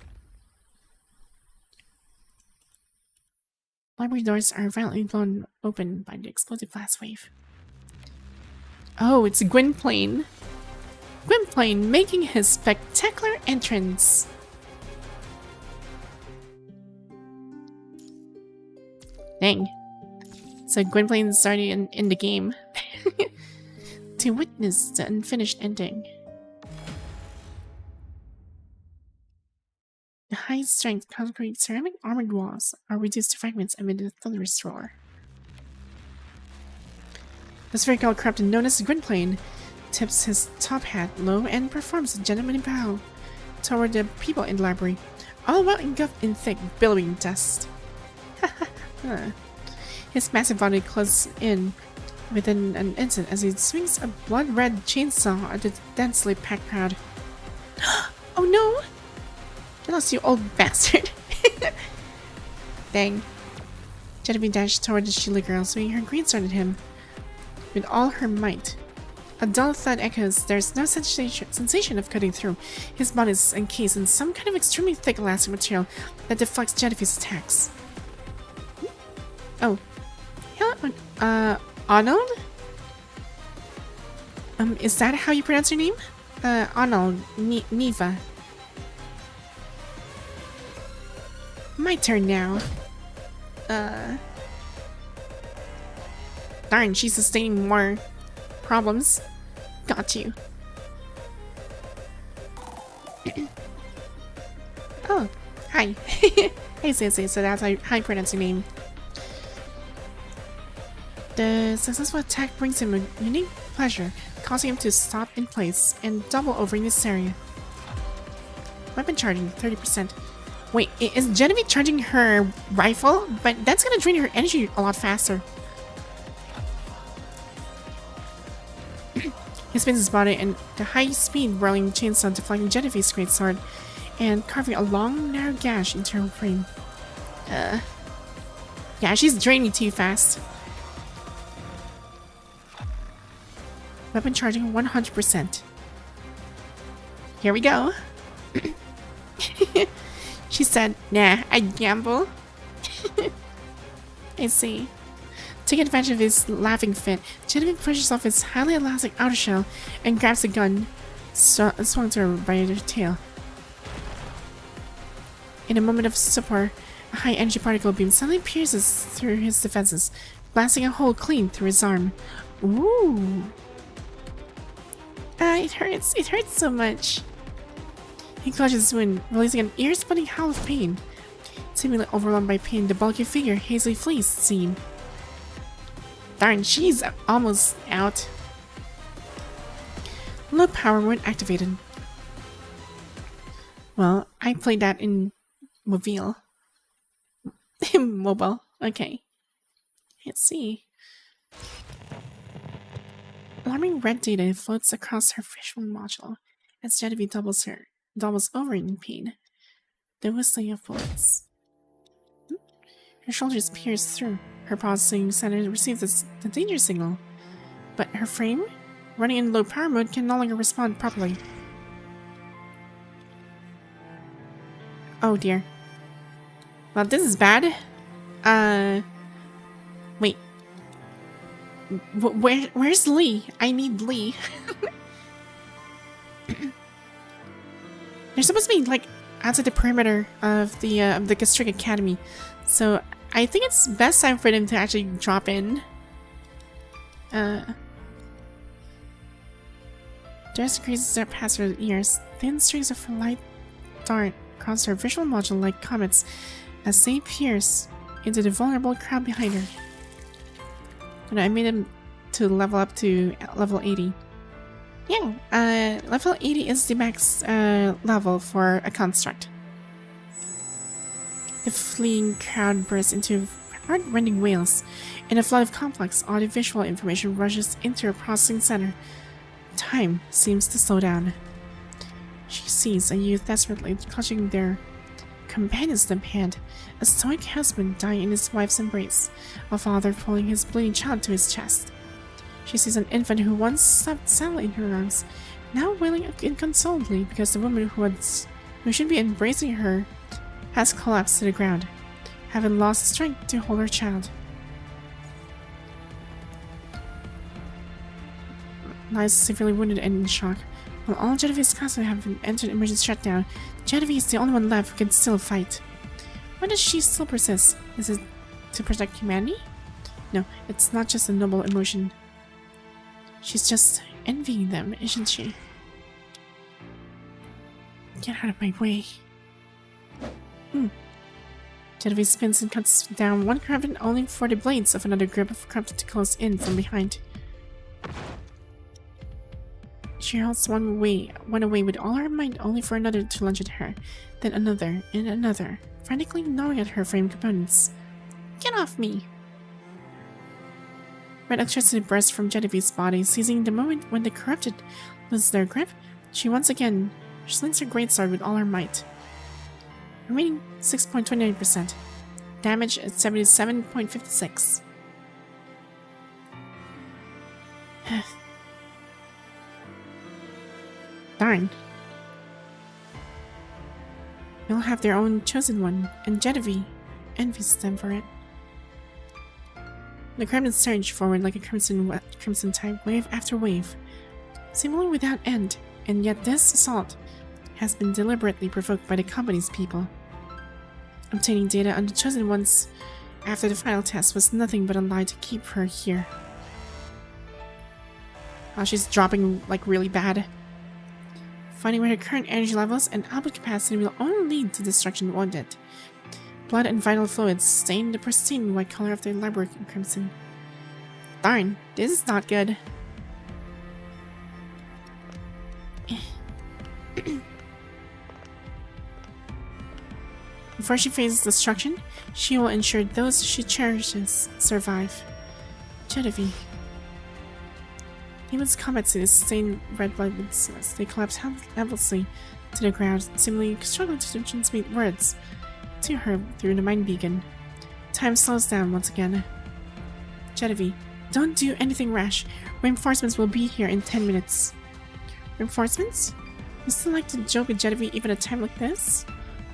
Library doors are violently blown open by the explosive blast wave. Oh, it's Gwynplaine. Gwynplaine making his spectacular entrance. Dang. So Gwynplaine's already in the game. To witness the unfinished ending. The high-strength concrete ceramic armored walls are reduced to fragments amid a thunderous roar. The spherical captain known as Gwynplaine tips his top hat low and performs a gentlemanly bow toward the people in the library, all while engulfed in thick, billowing dust. His massive body closes in within an instant as he swings a blood-red chainsaw at the densely packed crowd. Oh no! I lost you, old bastard! Dang. Genevieve dashed toward the Sheila girl, swinging her greensword at him with all her might. A dull thud echoes. There's no sensation of cutting through. His body is encased in some kind of extremely thick elastic material that deflects Genevieve's attacks. Oh. Hello, Arnold? Is that how you pronounce your name? Arnold, Neva. My turn now. Darn, she's sustaining more problems. Got you. Oh, hi. Hey, Sensei, so that's how you pronounce your name. The successful attack brings him a unique pleasure, causing him to stop in place and double over in this area. Weapon charging, 30%. Wait, is Genevieve charging her rifle? But that's gonna drain her energy a lot faster. He spins his body and the high-speed whirling chainsaw deflecting Genevieve's greatsword and carving a long, narrow gash into her frame. Yeah, she's draining too fast. Weapon charging 100%. Here we go. She said, nah, I gamble. I see. Taking advantage of his laughing fit, Genevieve pushes off his highly elastic outer shell and grabs the gun swung to her by her tail. In a moment of stupor, a high-energy particle beam suddenly pierces through his defenses, blasting a hole clean through his arm. Ooh. It hurts. It hurts so much. He clutches his wound, releasing an ear-splitting howl of pain. Seemingly overwhelmed by pain, the bulky figure hazily flees the scene. Darn, she's almost out. Low power mode activated. Well, I played that in Mobile. Mobile. Okay. Let's see. Alarming red data floats across her visual module as Genevieve doubles over in pain. The whistling of bullets. Her shoulders pierce through. Her processing center receives the danger signal, but her frame, running in low power mode, can no longer respond properly. Oh dear. Well, this is bad. Wait. Where's Lee? I need Lee. There's supposed to be like outside the perimeter of the Gastric Academy. So I think it's best time for them to actually drop in. There's increases that pass her ears. Thin strings of light dart across her visual module like comets as they pierce into the vulnerable crowd behind her. And I made him to level up to level 80. Yeah, level 80 is the max level for a construct. The fleeing crowd bursts into heart-rending wails, and a flood of complex audiovisual information rushes into her processing center. Time seems to slow down. She sees a youth desperately clutching their companion's limp hand, a stoic husband dying in his wife's embrace, a father pulling his bleeding child to his chest. She sees an infant who once slept soundly in her arms, now wailing inconsolably because the woman who should be embracing her has collapsed to the ground, having lost strength to hold her child. Lies severely wounded and in shock. While all Genevieve's customers have entered emergency shutdown, Genevieve is the only one left who can still fight. Why does she still persist? Is it to protect humanity? No, it's not just a noble emotion. She's just envying them, isn't she? Get out of my way. Genevieve spins and cuts down one corrupted only for the blades of another group of corrupted to close in from behind. She hurls one away with all her might only for another to lunge at her, then another and another, frantically gnawing at her frame components. Get off me! Red electricity bursts from Genevieve's body, seizing the moment when the corrupted lose their grip. She once again slings her greatsword with all her might. Remaining 6.29%. Damage at 77.56. Darn. They'll have their own chosen one, and Genevieve envies them for it. The Kremlin surged forward like a crimson tide, wave after wave, seemingly without end, and yet this assault has been deliberately provoked by the company's people. Obtaining data on the chosen ones after the final test was nothing but a lie to keep her here. Oh, she's dropping like really bad. Finding where her current energy levels and output capacity will only lead to destruction, won't it? Blood and vital fluids stain the pristine white color of the labyrinth in crimson. Darn, this is not good. Before she faces destruction, she will ensure those she cherishes survive. Genevieve. Demons combat to the stained red blood as they collapse helplessly to the ground, seemingly struggling to transmit words to her through the mind beacon. Time slows down once again. Genevieve, don't do anything rash. Reinforcements will be here in 10 minutes. Reinforcements? You still like to joke with Genevieve even at a time like this?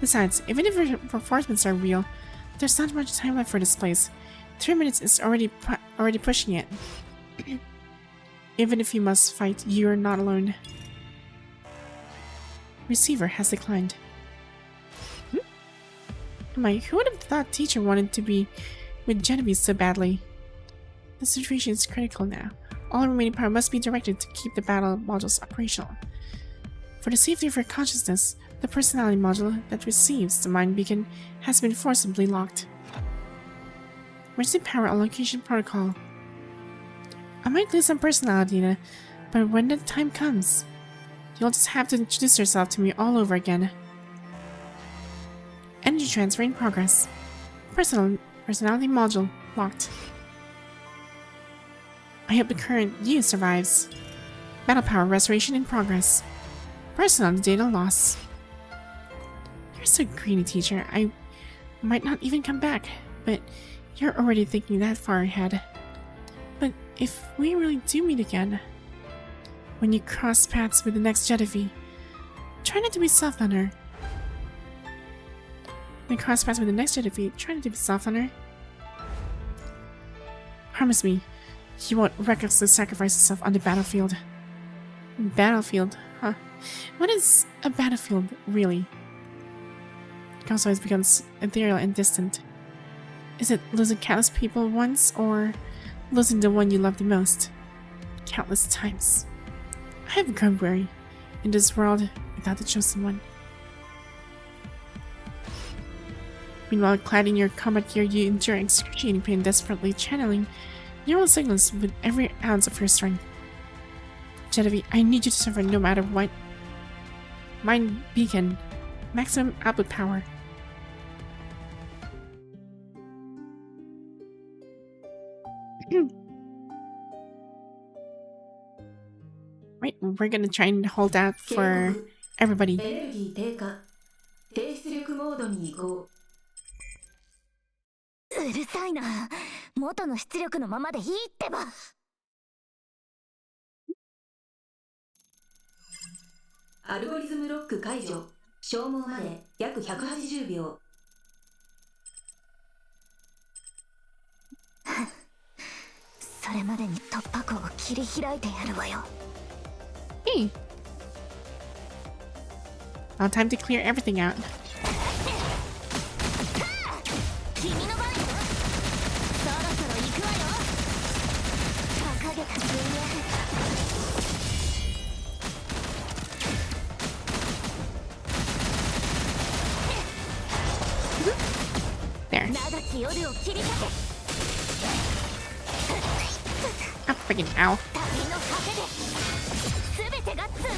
Besides, even if reinforcements are real, there's not much time left for this place. 3 minutes is already pushing it. Even if you must fight, you are not alone. Receiver has declined. Who would have thought teacher wanted to be with Genevieve so badly? The situation is critical now. All remaining power must be directed to keep the battle modules operational. For the safety of her consciousness, the personality module that receives the mind beacon has been forcibly locked. Where's the power allocation protocol? I might lose some personality data, but when the time comes, you'll just have to introduce yourself to me all over again. Energy transfer in progress. Personality module locked. I hope the current you survives. Battle power restoration in progress. Personality data loss. You're so greedy, teacher. I might not even come back, but you're already thinking that far ahead. But if we really do meet again, when you cross paths with the next Genevieve, try not to be soft on her. When you cross paths with the next Genevieve, try not to be soft on her. Promise me, you won't recklessly sacrifice yourself on the battlefield. Battlefield, huh? What is a battlefield, really? Chaos always becomes ethereal and distant. Is it losing countless people once, or losing the one you love the most? Countless times. I have grown weary in this world without the chosen one. Meanwhile, clad in your combat gear, you endure excruciating pain, desperately channeling neural signals with every ounce of your strength. Genevieve, I need you to suffer no matter what. Mind beacon. Maximum output power. Right, we're gonna try and hold out for everybody. エネルギー低下低出力モードに移行うるさいな。元の出力のままでいいってば。アルゴリズムロック解除消耗まで約180秒それまでに突破口を切り開いてやるわよ。 Hey. Well, time to clear everything out. 君の番よ。そろそろ行くわよ。馬鹿げた人間。 There. 長き夜を切り裂け。 Oh, freaking ow. 旅の果てで全てが集う。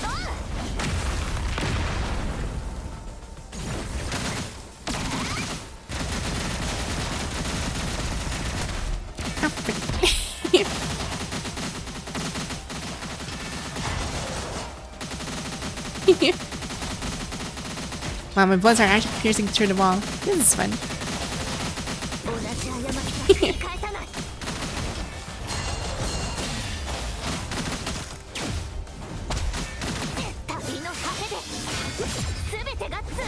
Oh, freaking. Wow, my bullets are actually piercing through the wall. This is fun. 同じ過ちは繰り返さない。 旅の果てで全てが集う。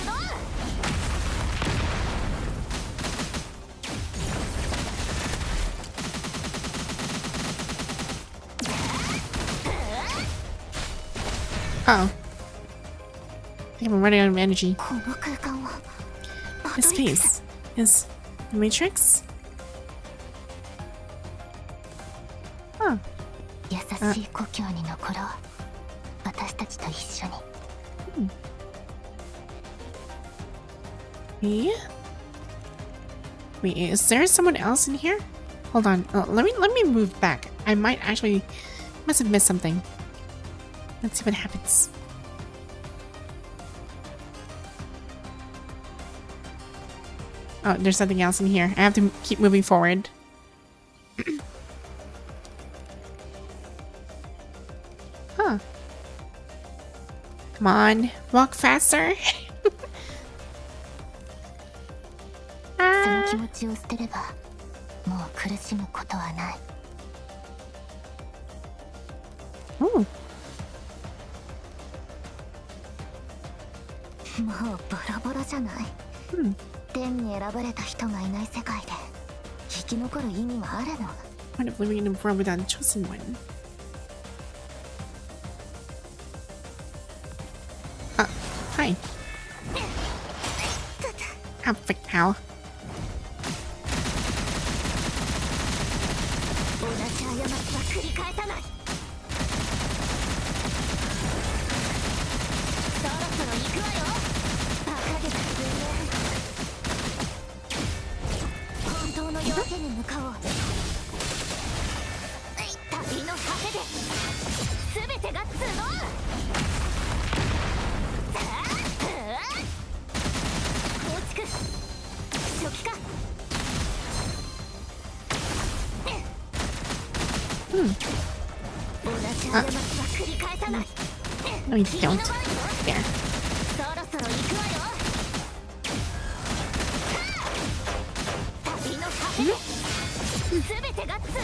Oh. I think I'm running out of energy. この空間は This space is the Matrix? Huh. 優しい故郷に残ろう。私たちと一緒に。 Yeah. Wait, is there someone else in here? Hold on. Let me move back. I must have missed something. Let's see what happens. Oh, there's something else in here. I have to keep moving forward. Huh. Come on, walk faster. その Ah. 気持ちを捨てればもう苦しむことはない。 Ooh. もうボロボロじゃない。 Hmm. 天に選ばれた人がいない世界で生き残る意味はあるの？ Point of living in a world without a chosen one. Hi. Ow, frick, ow. 同じ過ちは繰り返さない。そろそろ行くわよ。馬鹿げた人間。本当の夜明けに向かおう。旅の果てで全てが集う。構築初期化。 Hmm. 同じ過ちは繰り返さない。 No, you 君の don't. 番よ。 There. そろそろ行くわよ。旅の果てで全てが集う。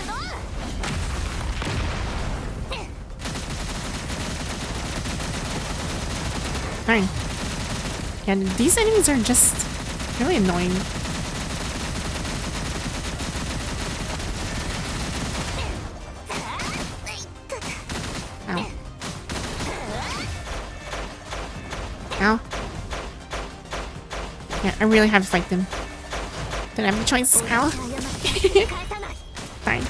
Darn. Yeah, these enemies are just really annoying. Ow. Ow. Yeah, I really have to fight them. Don't have a choice. Ow. 返さない Fine.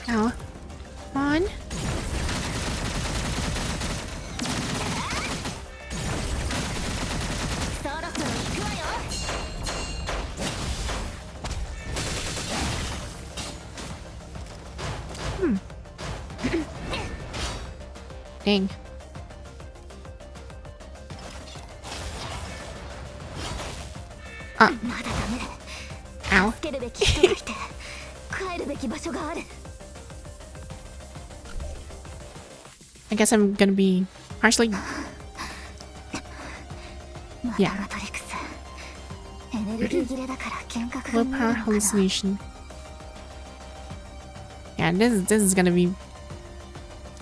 Ow. Come on. Dang. Ah. まだダメ Ow. 助けるべき人がいて帰るべき場所がある I guess I'm gonna be partially. ま いやたマトリクスエネルギー切れだから幻覚が Low 見え power るのかな hallucination. Yeah, this is gonna be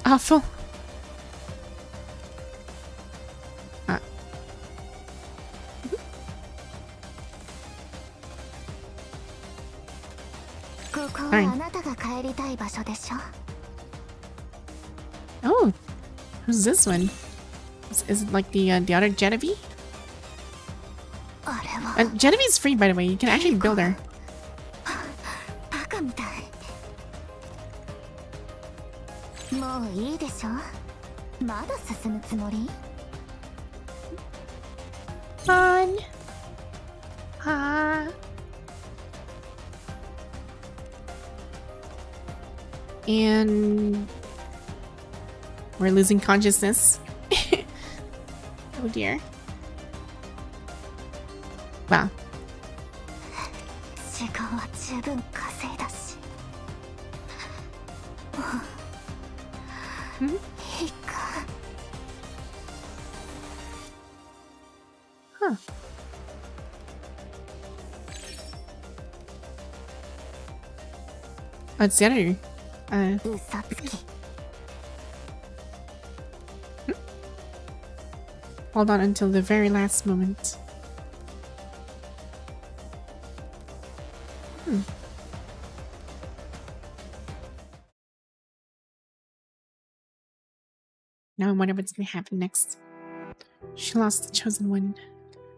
awful. Ah. ここはいはあなたが帰りたい場所でしょ Oh, who's this one? Is it like the other Genevieve? あれは Genevieve's free, by the way. You can actually build her. バカみたいもういいでしょまだ進むつもり Fun. Ha. And we're losing consciousness. Oh dear. Wow. 時間は十分稼いだしんいいか Huh. Oh, it's the other. 嘘つき Hold on until the very last moment. Now I wonder what's gonna happen next. She lost the chosen one.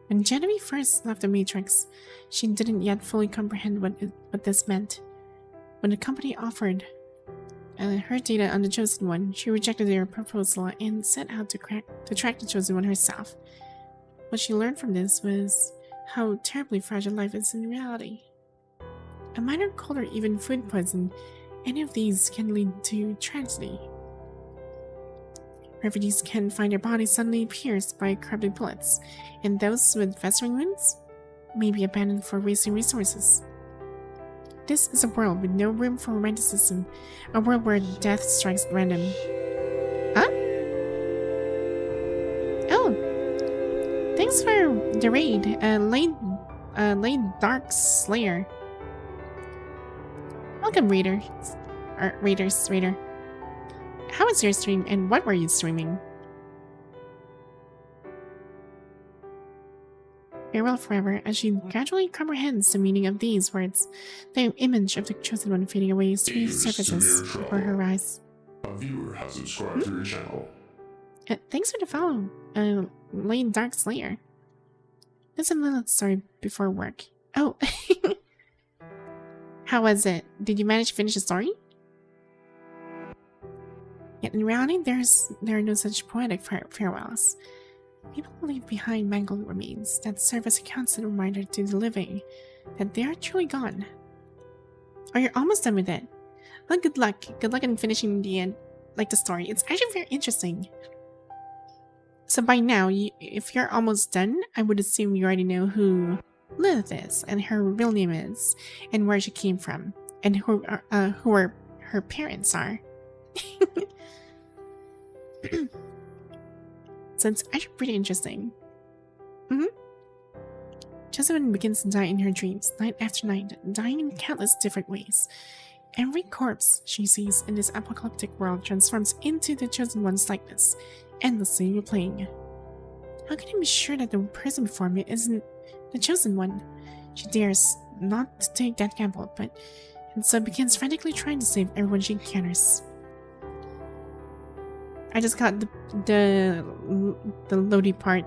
When Genevieve first left the Matrix, she didn't yet fully comprehend what this meant. When the company offered her data on the chosen one, she rejected their proposal and set out to track the chosen one herself. What she learned from this was how terribly fragile life is in reality. A minor cold or even food poison, any of these can lead to tragedy. Refugees can find their bodies suddenly pierced by corrupted bullets, and those with festering wounds may be abandoned for wasting resources. This is a world with no room for romanticism, a world where death strikes at random. Huh? Oh! Thanks for the raid, Lane Dark Slayer. Welcome, Raider. Raider. How was your stream, and what were you streaming? Farewell forever. As she gradually comprehends the meaning of these words, the image of the chosen one fading away surfaces before her eyes. A viewer has subscribed to your channel. Thanks for the follow, Lane Dark Slayer. Listen to the story before work. Oh, how was it? Did you manage to finish the story? Yet in reality, there are no such poetic farewells. People leave behind mangled remains that serve as a constant reminder to the living that they are truly gone. Oh, you're almost done with it. Well, good luck. Good luck in finishing the story. It's actually very interesting. So by now, if you're almost done, I would assume you already know who Lilith is, and her real name is, and where she came from, and who her parents are. So it's actually pretty interesting. Jessamine begins to die in her dreams, night after night, dying in countless different ways. Every corpse she sees in this apocalyptic world transforms into the Chosen One's likeness, endlessly replaying. How can I be sure that the person before me isn't the Chosen One? She dares not to take that gamble, and so begins frantically trying to save everyone she encounters. I just got the loady part.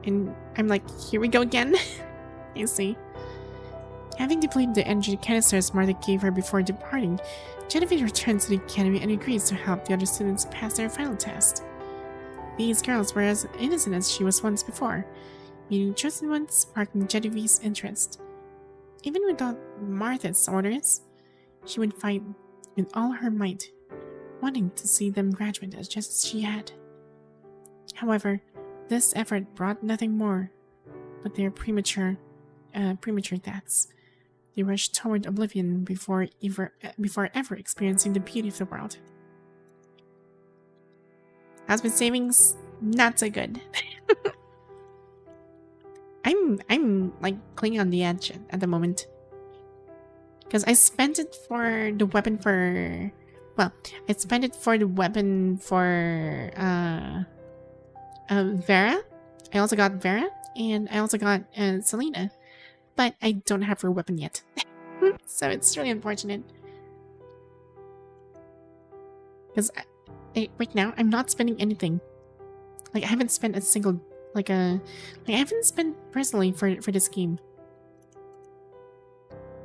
And I'm like, here we go again. You see. Having depleted the energy canisters Martha gave her before departing, Genevieve returns to the academy and agrees to help the other students pass their final test. These girls were as innocent as she was once before, meeting chosen ones sparking Genevieve's interest. Even without Martha's orders, she would fight with all her might, wanting to see them graduate as just as she had. However, this effort brought nothing more but their premature deaths. They rushed toward oblivion before ever experiencing the beauty of the world. Husband savings, not so good. I'm like clinging on the edge at the moment. Because I spent it for the weapon for... Well, I spent it for the weapon for Vera. I also got Vera. And I also got Excelynne. But I don't have her weapon yet. So it's really unfortunate. Because right now, I'm not spending anything. Like, I haven't spent a single... I haven't spent personally for this game.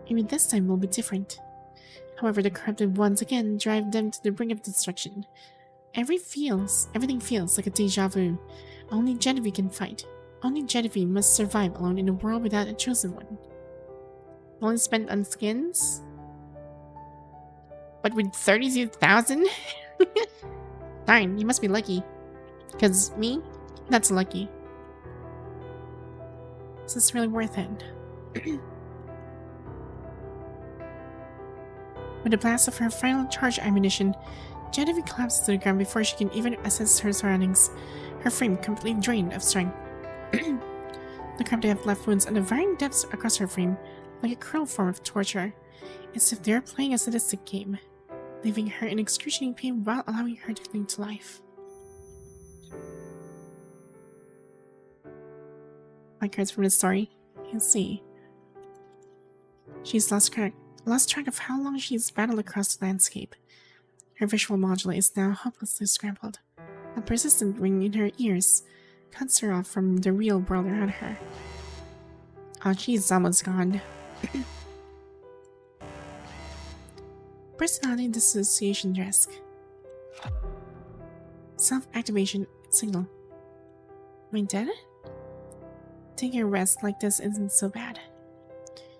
Maybe this time will be different. However, the corrupted once again drive them to the brink of destruction. Everything feels like a deja vu. Only Genevieve can fight. Only Genevieve must survive alone in a world without a chosen one. Only spent on skins? But with 32,000? Darn, you must be lucky. Because me, that's lucky. This is really worth it. With a blast of her final charge ammunition, Genevieve collapses to the ground before she can even assess her surroundings, her frame completely drained of strength. The corrupted have left wounds at the varying depths across her frame, like a cruel form of torture, as if they're playing a sadistic game, leaving her in excruciating pain while allowing her to cling to life. Like cards from the story, you can see. She's lost track of how long she's battled across the landscape. Her visual modula is now hopelessly scrambled. A persistent ring in her ears cuts her off from the real world around her. Oh, she's almost gone. Personality dissociation risk. Self-activation signal. Am I dead? Taking a rest like this isn't so bad.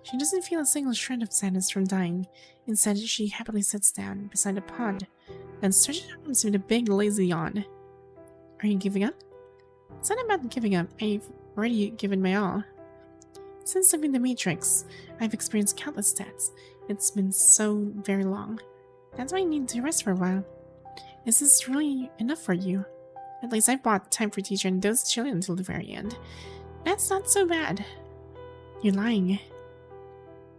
She doesn't feel a single shred of sadness from dying. Instead, she happily sits down beside a pond, then stretches her arms with a big lazy yawn. Are you giving up? It's not about giving up. I've already given my all. Since leaving the Matrix, I've experienced countless deaths. It's been so very long. That's why I need to rest for a while. Is this really enough for you? At least I bought time for teacher and those children until the very end. That's not so bad. You're lying.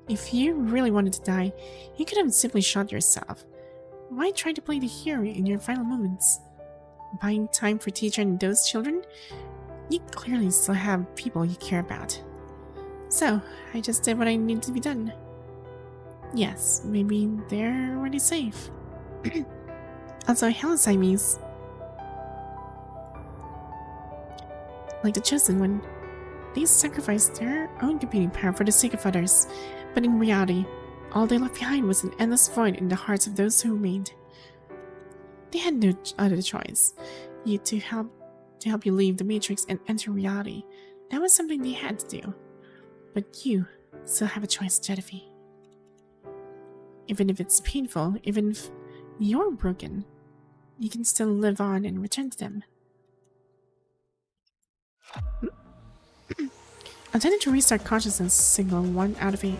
If you really wanted to die, you could have simply shot yourself. Why try to play the hero in your final moments? Buying time for teacher and those children? You clearly still have people you care about. So, I just did what I needed to be done. Yes, maybe they're already safe. Also, hello Siamese. Like the chosen one, they sacrificed their own competing power for the sake of others, but in reality, all they left behind was an endless void in the hearts of those who remained. They had no other choice. To help you leave the Matrix and enter reality. That was something they had to do. But you still have a choice, Genevieve. Even if it's painful, even if you're broken, you can still live on and return to them. Attempting to restart consciousness signal 1 out of 8.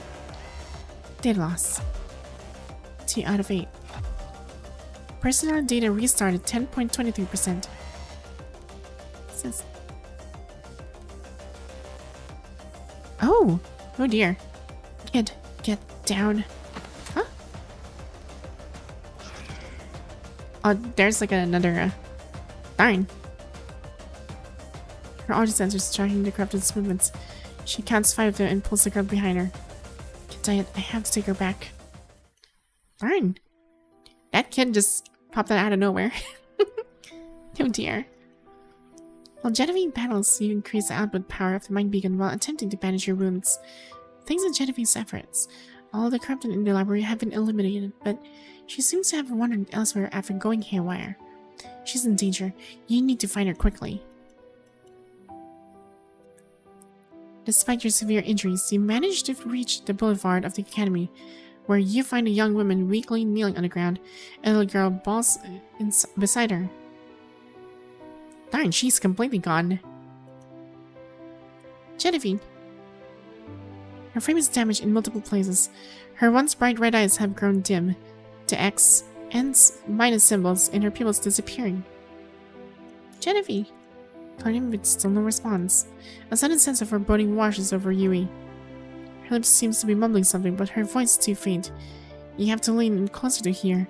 Data loss. 2 out of 8. Personal data restarted 10.23%. Says. Oh dear. Kid, get down. Huh? Oh, there's like another. Darn. Her audio sensors tracking the corrupted's movements. She counts 5 of them and pulls the girl behind her. Kid, I have to take her back. Darn. That kid just popped that out of nowhere. Oh dear. While Genevieve battles, you increase the output power of the Mind Beacon while attempting to banish your wounds. Thanks to Genevieve's efforts, all the corrupted in the library have been eliminated, but she seems to have wandered elsewhere after going haywire. She's in danger. You need to find her quickly. Despite your severe injuries, you manage to reach the boulevard of the academy, where you find a young woman weakly kneeling on the ground, and a little girl balls beside her. Darn, she's completely gone. Genevieve. Her frame is damaged in multiple places. Her once bright red eyes have grown dim, to X and minus symbols in her pupils disappearing. Genevieve. Calling but still no response. A sudden sense of foreboding washes over Yui. Her lips seems to be mumbling something, but her voice is too faint. You have to lean in closer to hear.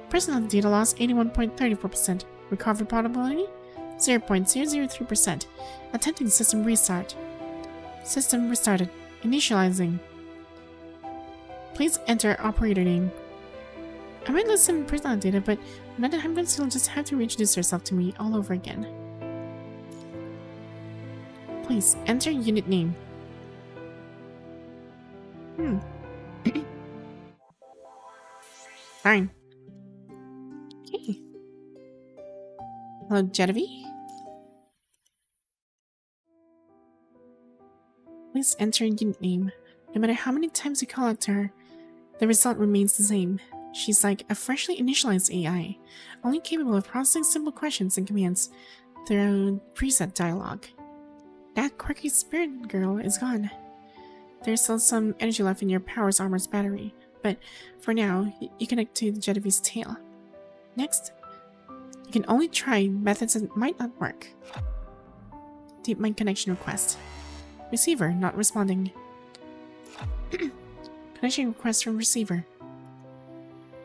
Personality data loss 81.34%. Recovery probability 0.003%. Attempting system restart. System restarted. Initializing. Please enter operator name. I might lose some personal data, but now that I'm going to just have to reintroduce yourself to me all over again. Please enter unit name. Fine. Okay. Hello, Genevieve? Please enter unit name. No matter how many times you call out to her, the result remains the same. She's like a freshly initialized AI, only capable of processing simple questions and commands through preset dialogue. That quirky spirit girl is gone. There's still some energy left in your Powers Armor's battery, but for now, you connect to Genevieve's tail. Next, you can only try methods that might not work. Deep Mind connection request. Receiver not responding. Connection request from receiver.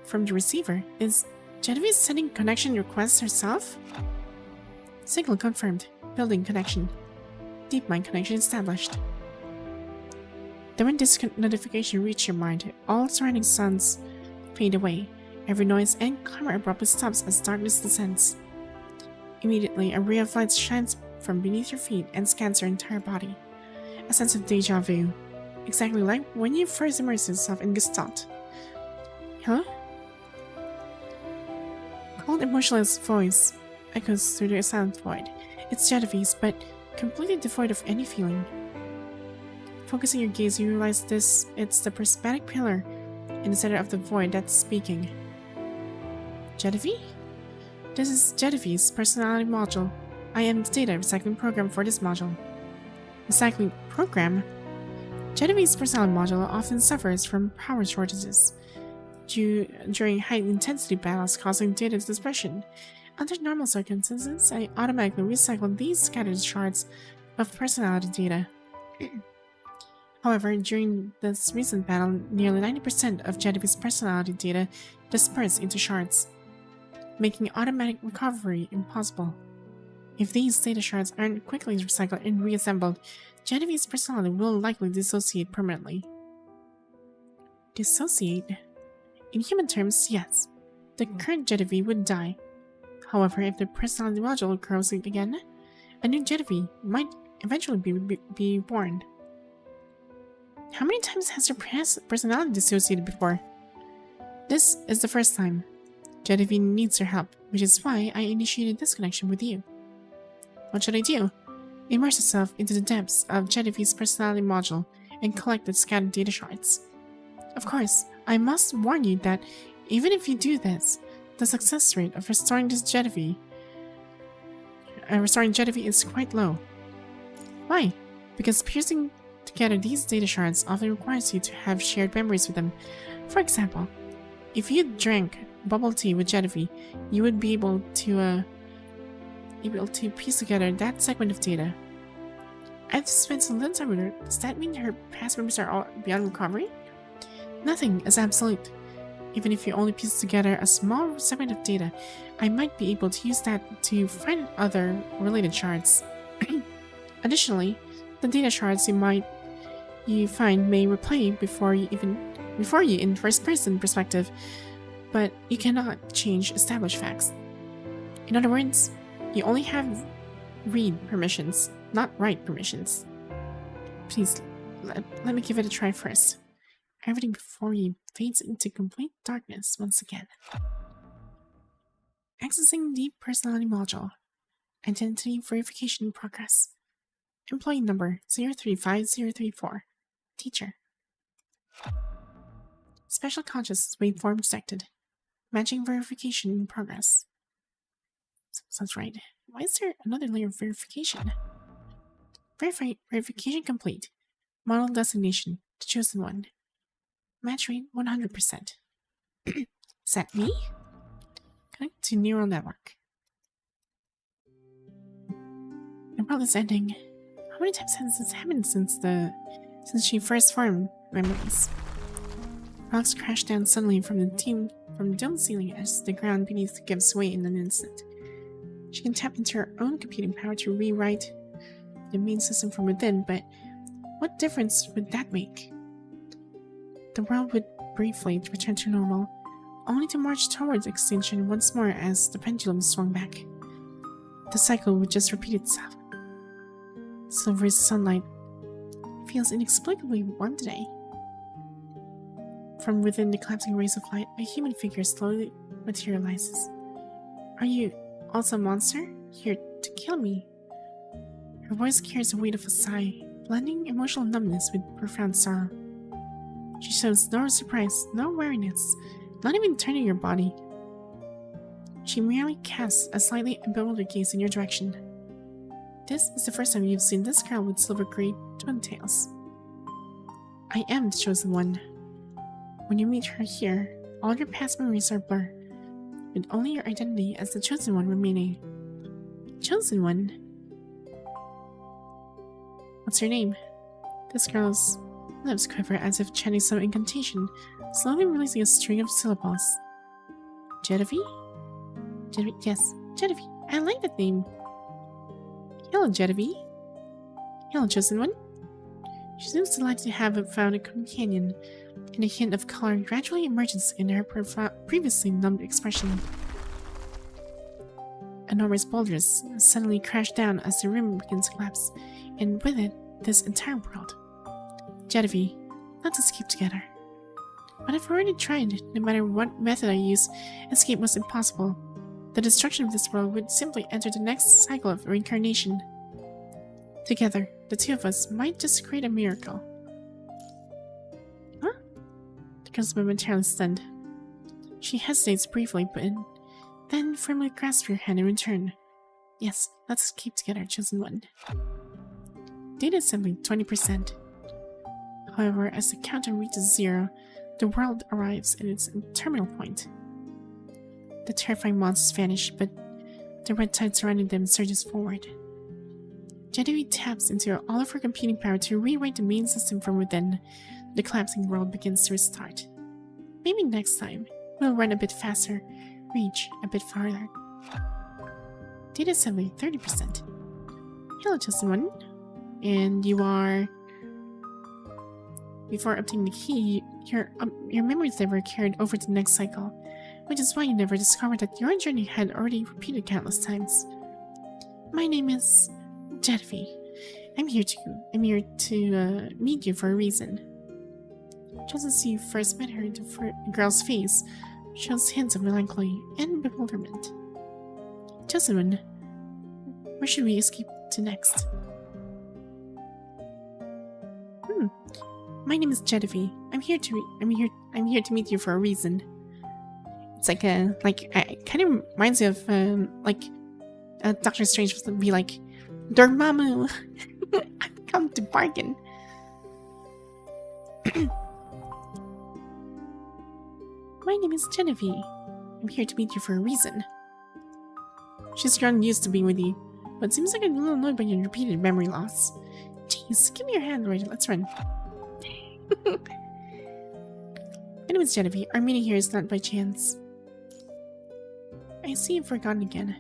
From the receiver? Is Genevieve sending connection requests herself? Signal confirmed. Building connection. Deep Mind connection established. Then when this notification reached your mind, all surrounding sounds fade away. Every noise and clamor abruptly stops as darkness descends. Immediately, a ray of light shines from beneath your feet and scans your entire body. A sense of deja vu. Exactly like when you first immersed yourself in Gestalt. Hello? Cold, emotionless voice echoes through the silent void. It's Genevieve's, but completely devoid of any feeling. Focusing your gaze, you realize it's the prismatic pillar in the center of the void that's speaking. Genevieve? This is Genevieve's personality module. I am the data recycling program for this module. Recycling program? Genevieve's personality module often suffers from power shortages during high-intensity battles causing data dispersion. Under normal circumstances, I automatically recycle these scattered shards of personality data. However, during this recent battle, nearly 90% of Genevieve's personality data dispersed into shards, making automatic recovery impossible. If these data shards aren't quickly recycled and reassembled, Genevieve's personality will likely dissociate permanently. Dissociate? In human terms, yes. The current Genevieve would die. However, if the personality module grows again, a new Genevieve might eventually be born. How many times has your personality dissociated before? This is the first time. Genevieve needs your help, which is why I initiated this connection with you. What should I do? Immerse yourself into the depths of Genevieve's personality module and collect the scattered data shards. Of course, I must warn you that even if you do this, the success rate of restoring Genevieve is quite low. Why? Because piercing together these data shards often requires you to have shared memories with them. For example, if you drank bubble tea with Genevieve, you would be able to piece together that segment of data. I've spent some little time with her. Does that mean her past memories are all beyond recovery? Nothing is absolute. Even if you only piece together a small segment of data, I might be able to use that to find other related shards. Additionally, the data shards you find may replay before you in first-person perspective, but you cannot change established facts. In other words, you only have read permissions, not write permissions. Please, let me give it a try first. Everything before you fades into complete darkness once again. Accessing the personality module. Identity verification in progress. Employee number 035034. Teacher. Special conscious waveform detected. Matching verification in progress. Sounds right. Why is there another layer of verification? Verification complete. Model designation. The chosen one. Match rate 100%. Is that me? Connect to neural network. The world is ending. How many times has this happened since she first formed memories? Rocks crash down suddenly from the dome ceiling as the ground beneath gives way in an instant. She can tap into her own computing power to rewrite the main system from within, but what difference would that make? The world would briefly return to normal, only to march towards extinction once more as the pendulum swung back. The cycle would just repeat itself. Silvery sunlight feels inexplicably warm today. From within the collapsing rays of light, a human figure slowly materializes. Are you also a monster? Here to kill me? Her voice carries the weight of a sigh, blending emotional numbness with profound sorrow. She shows no surprise, no weariness, not even turning her body. She merely casts a slightly bewildered gaze in your direction. This is the first time you've seen this girl with silver-gray twin tails. I am the chosen one. When you meet her here, all your past memories are blurred, with only your identity as the chosen one remaining. Chosen one? What's your name? This girl's lips quiver as if chanting some incantation, slowly releasing a string of syllables. Genevieve? Yes, Genevieve. I like that name. Hello, Genevieve. Hello, chosen one. She seems delighted to have found a companion, and a hint of color gradually emerges in her previously numbed expression. Enormous boulders suddenly crash down as the room begins to collapse, and with it, this entire world. Genevieve, let's escape together. But I've already tried. No matter what method I use, escape was impossible. The destruction of this world would simply enter the next cycle of reincarnation. Together, the two of us might just create a miracle. Huh? The girl's momentarily stunned. She hesitates briefly, but then firmly grasps your hand in return. Yes, let's escape together, chosen one. Data assembly 20%. However, as the countdown reaches 0, the world arrives at its terminal point. The terrifying monsters vanish, but the red tide surrounding them surges forward. Genevieve taps into all of her computing power to rewrite the main system from within. The collapsing world begins to restart. Maybe next time, we'll run a bit faster, reach a bit farther. Data assembly 30%. Hello, chosen one. And you are... Before obtaining the key, your memories never carried over to the next cycle, which is why you never discovered that your journey had already repeated countless times. My name is Genevieve. I'm here to meet you for a reason. Just as you first met her, the girl's face shows hints of melancholy and bewilderment. Chosen one, where should we escape to next? My name is Genevieve. I'm here to meet you for a reason. It's like it kind of reminds me of Doctor Strange would be like, Dormammu, I've come to bargain. My name is Genevieve. I'm here to meet you for a reason. She's grown used to being with you, but seems like a little annoyed by your repeated memory loss. Jeez, give me your hand, Roy. Let's run. My name is Genevieve. Our meeting here is not by chance. I see you've forgotten again.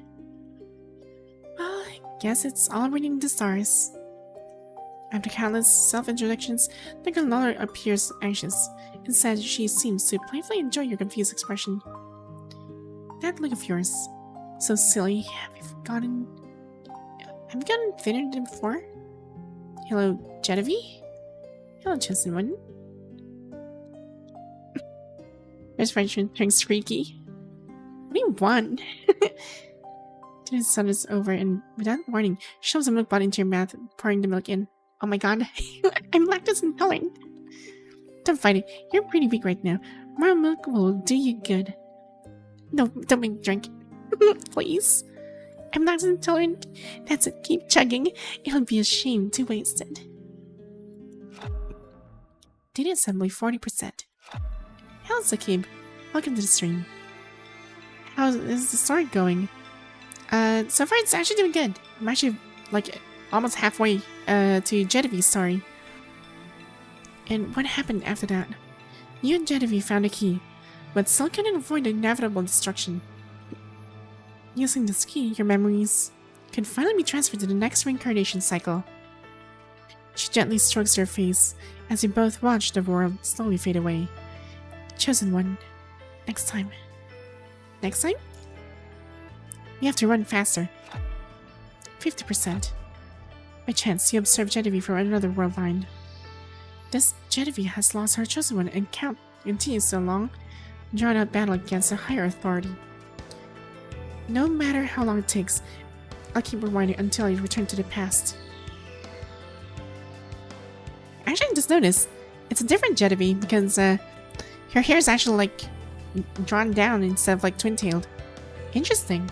Well, I guess it's all reading the stars. After countless self-introductions, the girl no longer appears anxious. Instead, she seems to playfully enjoy your confused expression. That look of yours. So silly. Have you gotten fitted before? Hello, Genevieve? Hello, chosen one. There's Frenchman turning squeaky. What do you want? The sun is over and without warning, shoves a milk bottle into your mouth, pouring the milk in. Oh my god, I'm lactose intolerant. Don't fight it. You're pretty weak right now. More milk will do you good. No, don't make me drink. Please. I'm lactose intolerant. That's it. Keep chugging. It'll be a shame to waste it. Data assembly 40%. How's Sakib? Welcome to the stream. How is the story going? So far it's actually doing good. I'm actually like almost halfway to Genevieve's story. And what happened after that? You and Genevieve found a key, but still couldn't avoid the inevitable destruction. Using this key, your memories could finally be transferred to the next reincarnation cycle. She gently strokes her face as you both watch the world slowly fade away. Chosen one. Next time. Next time? You have to run faster. 50%. By chance, you observe Genevieve from another world line. This Genevieve has lost her chosen one and continues a long, drawn-out battle against a higher authority. No matter how long it takes, I'll keep rewinding until I return to the past. Actually, I just noticed it's a different Genevieve because her hair is actually like drawn down instead of like twin-tailed. Interesting.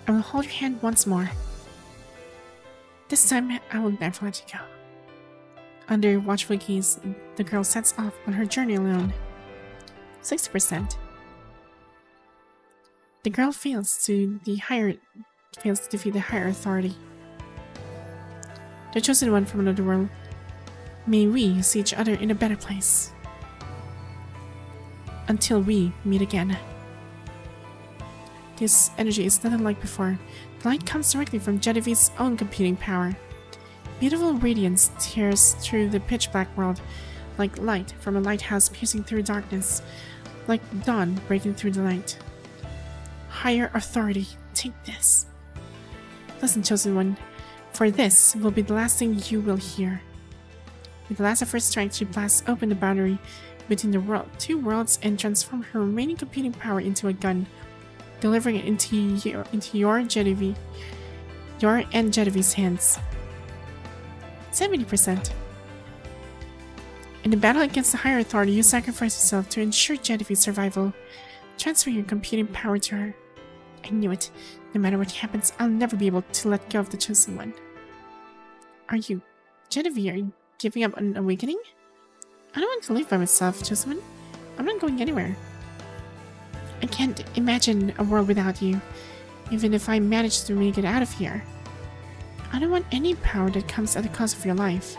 I will hold your hand once more. This time, I will never let you go. Under watchful gaze, the girl sets off on her journey alone. 60%. The girl fails to defeat the higher authority. The chosen one from another world. May we see each other in a better place. Until we meet again. This energy is nothing like before. The light comes directly from Genevieve's own computing power. Beautiful radiance tears through the pitch-black world, like light from a lighthouse piercing through darkness, like dawn breaking through the night. Higher authority, take this. Listen, chosen one, for this will be the last thing you will hear. With the last of her strength, she blasts open the boundary between the two worlds and transforms her remaining computing power into a gun, delivering it into your and Genevieve's hands. 70%. In the battle against the higher authority, you sacrifice yourself to ensure Genevieve's survival. Transfer your computing power to her. I knew it. No matter what happens, I'll never be able to let go of the chosen one. Genevieve, are you giving up on awakening? I don't want to live by myself, chosen one. I'm not going anywhere. I can't imagine a world without you, even if I manage to make it out of here. I don't want any power that comes at the cost of your life.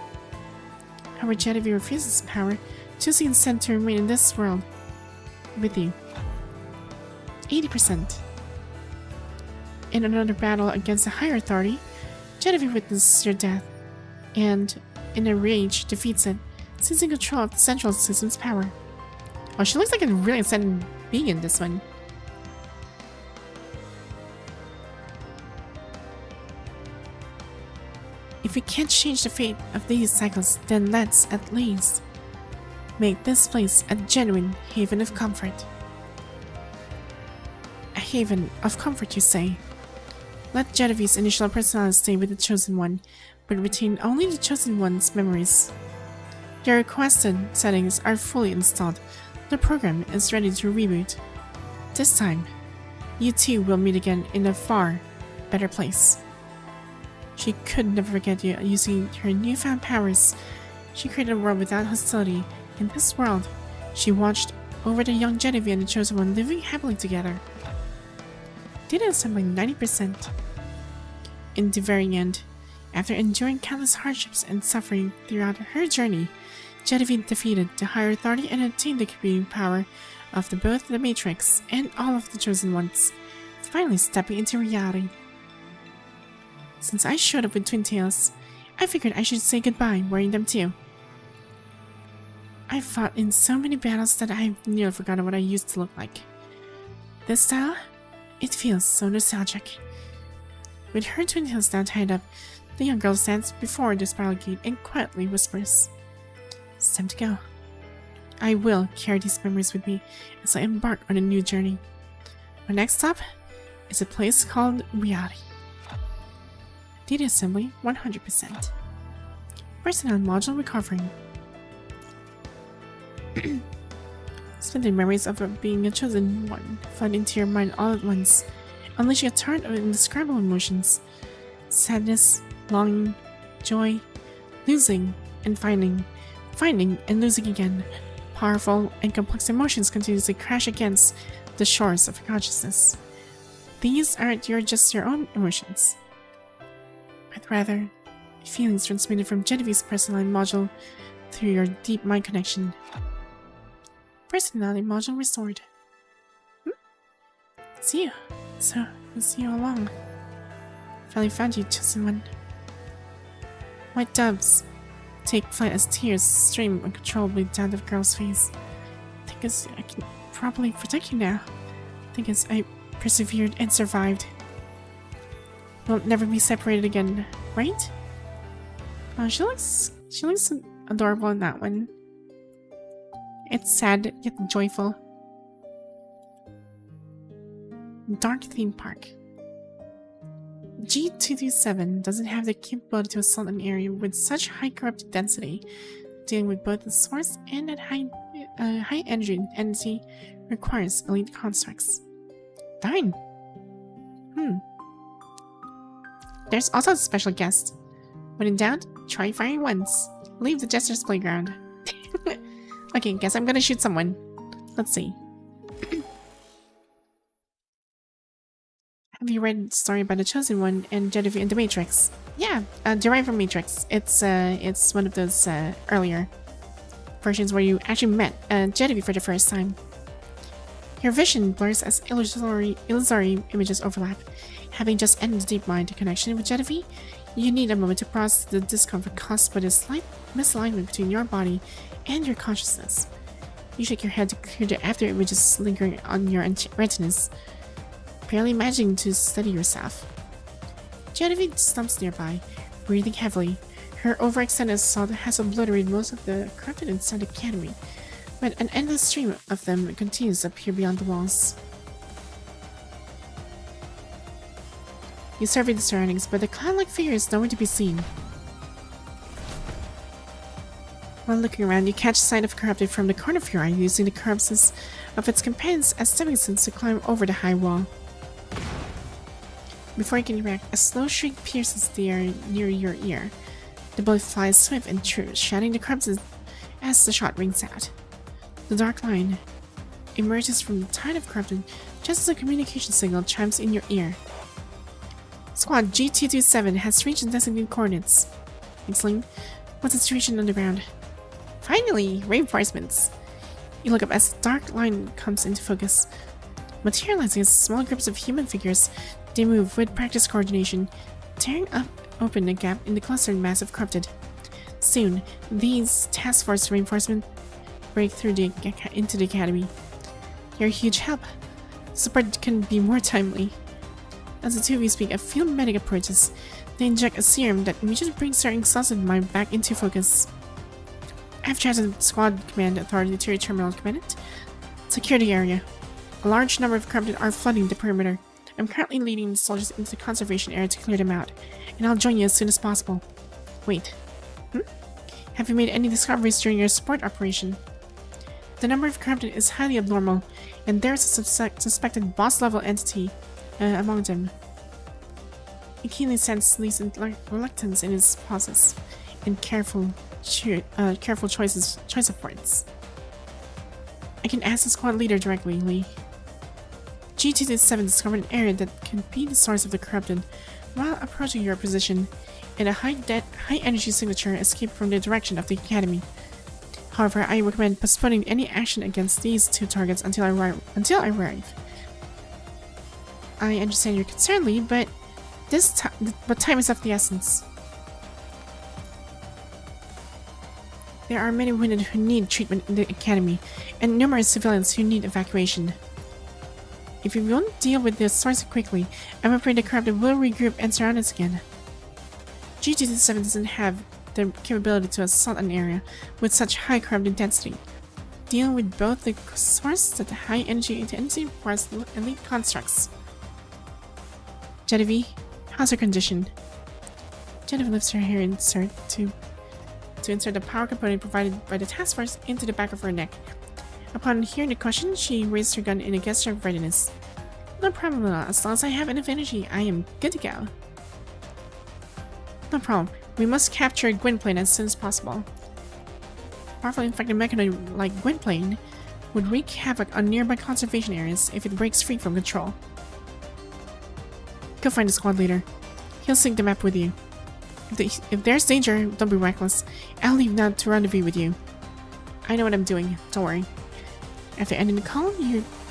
However, Genevieve refuses power, choosing instead to remain in this world with you. 80%. In another battle against a higher authority, Genevieve witnesses your death, and, in a rage, defeats it, seizing control of the central system's power. Oh, she looks like a really exciting being in this one. If we can't change the fate of these cycles, then let's, at least, make this place a genuine haven of comfort. A haven of comfort, you say? Let Genevieve's initial personality stay with the Chosen One, but retain only the Chosen One's memories. Your requested settings are fully installed. The program is ready to reboot. This time, you two will meet again in a far better place. She could never forget you. Using her newfound powers, she created a world without hostility. In this world, she watched over the young Genevieve and the Chosen One living happily together. Data assembling 90%. In the very end, after enduring countless hardships and suffering throughout her journey, Genevieve defeated the higher authority and obtained the computing power of both the Matrix and all of the Chosen Ones, finally stepping into reality. Since I showed up with twin tails, I figured I should say goodbye wearing them too. I fought in so many battles that I've nearly forgotten what I used to look like. This style? It feels so nostalgic. With her twin heels now tied up, the young girl stands before the spiral gate and quietly whispers, "It's time to go. I will carry these memories with me as I embark on a new journey. My next stop is a place called Reality." Data assembly 100%. Personnel module recovering. Splendid memories of being a chosen one flood into your mind all at once, unleashing a torrent of indescribable emotions. Sadness, longing, joy, losing and finding and losing again. Powerful and complex emotions continuously crash against the shores of consciousness. These aren't just your own emotions, but rather feelings transmitted from Genevieve's personality module through your deep mind connection. Personality module restored. It's you. So, it's you all along. Finally found you, chosen one. White doves take flight as tears stream uncontrollably down the girl's face. Think as I can properly protect you now. Think as I persevered and survived. We'll never be separated again, right? She looks adorable in that one. It's sad yet joyful. Dark theme park. G227 doesn't have the capability to assault an area with such high corrupted density. Dealing with both the source and that high energy entity requires elite constructs. Darn. There's also a special guest. When in doubt, try firing once. Leave the jester's playground. Okay, guess I'm gonna shoot someone. Let's see. Have you read the story about the Chosen One and Genevieve in the Matrix? Yeah, derived from Matrix. It's one of those earlier versions where you actually met Genevieve for the first time. Your vision blurs as illusory images overlap. Having just ended the deep mind connection with Genevieve, you need a moment to process the discomfort caused by the slight misalignment between your body and your consciousness. You shake your head to clear the after images lingering on your retinas, barely managing to steady yourself. Genevieve stumps nearby, breathing heavily. Her overextended assault has obliterated most of the corrupted inside the academy, but an endless stream of them continues to appear beyond the walls. You survey the surroundings, but the cloud-like figure is nowhere to be seen. While looking around, you catch sight of Corrupted from the corner of your eye, using the corpses of its companions as stepping stones to climb over the high wall. Before you can react, a slow shriek pierces the air near your ear. The bullet flies swift and true, shattering the corpses as the shot rings out. The dark line emerges from the tide of Corrupted just as a communication signal chimes in your ear. Squad G227 has reached the designated coordinates. Excelynne, what's the situation on the ground? Finally, reinforcements. You look up as the dark line comes into focus. Materializing as small groups of human figures, they move with practiced coordination, tearing open a gap in the clustered mass of Corrupted. Soon, these task force reinforcements break through into the academy. You're a huge help. Support couldn't be more timely. As the two of you speak, a field medic approaches. They inject a serum that immediately brings your exhausted mind back into focus. I've transferred Squad Command Authority to your terminal commandant. Secure the area. A large number of Corrupted are flooding the perimeter. I'm currently leading the soldiers into the conservation area to clear them out, and I'll join you as soon as possible. Wait. Have you made any discoveries during your support operation? The number of Corrupted is highly abnormal, and there's a suspected boss-level entity among them. You keenly sense Lee's reluctance in his pauses and careful choice of words. I can ask the squad leader directly, Lee. G227 discovered an area that can be the source of the Corrupted. While approaching your position, and a high-energy signature escaped from the direction of the academy. However, I recommend postponing any action against these two targets until I arrive. I understand your concern, Lee, but time is of the essence. There are many wounded who need treatment in the academy, and numerous civilians who need evacuation. If we won't deal with this source quickly, I'm afraid the corrupted will regroup and surround us again. G227 doesn't have the capability to assault an area with such high corrupted density. Deal with both the source at the high energy intensity requires elite constructs. Genevieve, how's her condition? Genevieve lifts her hair insert to insert the power component provided by the task force into the back of her neck. Upon hearing the question, she raised her gun in a gesture of readiness. No problem at all. As long as I have enough energy, I am good to go. No problem. We must capture Gwynplaine as soon as possible. Powerful infected mechanoid like Gwynplaine would wreak havoc on nearby conservation areas if it breaks free from control. Go find the squad leader. He'll sync the map with you. If there's danger, don't be reckless. I'll leave now to rendezvous with you. I know what I'm doing. Don't worry. After ending the call,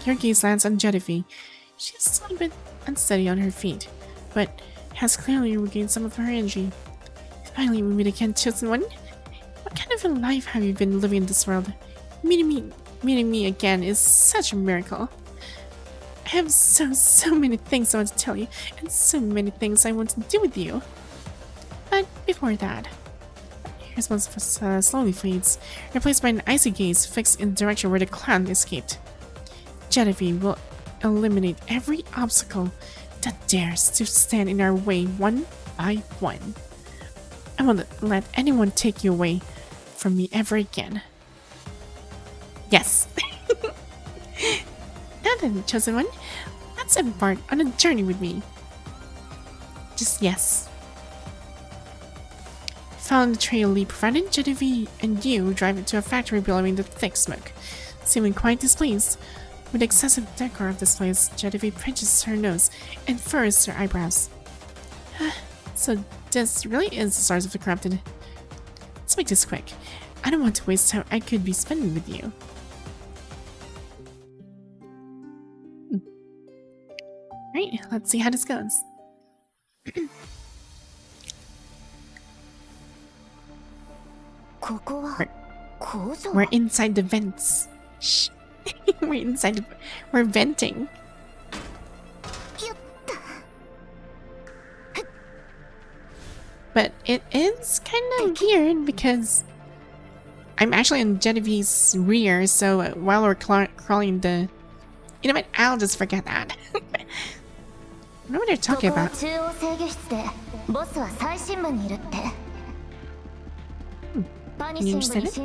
your gaze lands on Genevieve. She's a little bit unsteady on her feet, but has clearly regained some of her energy. Finally, we meet again, chosen one. What kind of a life have you been living in this world? Meeting me again is such a miracle. I have so many things I want to tell you, and so many things I want to do with you. But before that, your response slowly fades, replaced by an icy gaze fixed in the direction where the clown escaped. Genevieve will eliminate every obstacle that dares to stand in our way one by one. I won't let anyone take you away from me ever again. Yes. Now then, chosen one, let's embark on a journey with me. Just yes. Following the trail Lee provided, Genevieve and you drive into a factory billowing the thick smoke. Seeming quite displeased with the excessive decor of this place, Genevieve pinches her nose and furrows her eyebrows. So this really is the source of the corrupted. Let's make this quick. I don't want to waste time I could be spending with you. Right, let's see how this goes. We're inside the vents. Shh. We're venting. But it is kind of weird because I'm actually in Genevieve's rear, so while we're crawling the... You know what? I'll just forget that. I don't know what they're talking about. Can you understand it?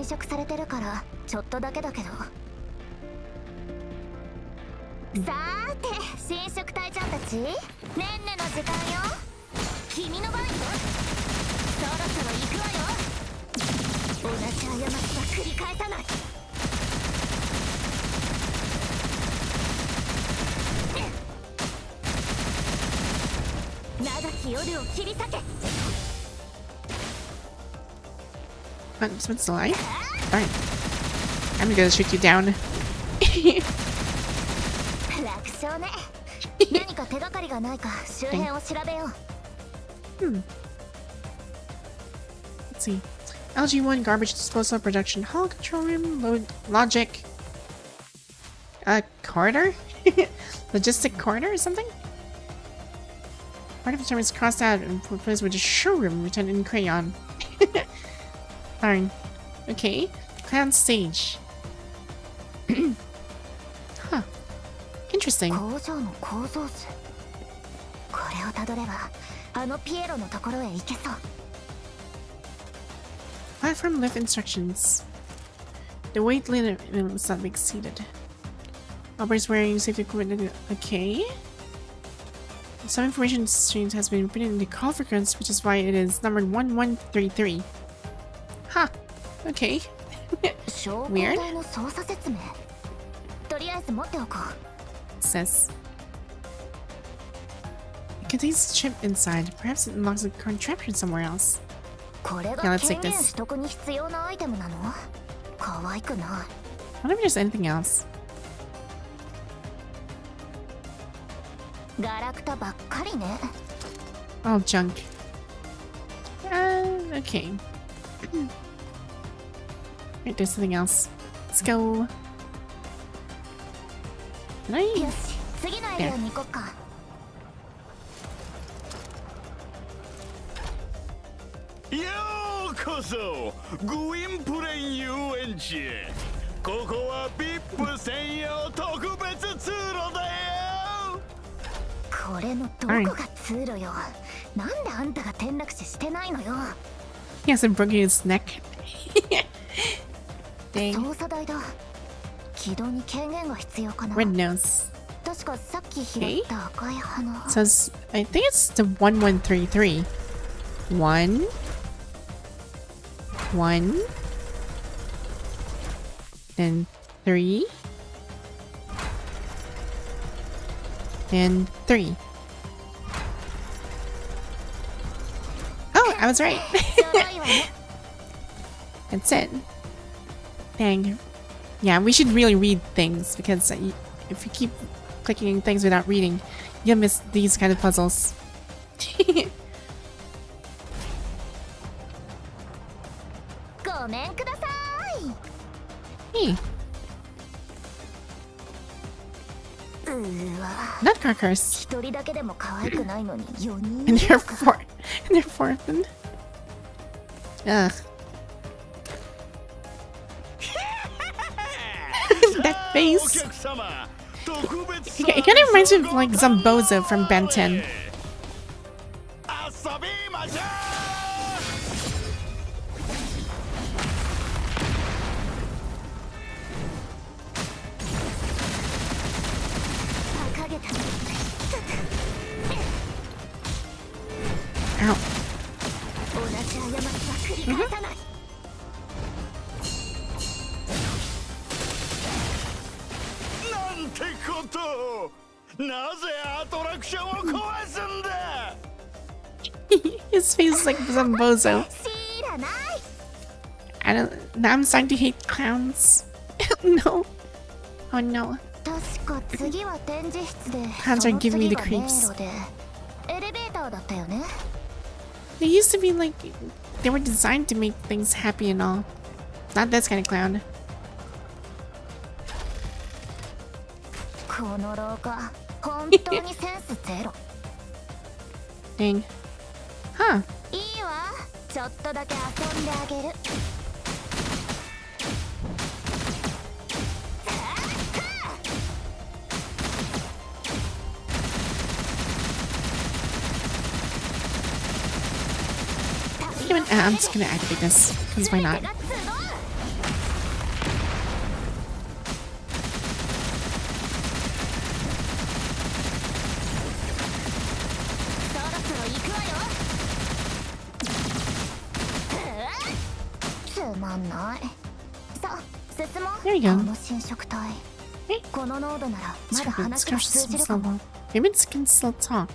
What's the line? Alright. I'm gonna shoot you down. Let's see. LG1 garbage disposal production hall control room logic corridor? Logistic corridor or something? Part of the term is crossed out and replaced with a showroom written in crayon. Darn. Okay. Clown stage. Huh. Interesting. Platform lift instructions. The weight limit must not be exceeded. Operators wearing safety equipment. Okay. Some information exchange has been put in the call frequency, which is why it is numbered 1133. Huh. Okay. Weird. It says it contains a chip inside. Perhaps it unlocks a contraption somewhere else. Yeah, let's take this. I wonder if there's anything else. All junk. Okay. Wait, there's something else. Let's go. Can I 次のエリアに行こっか。ようこそグインプレイン遊園地へ。ここは VIP 専用特別通路だよ。これのどこが通路よ。なんであんたが転落死してないのよ。 He hasn't broken his neck. Dang. 操作台だ。起動に権限が必要かな。 Red nose. 確かさっき拾った赤い花。 Says, I think it's the 1133. 1 1 then 3 and 3. Oh, I was right. ちょうどいいわね。 That's it. Dang. Yeah, we should really read things because if you keep clicking things without reading, you'll miss these kind of puzzles. ごめんください。 Hey, うわ、 nutcrackers. 一人だけでも可愛くないのに4 And 人 they're four. And they're orphaned. Ugh. That お face. 客様、特別 It kind of reminds me of like Zombozo from Ben 10. 遊びましょ馬鹿げた。 Ow. 同じ過ちは繰り返さない。う。なんてこと。なぜアトラクションを壊すんだ。 His face is like Zombozo. 知らない。 I don't. Now I'm starting to hate clowns. No. Oh no. 確か次は展示室で、 Hands そ are の giving me 次 the が迷 creeps. 路で、エレベーターだったよね。 They used to be like they were designed to make things happy and all. Not this kind of clown. この廊下、本当にセンスゼロ。 Dang. Huh. いいわ、ちょっとだけ遊んであげる。 I'm just gonna activate this because why not? 手が集う。そろそろ行くわよ。つまんない。さあ、進もう。 There you go. この侵食体。えこの濃度ならまだ Let's 話が crush 通 this じるか one も。 Maybe it can still talk.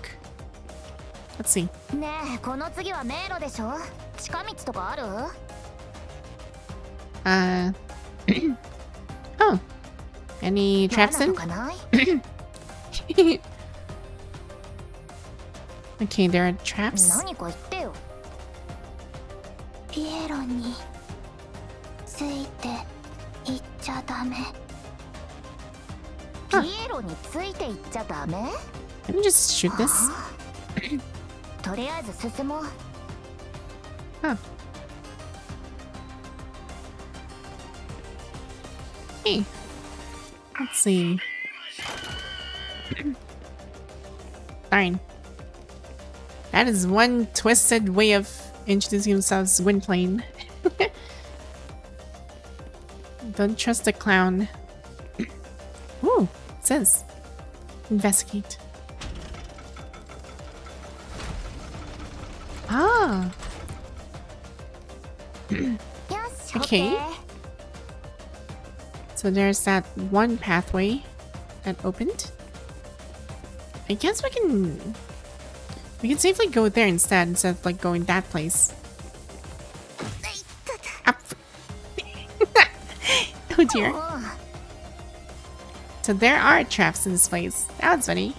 Let's see. ねえ、この次は迷路でしょ。近道とかある？ Oh. Any traps 罠 in? とかない？ Okay, there are traps. 何か言ってよ。ピエロについて行っちゃダメ。ピエロについて行っちゃダメ？ Let me just shoot this. とりあえず進もう。 Huh. Hey. Let's see. Darn. That is one twisted way of introducing themselves to Gwynplaine. Don't trust the clown. Ooh, it says investigate. Ah, よし、 Okay. OK。 so there's that one pathway that opened. I guess we can safely go there instead of like going that place. Up. Oh dear. おう So there are traps in this place. That was funny.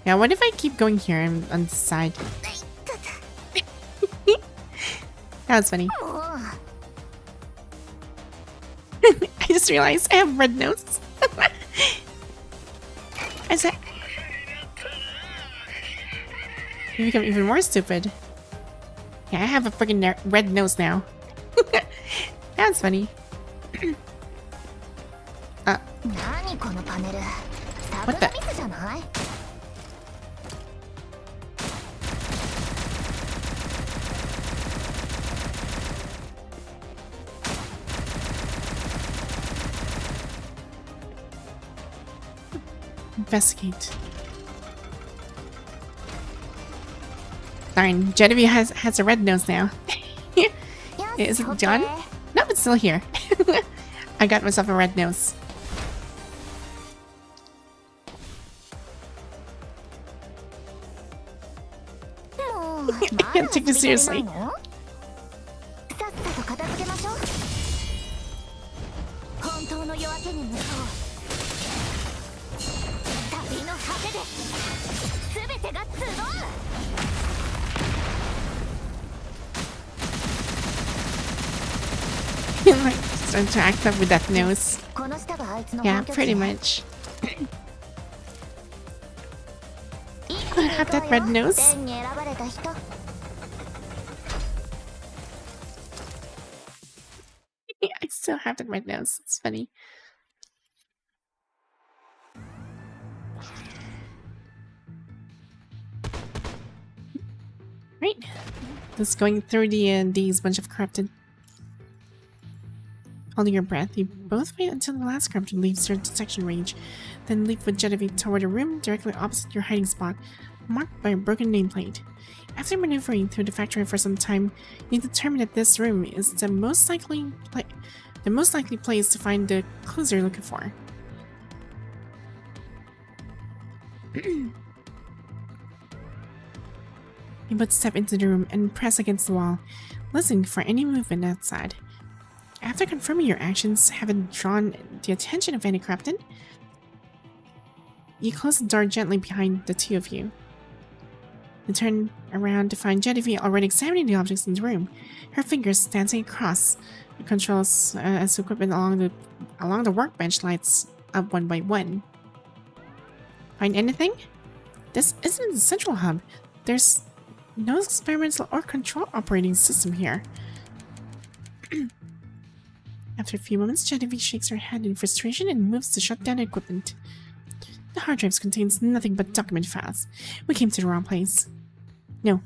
Yeah, what if I keep going here on the side? That was funny. もう I just realized I have red nose. I said, you become even more stupid. Yeah, I have a freaking red nose now. That was funny. 何このパネルサブ What the- ミスじゃない Investigate. Darn, Genevieve has a red nose now. Is it gone? No, it's still here. I got myself a red nose. もう I can't take this seriously. まだ遊び足りないのさっさと片付けましょう本当の夜明けに向かおう旅の果てで全てが集う Like, start to act up with that nose. この下があいつの Yeah, 本拠地 pretty much. 一気に行 have こう that よ red nose? 天に選ばれた人 I still have that red nose. It's funny. Right. Just going through these bunch of corrupted. Holding your breath, you both wait until the last corrupted leaves your detection range, then leap with Genevieve toward a room directly opposite your hiding spot, marked by a broken nameplate. After maneuvering through the factory for some time, you determine that this room is the most likely place to find the clues you're looking for. You both step into the room and press against the wall, listening for any movement outside. After confirming your actions haven't drawn the attention of any corrupted, you close the door gently behind the two of you. You turn around to find Genevieve already examining the objects in the room, her fingers dancing across the controls as equipment along the workbench lights up one by one. Find anything? This isn't the central hub. There's no experimental or control operating system here. After a few moments, Genevieve shakes her head in frustration and moves to shut down equipment. The hard drive contains nothing but document files. We came to the wrong place. No.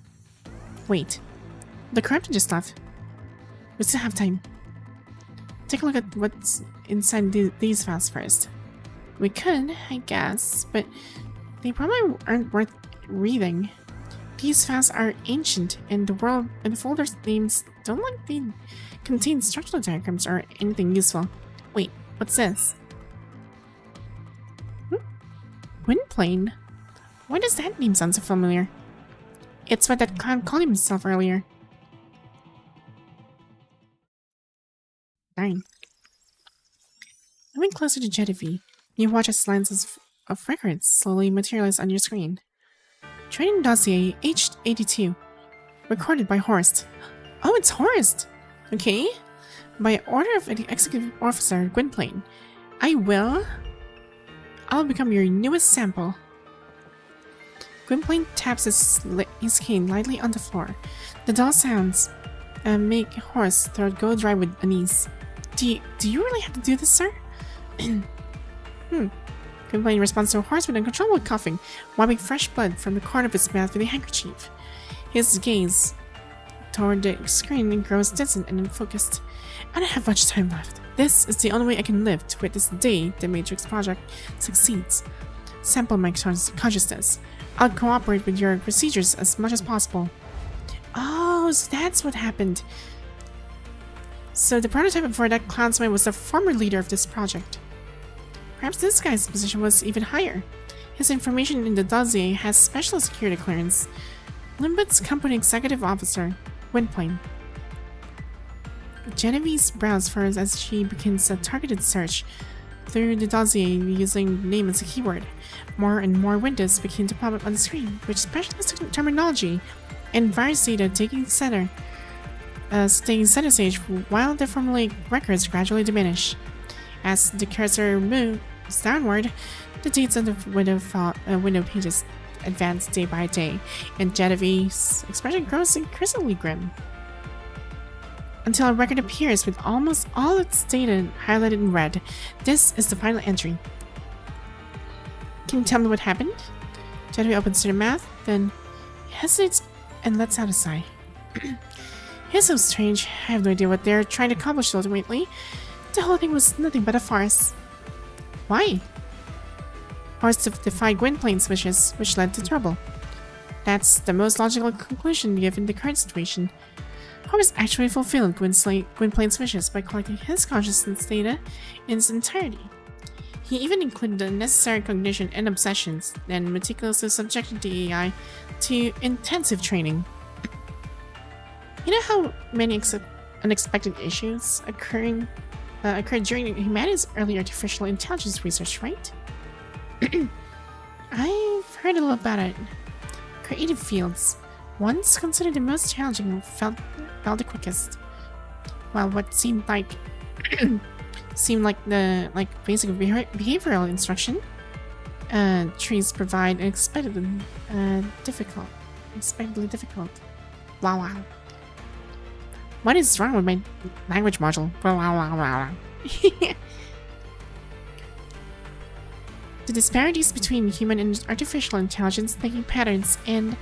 Wait. The corrupted just left. We still have time. Take a look at what's inside these files first. We could, I guess, but they probably aren't worth reading. These files are ancient, and the folder's names don't likely contain structural diagrams or anything useful. Wait, what's this? Gwynplaine? Why does that name sound so familiar? It's what that clown called himself earlier. Darn. Coming closer to Genevieve, you watch as lines of records slowly materialize on your screen. Training dossier aged 82. Recorded by Horst. Oh, it's Horst! Okay. By order of the executive officer, Gwynplaine, I'll become your newest sample. Gwynplaine taps his cane lightly on the floor. The dull sounds make Horst's throat go dry with unease. Do you really have to do this, sir? Gwynplaine responds to Horst with uncontrollable coughing, wiping fresh blood from the corner of his mouth with a handkerchief. His gaze toward the screen grows distant and unfocused. I don't have much time left. This is the only way I can live to witness the day the Matrix project succeeds. Sample my consciousness. I'll cooperate with your procedures as much as possible. Oh, so that's what happened. So the prototype before that clownsman was the former leader of this project. Perhaps this guy's position was even higher. His information in the dossier has special security clearance. Limbit's company executive officer, Gwynplaine. Genevieve's brows furrows as she begins a targeted search. through the dossier using name as a keyword. More and more windows began to pop up on the screen, with specialist terminology and virus data taking center stage while the formulaic records gradually diminish. As the cursor moves downward, the dates on the window pages advance day by day, and Genevieve's expression grows increasingly grim. Until a record appears with almost all its data highlighted in red. This is the final entry. Can you tell me what happened? Genevieve opens her mouth, then hesitates and lets out a sigh. It's so strange. I have no idea what they're trying to accomplish ultimately. The whole thing was nothing but a farce. Why? Farce to defy Gwynplaine's wishes, which led to trouble. That's the most logical conclusion given the current situation. Horace actually fulfilled Gwynplaine's wishes by collecting his consciousness data in its entirety. He even included the necessary cognition and obsessions, then meticulously subjected the AI to intensive training. You know how many unexpected issues occurred during humanity's early artificial intelligence research, right? I've heard a little about it. Creative fields, once considered the most challenging, felt the quickest. While what seemed like basic behavioral instruction, trees provide unexpectedly difficult. Wow. What is wrong with my language module? The disparities between human and artificial intelligence thinking patterns and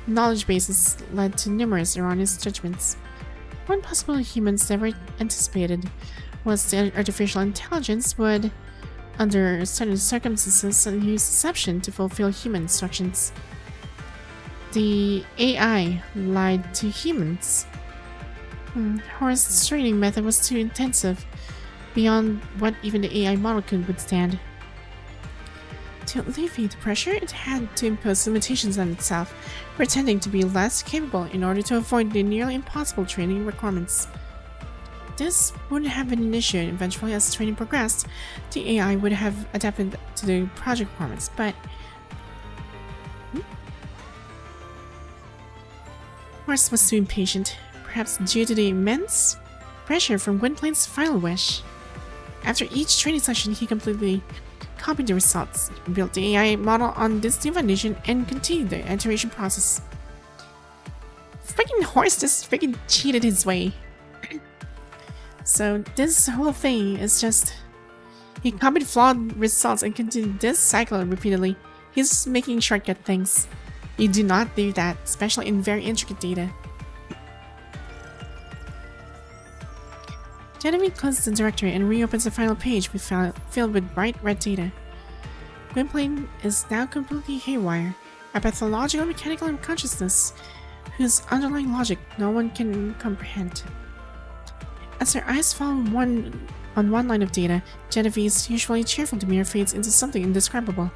knowledge bases led to numerous erroneous judgments. One possibility humans never anticipated was that artificial intelligence would, under certain circumstances, use deception to fulfill human instructions. The AI lied to humans. Horace's training method was too intensive, beyond what even the AI model could withstand. To alleviate the pressure, it had to impose limitations on itself, pretending to be less capable in order to avoid the nearly impossible training requirements. This wouldn't have been an issue eventually as training progressed. The AI would have adapted to the project requirements, but Horace was too impatient, perhaps due to the immense pressure from Gwynplaine's final wish. After each training session, he completely copied the results, built the AI model on this new foundation, and continued the iteration process. Freaking Horace just freaking cheated his way. So this whole thing is just... he copied flawed results and continued this cycle repeatedly. He's making shortcut things. You do not do that, especially in very intricate data. Genevieve closes the directory and reopens the final page filled with bright red data. Gwynplaine is now completely haywire, a pathological mechanical consciousness whose underlying logic no one can comprehend. As her eyes fall on one line of data, Genevieve's usually cheerful demeanor fades into something indescribable.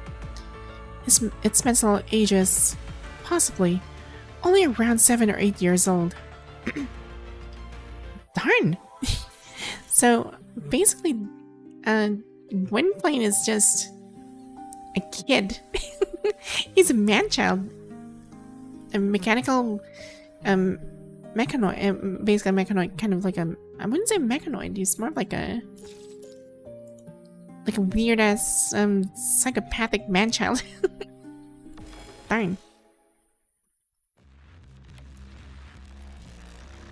Its mental age is, possibly, only around 7 or 8 years old. Darn! So, basically, Gwynplaine is just a kid. He's a man-child. A mechanical, mechanoid, basically a mechanoid, kind of like a, I wouldn't say mechanoid, he's more of like a weird-ass, psychopathic man-child. Darn.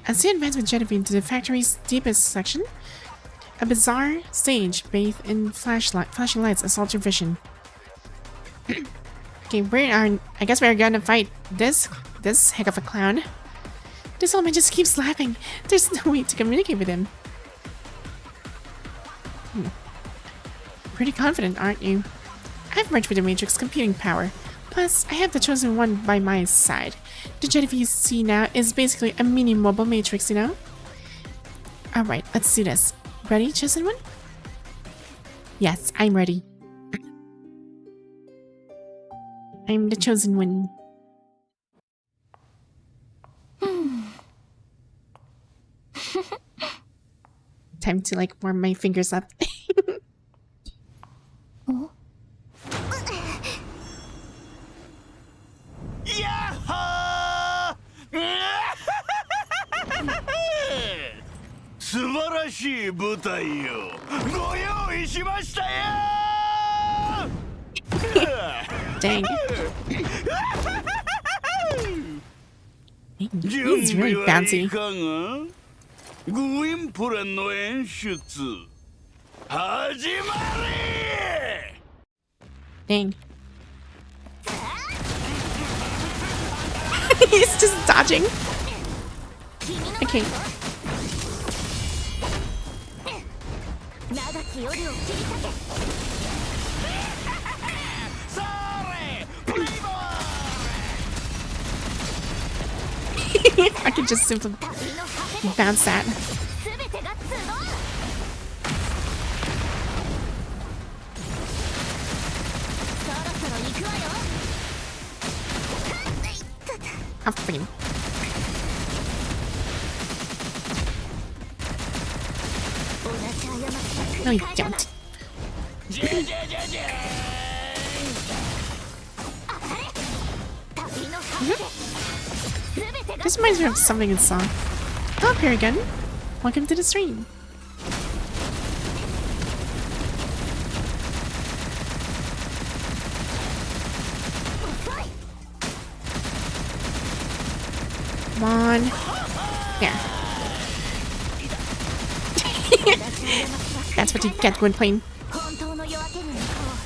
As they advance with Genevieve into the factory's deepest section, a bizarre stage bathed in flashing lights assaults your vision. Okay, I guess we're gonna fight this heck of a clown. This old man just keeps laughing. There's no way to communicate with him. Pretty confident, aren't you? I've merged with the Matrix computing power. Plus, I have the chosen one by my side. The Genevieve you see now is basically a mini mobile Matrix, you know? Alright, let's do this. Ready, chosen one? Yes, I'm ready. I'm the chosen one. Time to, like, warm my fingers up. らしい舞台をご用意しましたよ。 Dang. He's really bouncy. グインプレンの演出始まり。 Dang. He's just dodging. Okay. 長き夜を切り裂け。 それプレイボー I can just simply 旅の果てで bounce that. 全てが集う。そろそろ行くわよ。 I'm freaking. 同じ過ちは No, 繰 you り返さない。 don't. じゃじゃじゃじゃ当たれ。旅の果てで全てが This reminds me of something in the song. Oh, here again. Welcome to the stream. Come on. Yeah. That's what you get, Gwynplaine. 本当の夜明けに向かおう。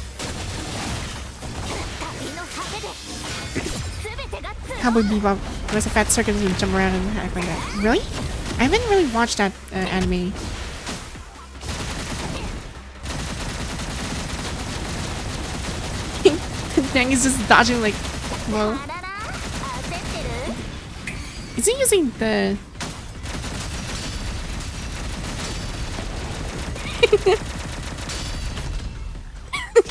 旅の果てで全てが集う。 Cowboy Bebop was a fat circus and jump around and act like that. Really? I haven't really watched that anime. Dang, he's just dodging like, whoa. あらら、焦ってる？ Is he using the...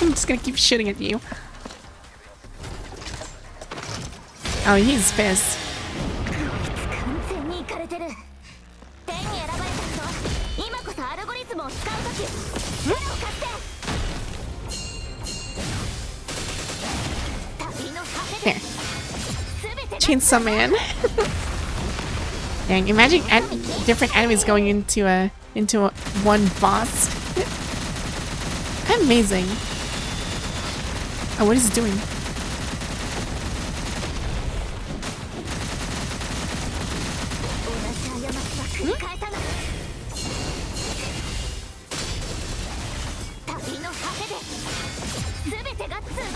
I'm just gonna keep shooting at you. Oh, he's pissed. 完全にイカれてる。天に選ばれた人、今こそアルゴリズムを使う時。力を貸して。旅の果てで There. 全てが Chainsaw Man. Dang, imagine different enemies going into one boss. Amazing. Oh, what is he doing? 同じ過ちは繰り返さない。旅の果てで全てが集う。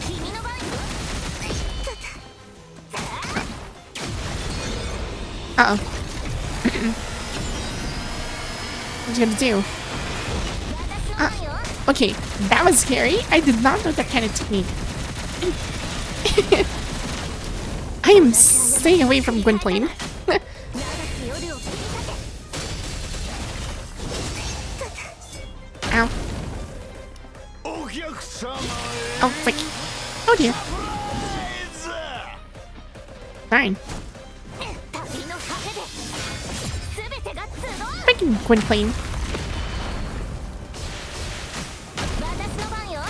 君の番よ。 Uh-oh. What you gonna do? 私の番よ。 Okay, that was scary. I did not know that kind of technique. I am staying away from Gwynplaine. 長き夜を切り裂け。 Ow. お客様へ Oh, frick. Oh dear. ズ Fine. 旅の果てで全てが集う。 Freaking Gwynplaine. 私の番よ。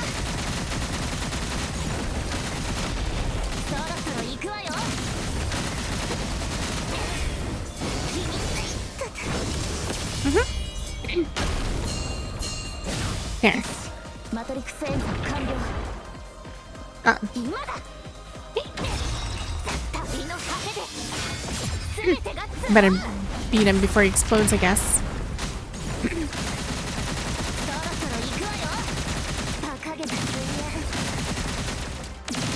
そろそろ行くわよ。There. マトリックス演算完了。 Uh, 今だ。旅の果てで全てが集う。 better beat him before he explodes, I guess. そろそろ行くわよ。馬鹿げた水泳。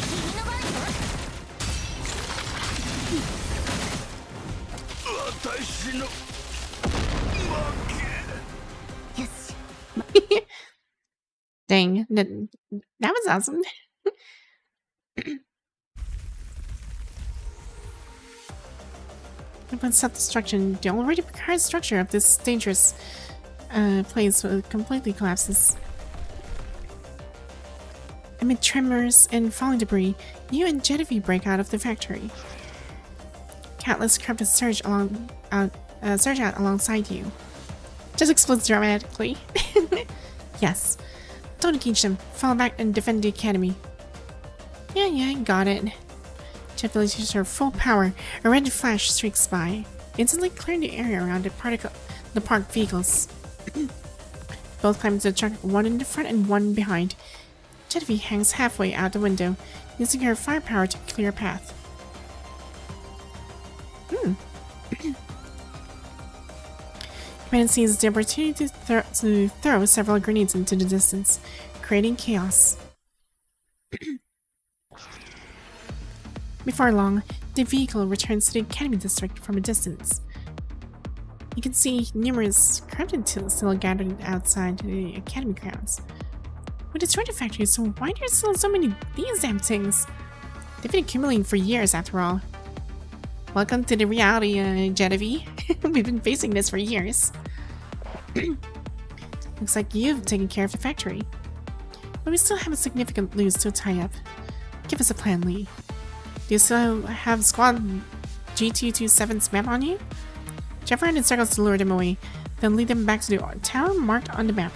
君の番よ。私の負け。よし。 Dang. That was awesome. About self-destruction, the already precarious structure of this dangerous place completely collapses. Amid tremors and falling debris, you and Genevieve break out of the factory. Countless craft surge out alongside you. Just explodes dramatically. Yes. Don't engage them. Fall back and defend the academy. Yeah, got it. Jet villagers are full power. A red flash streaks by. instantly clearing the area around the parked vehicles. Both climb into the truck, one in the front and one behind. Genevieve hangs halfway out the window, using her firepower to clear a path. Command seizes the opportunity to throw several grenades into the distance, creating chaos. Before long, the vehicle returns to the Academy District from a distance. You can see numerous corrupted still gathered outside the Academy grounds. We destroyed the factory, so why are there still so many these damn things? They've been accumulating for years after all. Welcome to the reality, Genevieve. We've been facing this for years. Looks like you've taken care of the factory. But we still have a significant loose to tie up. Give us a plan, Lee. Do you still have Squad G227's map on you? Jump around in circles to lure them away, then lead them back to the tower marked on the map.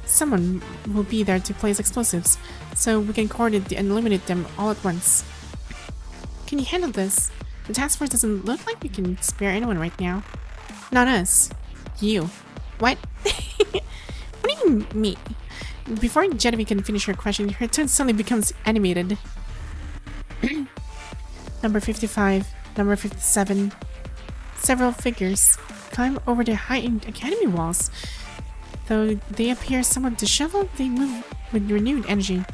Someone will be there to place explosives, so we can coordinate and eliminate them all at once. Can you handle this? The task force doesn't look like we can spare anyone right now. Not us. You. What? What do you mean? Before Genevieve can finish her question, her tone suddenly becomes animated. Number 55, number 57. Several figures climb over the heightened academy walls. Though they appear somewhat disheveled, they move with renewed energy.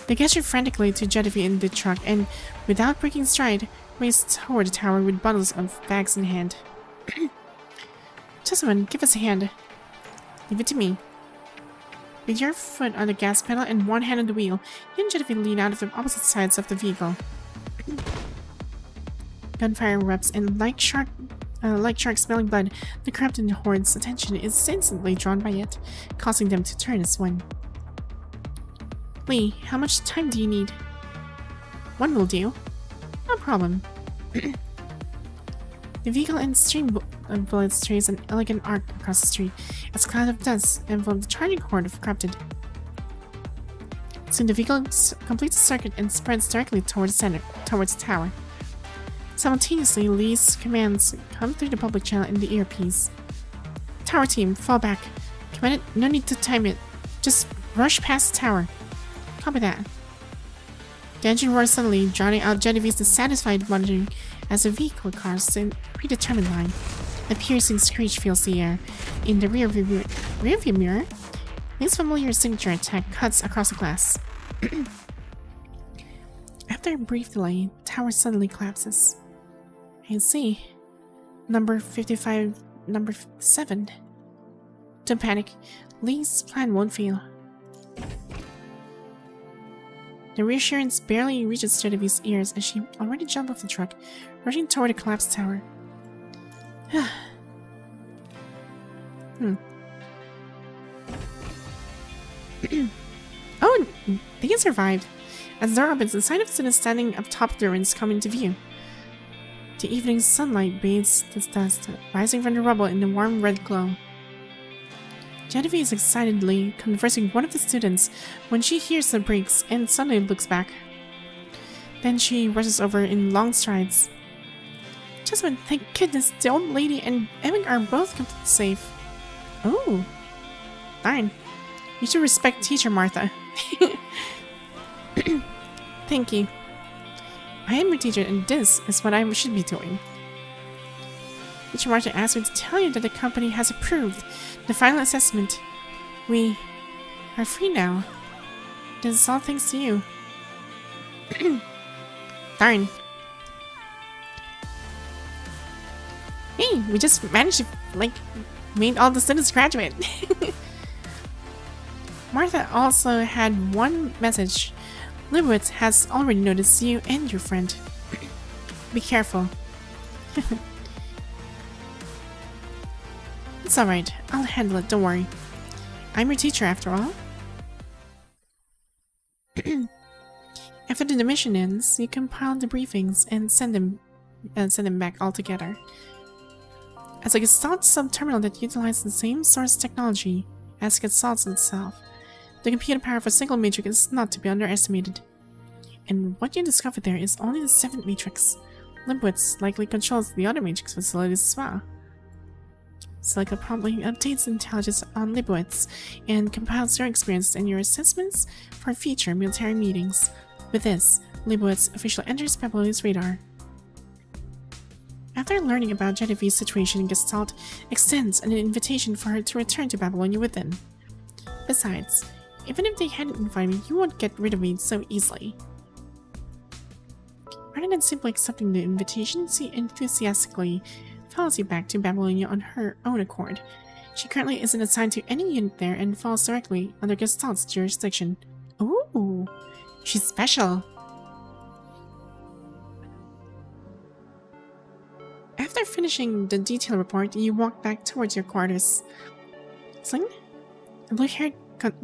They gesture frantically to Genevieve in the truck and, without breaking stride, race toward the tower with bundles of bags in hand. Gentlemen, give us a hand. Leave it to me. With your foot on the gas pedal and one hand on the wheel, you and Genevieve lean out of the opposite sides of the vehicle. Gunfire erupts, and like sharks smelling blood, the corrupted horde's attention is instantly drawn by it, causing them to turn as one. Lee, how much time do you need? One will do. No problem. The vehicle and stream of bullets trace an elegant arc across the street as a cloud of dust envelopes the charging horde of corrupted. Soon the vehicle completes a circuit and spreads directly towards the tower. Simultaneously, Lee's commands come through the public channel in the earpiece. Tower team, fall back. Commandant, no need to time it. Just rush past the tower. Copy that. The engine roars suddenly, drowning out Genevieve's dissatisfied muttering as the vehicle crosses a predetermined line. A piercing screech fills the air. In the rearview mirror, Lee's familiar signature attack cuts across the glass. After a brief delay, the tower suddenly collapses. I see. Number 55, number 57. Don't panic. Lee's plan won't fail. The reassurance barely reaches Genevieve's ears as she already jumped off the truck, rushing toward the collapsed tower. Oh, they survived. As the door opens, the sight of students standing up top of the ruins come into view. The evening sunlight bathes the dust, rising from the rubble in a warm red glow. Genevieve is excitedly conversing with one of the students when she hears the brakes and suddenly looks back. Then she rushes over in long strides. Gentlemen, thank goodness the old lady and Emmett are both completely safe. Oh, darn. You should respect Teacher Martha. Thank you. I am your teacher and this is what I should be doing. Teacher Martha asked me to tell you that the company has approved the final assessment. We are free now. This is all thanks to you. Darn. Hey, we just managed to, made all the students graduate. Martha also had one message. Libowitz has already noticed you and your friend. Be careful. It's alright. I'll handle it, don't worry. I'm your teacher after all. After the mission ends, you compile the briefings and send them back all together. As a Gestalt sub-terminal that utilizes the same source technology as Gestalt itself, the computer power of a single matrix is not to be underestimated. And what you discover there is only the 7th matrix, Limbwitz likely controls the other Matrix facilities as well. Silica promptly updates intelligence on Limbwitz and compiles your experience and your assessments for future military meetings. With this, Limbwitz officially enters Babylonia's radar. After learning about Genevieve's situation, Gestalt extends an invitation for her to return to Babylonia with them. Besides, even if they hadn't invited me, you won't get rid of me so easily. Rather than simply accepting the invitation, she enthusiastically follows you back to Babylonia on her own accord. She currently isn't assigned to any unit there and falls directly under Gestalt's jurisdiction. Ooh, she's special. After finishing the detailed report, you walk back towards your quarters. Excelynne? A blue-haired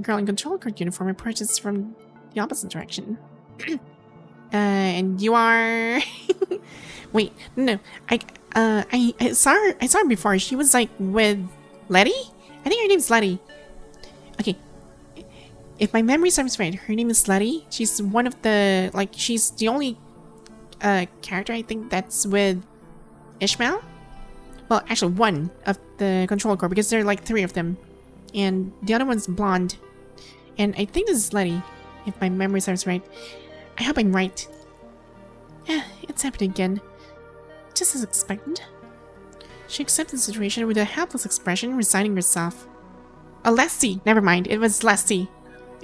girl in control guard uniform approaches from the opposite direction. And you are... Wait, no. I saw her before. She was like with Letty? I think her name's Letty. Okay. If my memory serves right, her name is Letty. She's one of the, like, she's the only character I think that's with Ishmael. Well, actually one of the control core, because there are like 3 of them. And the other one's blonde. And I think this is Letty, if my memory serves right. I hope I'm right. Yeah, it's happening again. Just as expected. She accepts the situation with a helpless expression, resigning herself. Oh, Leslie! Never mind, it was Leslie.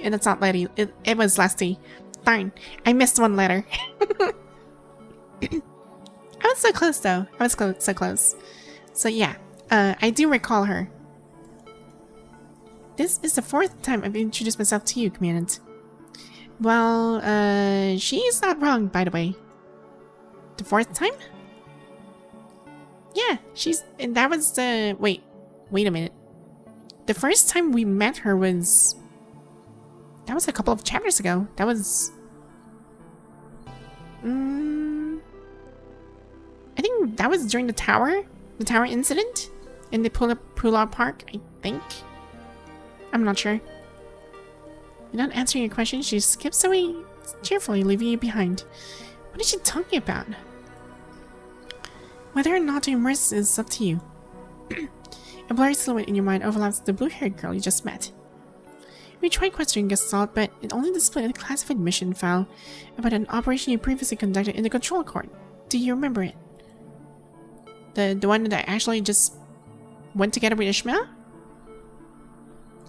And it's not Letty, it was Leslie. Darn, I missed one letter. I was so close though. I was so close. So yeah, I do recall her. This is the 4th time I've introduced myself to you, Commandant. Well, she's not wrong, by the way. The 4th time? Yeah, and that was the... Wait a minute. The first time we met her was... That was a couple of chapters ago. That was... I think that was during the tower incident in the Pula Park, I think. I'm not sure. Without answering your question, she skips away, cheerfully leaving you behind. What is she talking about? Whether or not to immerse is up to you. A blurry silhouette in your mind overlaps the blue-haired girl you just met. We tried questioning Gestalt, but it only displayed a classified mission file about an operation you previously conducted in the control court. Do you remember it? The one that I actually just went together with Ishmael?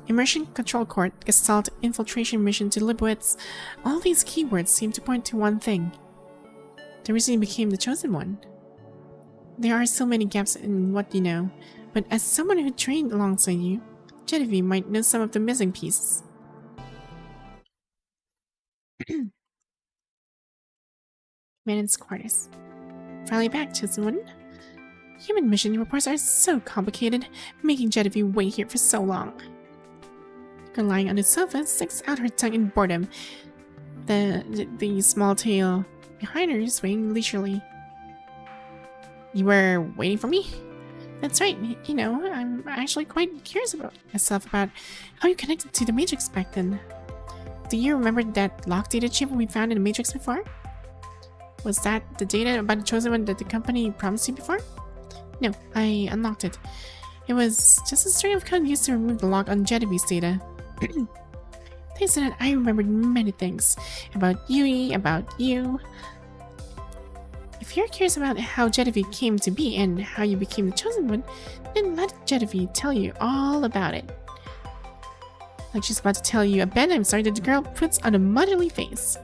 Immersion control court, Gestalt, infiltration mission to Limbwitz. All these keywords seem to point to one thing. The reason you became the chosen one. There are so many gaps in what you know, but as someone who trained alongside you, Genevieve might know some of the missing pieces. Commandant's quarters. Finally back, chosen one. Human mission reports are so complicated, making Genevieve wait here for so long. Girl lying on the sofa sticks out her tongue in boredom. The small tail behind her is swaying leisurely. You were waiting for me? That's right, you know, I'm actually quite curious about myself about how you connected to the Matrix back then. Do you remember that locked data chip we found in the Matrix before? Was that the data about the chosen one that the company promised you before? No, I unlocked it. It was just a string of code used to remove the lock on Genevieve's data. Thanks to that, I remembered many things. About Yui, about you. If you're curious about how Genevieve came to be and how you became the chosen one, then let Genevieve tell you all about it. Like she's about to tell you a bedtime story that the girl puts on a motherly face.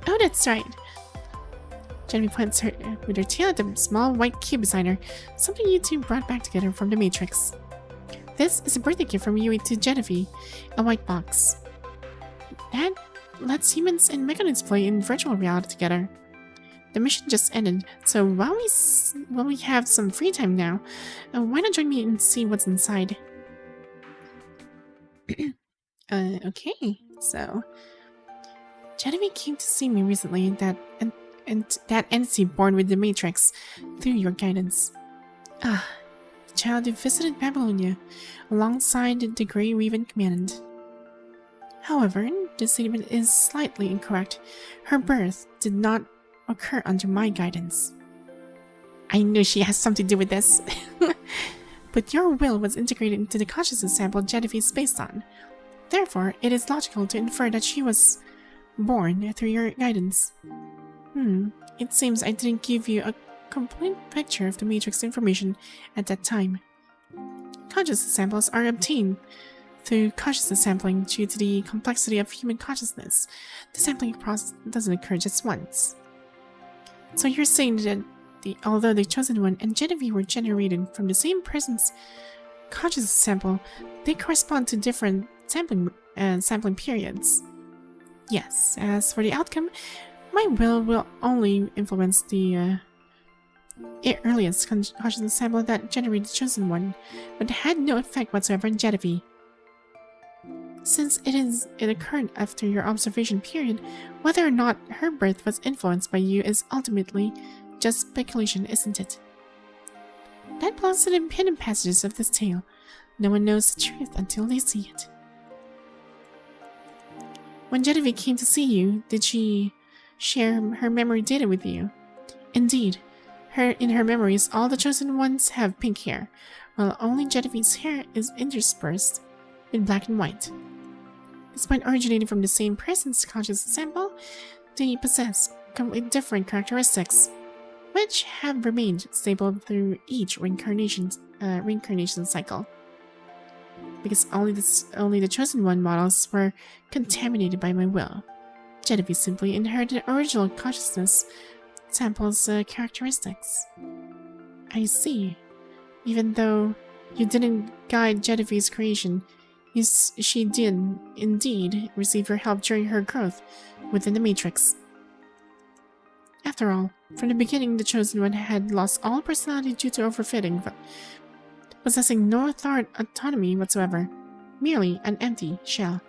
Oh, that's right. Genevieve points her with her tail at the small white cube beside her, something you two brought back together from the Matrix. This is a birthday gift from Yui to Genevieve, a white box. That lets humans and mechanics play in virtual reality together. The mission just ended, so while we have some free time now, why not join me and see what's inside? Okay, so Genevieve came to see me recently, that entity born with the Matrix, through your guidance. Ah, the child who visited Babylonia, alongside the Grey Raven Commandant. However, this statement is slightly incorrect. Her birth did not occur under my guidance. I knew she has something to do with this. But your will was integrated into the consciousness sample Genevieve is based on. Therefore, it is logical to infer that she was born through your guidance. It seems I didn't give you a complete picture of the Matrix information at that time. Consciousness samples are obtained through consciousness sampling due to the complexity of human consciousness. The sampling process doesn't occur just once. So you're saying that although the Chosen One and Genevieve were generated from the same person's consciousness sample, they correspond to different sampling periods. Yes, as for the outcome, my will only influence the earliest consciousness sample that generated the Chosen One, but had no effect whatsoever on Genevieve. Since it occurred after your observation period, whether or not her birth was influenced by you is ultimately just speculation, isn't it? That belongs to the hidden passages of this tale. No one knows the truth until they see it. When Genevieve came to see you, did she share her memory data with you? Indeed, in her memories, all the Chosen Ones have pink hair, while only Genevieve's hair is interspersed with black and white. Despite originating from the same person's consciousness sample, they possess completely different characteristics, which have remained stable through each reincarnation cycle. Because only the Chosen One models were contaminated by my will. Genevieve simply inherited original consciousness sample's characteristics. I see. Even though you didn't guide Genevieve's creation, she did indeed receive your help during her growth within the Matrix. After all, from the beginning, the Chosen One had lost all personality due to overfitting, possessing no autonomy whatsoever, merely an empty shell.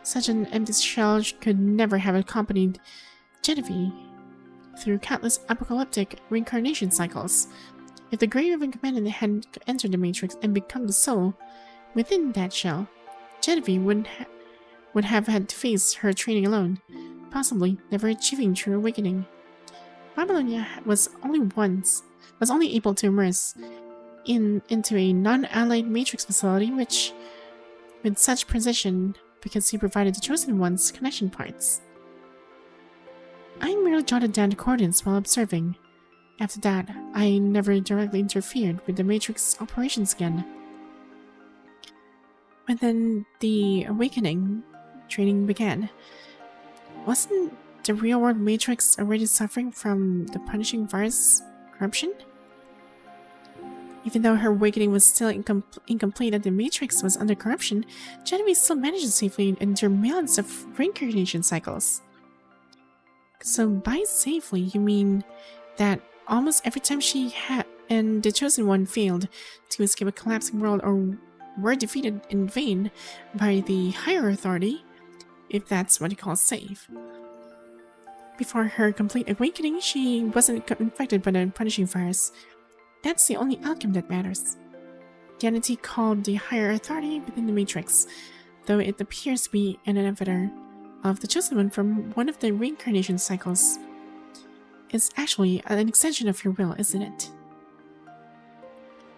Such an empty shell could never have accompanied Genevieve through countless apocalyptic reincarnation cycles. If the Grey Ribbon Commander had entered the Matrix and become the soul within that shell, Genevieve would have had to face her training alone, possibly never achieving true awakening. Babylonia was only able to immerse into a non-allied Matrix facility with such precision because he provided the Chosen One's connection parts. I merely jotted down the coordinates while observing. After that, I never directly interfered with the Matrix operations again. When then the awakening training began, wasn't the real-world Matrix already suffering from the punishing virus corruption? Even though her awakening was still incomplete and the Matrix was under corruption, Genevieve still managed to safely endure millions of reincarnation cycles. So by safely, you mean that almost every time she and the Chosen One failed to escape a collapsing world or were defeated in vain by the higher authority, if that's what you call safe. Before her complete awakening, she wasn't infected by the punishing virus. That's the only outcome that matters. The entity called the higher authority within the Matrix, though it appears to be an inhibitor of the Chosen One from one of the reincarnation cycles, is actually an extension of your will, isn't it?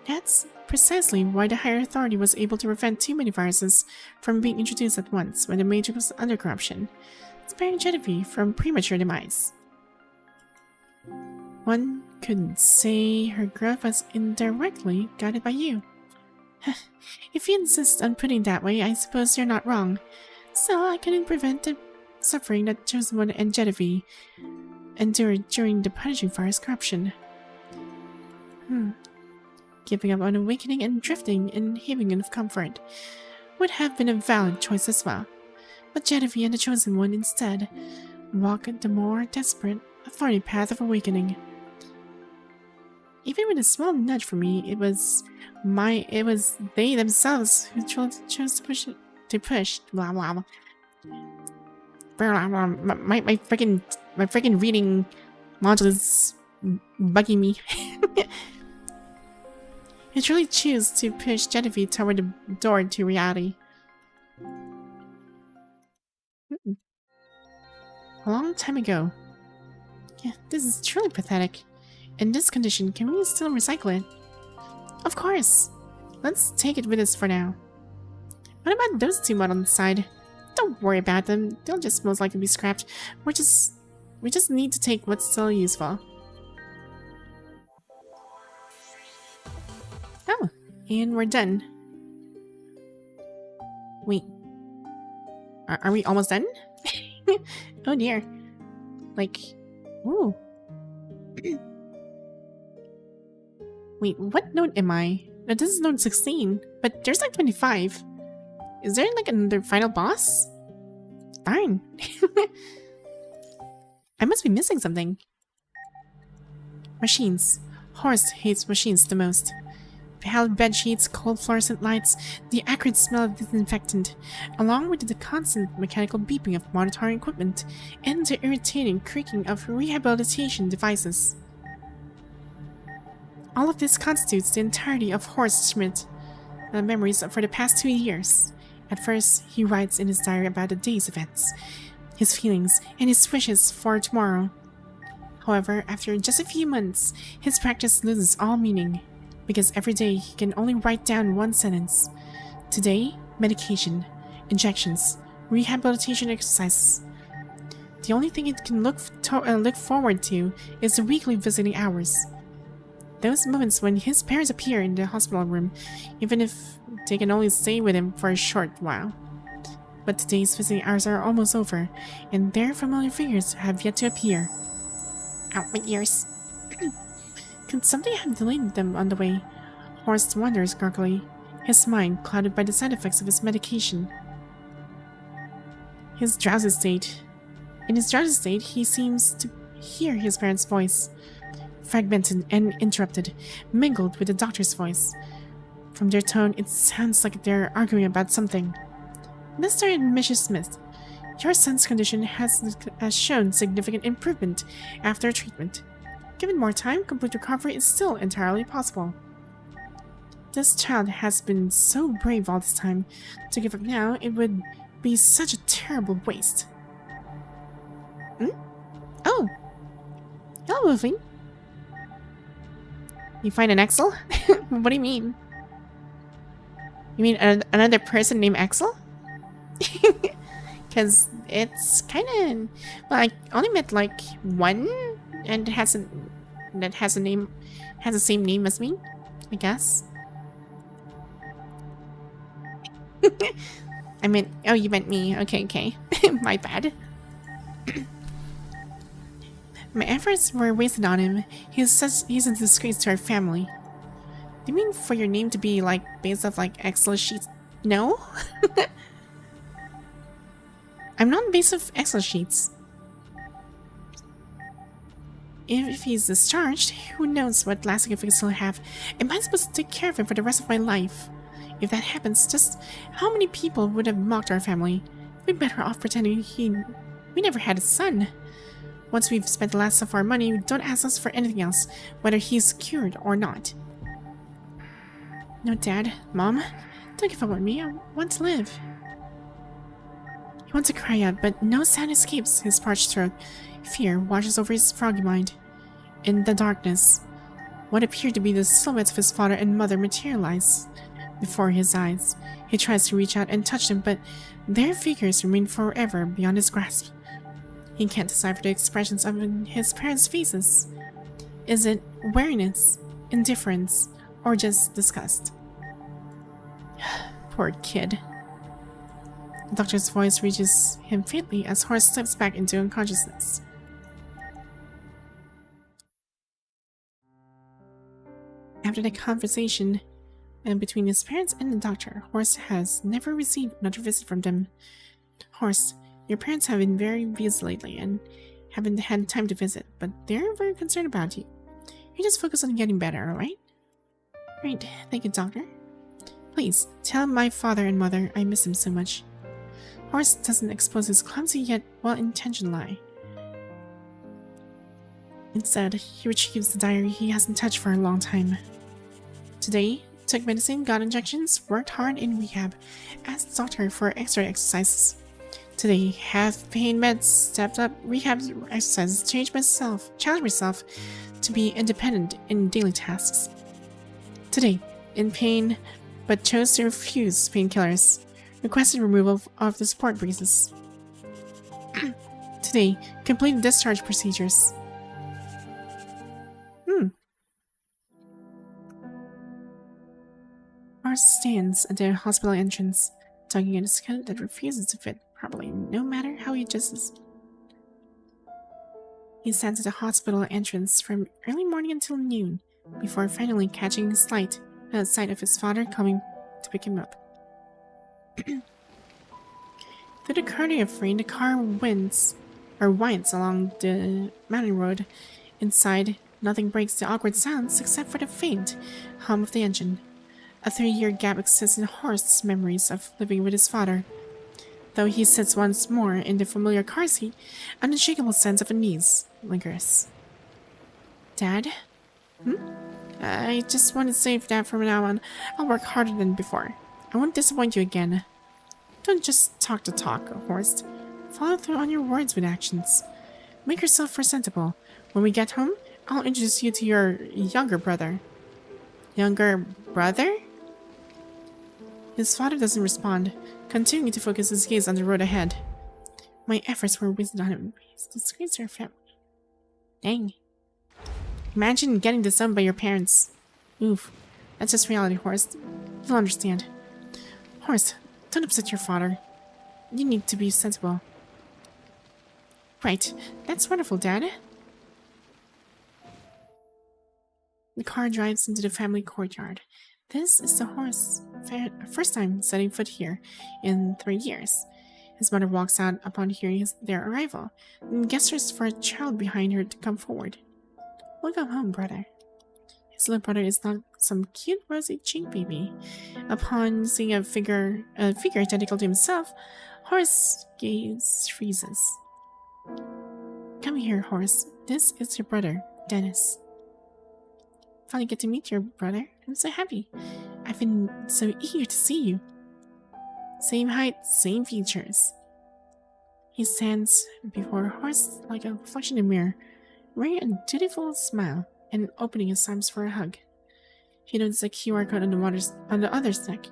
That's precisely why the higher authority was able to prevent too many viruses from being introduced at once when the Matrix was under corruption, sparing Genevieve from premature demise. One could say her growth was indirectly guided by you. If you insist on putting it that way, I suppose you're not wrong. So I couldn't prevent the suffering that Chosen One and Genevieve endured during the punishing virus corruption. Giving up on awakening and drifting in haven of comfort would have been a valid choice as well. But Genevieve and the Chosen One instead walked the more desperate, thorny path of awakening. Even with a small nudge from me, it was they themselves who chose to push. Blah blah. My freaking reading module is bugging me. You truly choose to push Genevieve toward the door to reality. A long time ago, Yeah, this is truly pathetic. In this condition, can we still recycle it? Of course! Let's take it with us for now. What about those two out on the side? Don't worry about them, they'll just most likely be scrapped. We just need to take what's still useful. Oh, and we're done. Wait. Are we almost done? Oh dear. Like, ooh. Wait, what note am I? No, this is note 16, but there's like 25. Is there like another final boss? Darn. I must be missing something. Machines. Horst hates machines the most. Pale bed sheets, cold fluorescent lights, the acrid smell of disinfectant, along with the constant mechanical beeping of monitoring equipment, and the irritating creaking of rehabilitation devices. All of this constitutes the entirety of Horst Schmidt memories for the past 2 years. At first, he writes in his diary about the day's events, his feelings, and his wishes for tomorrow. However, after just a few months, his practice loses all meaning, because every day he can only write down one sentence. Today, medication, injections, rehabilitation exercises. The only thing it can look forward to is the weekly visiting hours. Those moments when his parents appear in the hospital room, even if they can only stay with him for a short while. But today's visiting hours are almost over, and their familiar figures have yet to appear. Out my ears. Could something have delayed them on the way? Horst wonders gargly, his mind clouded by the side effects of his medication. In his drowsy state, he seems to hear his parents' voice, fragmented and interrupted, mingled with the doctor's voice. From their tone, it sounds like they're arguing about something. Mr. and Mrs. Smith, your son's condition has shown significant improvement after treatment. Given more time, complete recovery is still entirely possible. This child has been so brave all this time. To give up now, it would be such a terrible waste. Oh! Hello, Wolfie. You find an Excel? What do you mean? You mean another person named Excel? Because it's kind of... Well, I only met like one, and that has the same name as me, I guess. I meant... Oh, you meant me. Okay. My bad. My efforts were wasted on him. He's a disgrace to our family. Do you mean for your name to be like based off like Excel sheets? No? I'm not based off Excel sheets. If he's discharged, who knows what lasting effects he'll have. Am I supposed to take care of him for the rest of my life? If that happens, just how many people would have mocked our family? We'd better off pretending we never had a son. Once we've spent the last of our money, don't ask us for anything else, whether he's cured or not. No, Dad, Mom, don't give up on me. I want to live. He wants to cry out, but no sound escapes his parched throat. Fear washes over his froggy mind. In the darkness, what appeared to be the silhouettes of his father and mother materialize before his eyes. He tries to reach out and touch them, but their figures remain forever beyond his grasp. He can't decipher the expressions of his parents' faces. Is it wariness, indifference, or just disgust? Poor kid. The doctor's voice reaches him faintly as Horst slips back into unconsciousness. After the conversation between his parents and the doctor, Horst has never received another visit from them. Horst, your parents have been very busy lately and haven't had time to visit, but they're very concerned about you. You just focus on getting better, alright? Right, thank you, doctor. Please, tell my father and mother I miss him so much. Horst doesn't expose his clumsy yet well-intentioned lie. Instead, he retrieves the diary he hasn't touched for a long time. Today, took medicine, got injections, worked hard in rehab, asked the doctor for extra exercises. Today, have pain meds, stepped up rehab exercises, challenge myself to be independent in daily tasks. Today, in pain, but chose to refuse painkillers. Requested removal of the support braces. Today, completed discharge procedures. Horse stands at the hospital entrance, tugging at a skirt that refuses to fit properly, no matter how he adjusts. He stands at the hospital entrance from early morning until noon, before finally catching the sight of his father coming to pick him up. Through the courtesy of rain, the car winds along the mountain road. Inside, nothing breaks the awkward silence except for the faint hum of the engine. A 3-year gap exists in Horst's memories of living with his father. Though he sits once more in the familiar car seat, an unshakable sense of unease lingers. Dad? I just want to save that from now on. I'll work harder than before. I won't disappoint you again. Don't just talk the talk, Horst. Follow through on your words with actions. Make yourself presentable. When we get home, I'll introduce you to your younger brother. Younger brother? His father doesn't respond, continuing to focus his gaze on the road ahead. My efforts were wasted on him. He's disgraced our family. Dang. Imagine getting disowned by your parents. Oof. That's just reality, Horst. You'll understand. Horst, don't upset your father. You need to be sensible. Right. That's wonderful, Dad. The car drives into the family courtyard. This is the Horst's first time setting foot here in 3 years. His mother walks out upon hearing their arrival and gestures for a child behind her to come forward. Welcome home, brother. His little brother is not some cute rosy cheek baby. Upon seeing a figure identical to himself, Horst's gaze freezes. Come here, Horst. This is your brother, Dennis. Finally get to meet your brother. I'm so happy. I've been so eager to see you. Same height, same features. He stands before Horst like a reflection in a mirror, wearing a dutiful smile and opening his arms for a hug. He notes a QR code on the other's neck,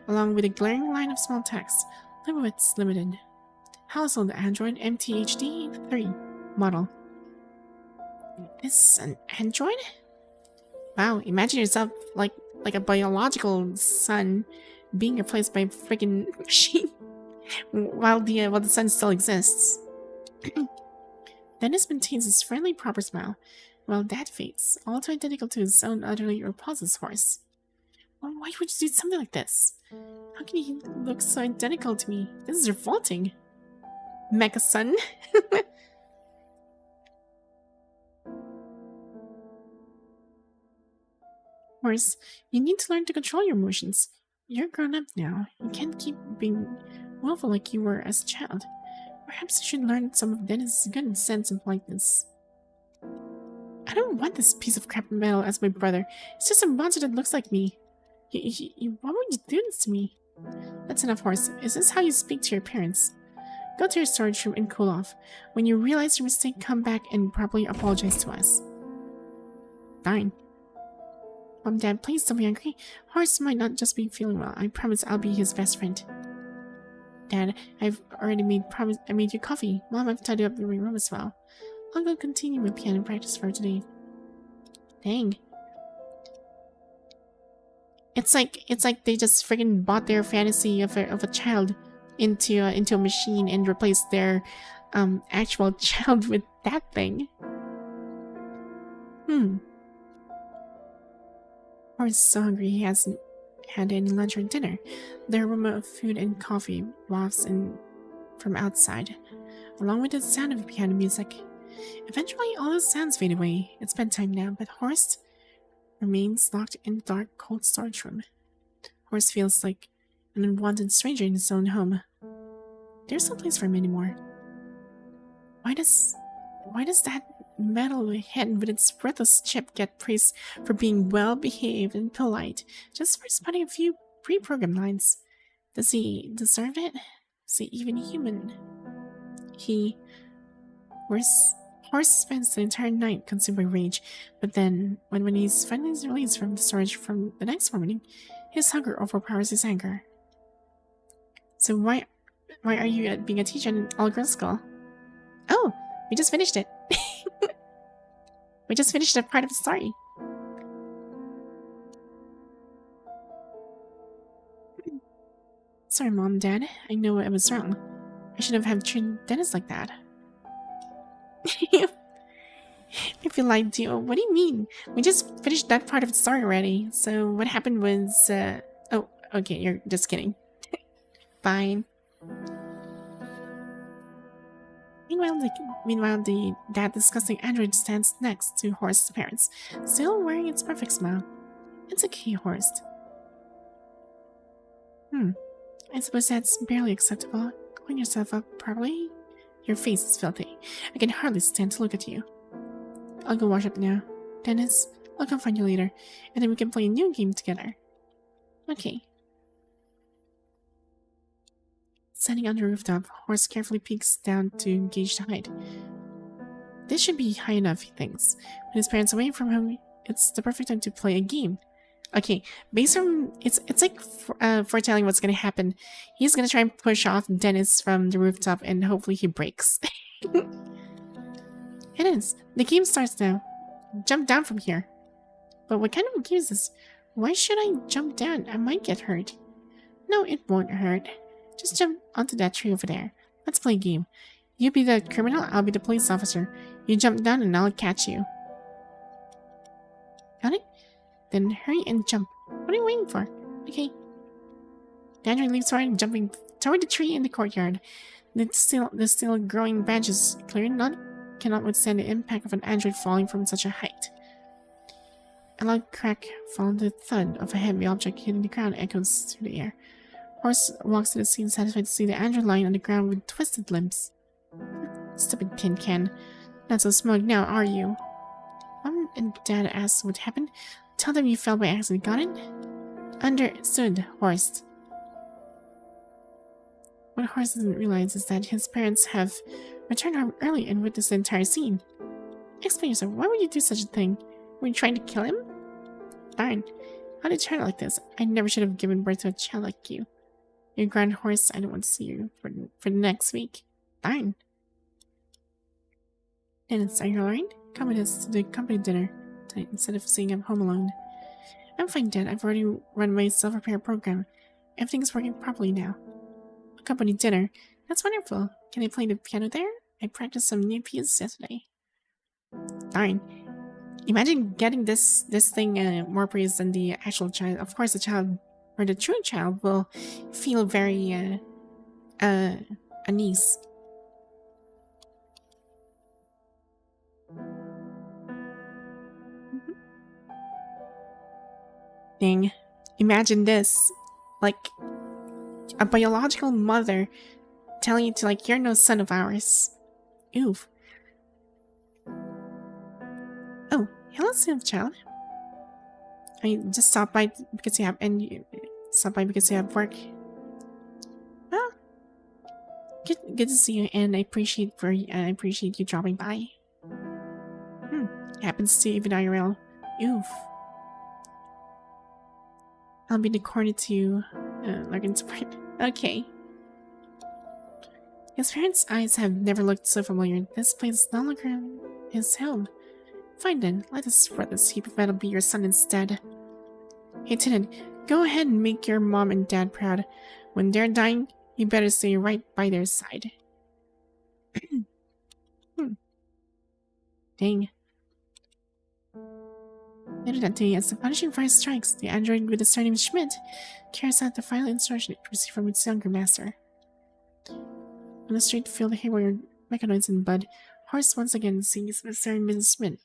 along with a glaring line of small text. Leibowitz Limited. Household Android MTHD 3 model. Is an android? Wow, imagine yourself like a biological son being replaced by a freaking machine while the sun still exists. Dennis maintains his friendly, proper smile, while Dad fades, also identical to his own utterly repulsive horse. Well, why would you do something like this? How can he look so identical to me? This is revolting. Mecha son. Horse, you need to learn to control your emotions. You're grown up now. You can't keep being willful like you were as a child. Perhaps you should learn some of Dennis' good sense and politeness. I don't want this piece of crap metal as my brother. It's just a monster that looks like me. Why would you do this to me? That's enough, Horse. Is this how you speak to your parents? Go to your storage room and cool off. When you realize your mistake, come back and properly apologize to us. Fine. Mom, Dad, please don't be angry. Horse might not just be feeling well. I promise I'll be his best friend. Dad, I've already I made you coffee. Mom, I've tidied up the room as well. I'll go continue my piano practice for today. Dang. It's like they just freaking bought their fantasy of a child into a machine and replaced their actual child with that thing. Horse is so hungry he hasn't had any lunch or dinner. The aroma of food and coffee wafts in from outside, along with the sound of piano music. Eventually, all those sounds fade away. It's bedtime now, but Horst remains locked in the dark, cold storage room. Horst feels like an unwanted stranger in his own home. There's no place for him anymore. Why does that metal head with its worthless chip get praised for being well-behaved and polite just for spotting a few pre-programmed lines? Does he deserve it? See, even human. Horse spends the entire night consumed by rage, but then, when he's finally released from the storage from the next morning, his hunger overpowers his anger. So why are you being a teacher in an all-girls school? Oh, we just finished it. We just finished that part of the story. Sorry, Mom, Dad. I know I was wrong. I shouldn't have treated Dennis like that. I feel like, dude, what do you mean? We just finished that part of the story already. So what happened was, oh, okay, you're just kidding. Fine. Meanwhile, the that disgusting android stands next to Horst's parents, still wearing its perfect smile. It's okay, Horst. I suppose that's barely acceptable. Clean yourself up properly. Your face is filthy. I can hardly stand to look at you. I'll go wash up now. Dennis, I'll come find you later, and then we can play a new game together. Okay. Standing on the rooftop, Horst carefully peeks down to gauge the height. This should be high enough, he thinks. With his parents away from him, it's the perfect time to play a game. Okay, based on it's like foretelling what's gonna happen. He's gonna try and push off Dennis from the rooftop, and hopefully he breaks. It is. The game starts now. Jump down from here. But what kind of game is this? Why should I jump down? I might get hurt. No, it won't hurt. Just jump onto that tree over there. Let's play a game. You be the criminal, I'll be the police officer. You jump down and I'll catch you. Got it? Then hurry and jump. What are you waiting for? Okay. The android leaps forward, jumping toward the tree in the courtyard. The still growing branches cannot withstand the impact of an android falling from such a height. A loud crack followed the thud of a heavy object hitting the ground echoes through the air. Horst walks to the scene, satisfied to see the android lying on the ground with twisted limbs. Stupid tin can. Not so smug now, are you? Mom and Dad asked what happened. Tell them you fell by accident, got it? Understood, Horst. What Horst doesn't realize is that his parents have returned home early and witnessed the entire scene. Explain yourself, why would you do such a thing? Were you trying to kill him? Darn, how did it turn out like this? I never should have given birth to a child like you. Your grand horse, I don't want to see you for the next week. Darn. Dennis, are you alright? Come with us to the company dinner tonight instead of staying at home alone. I'm fine, Dad. I've already run my self-repair program. Everything's working properly now. A company dinner? That's wonderful. Can I play the piano there? I practiced some new pieces yesterday. Darn. Imagine getting this thing more praise than the actual child. Of course, the child, or the true child, will feel very unease. Dang. Imagine this. Like, a biological mother telling you to, like, you're no son of ours. Oof. Oh, hello, son of child. I just stopped by because you have work. Well, good to see you, and I appreciate you dropping by. Happens to even IRL. Oof. I'll be in the corner to look into part. Okay. His parents' eyes have never looked so familiar. This place no longer his home. Fine then, let us spread this heap of metal be your son instead. Hey Tintin, go ahead and make your mom and dad proud. When they're dying, you better stay right by their side. Dang. Later that day, as the punishing fire strikes, the android with the surname Schmidt carries out the final instruction it received from its younger master. On the street filled with haywire mechanoids and bud, Horst once again sees Mr. and Mrs. Schmidt,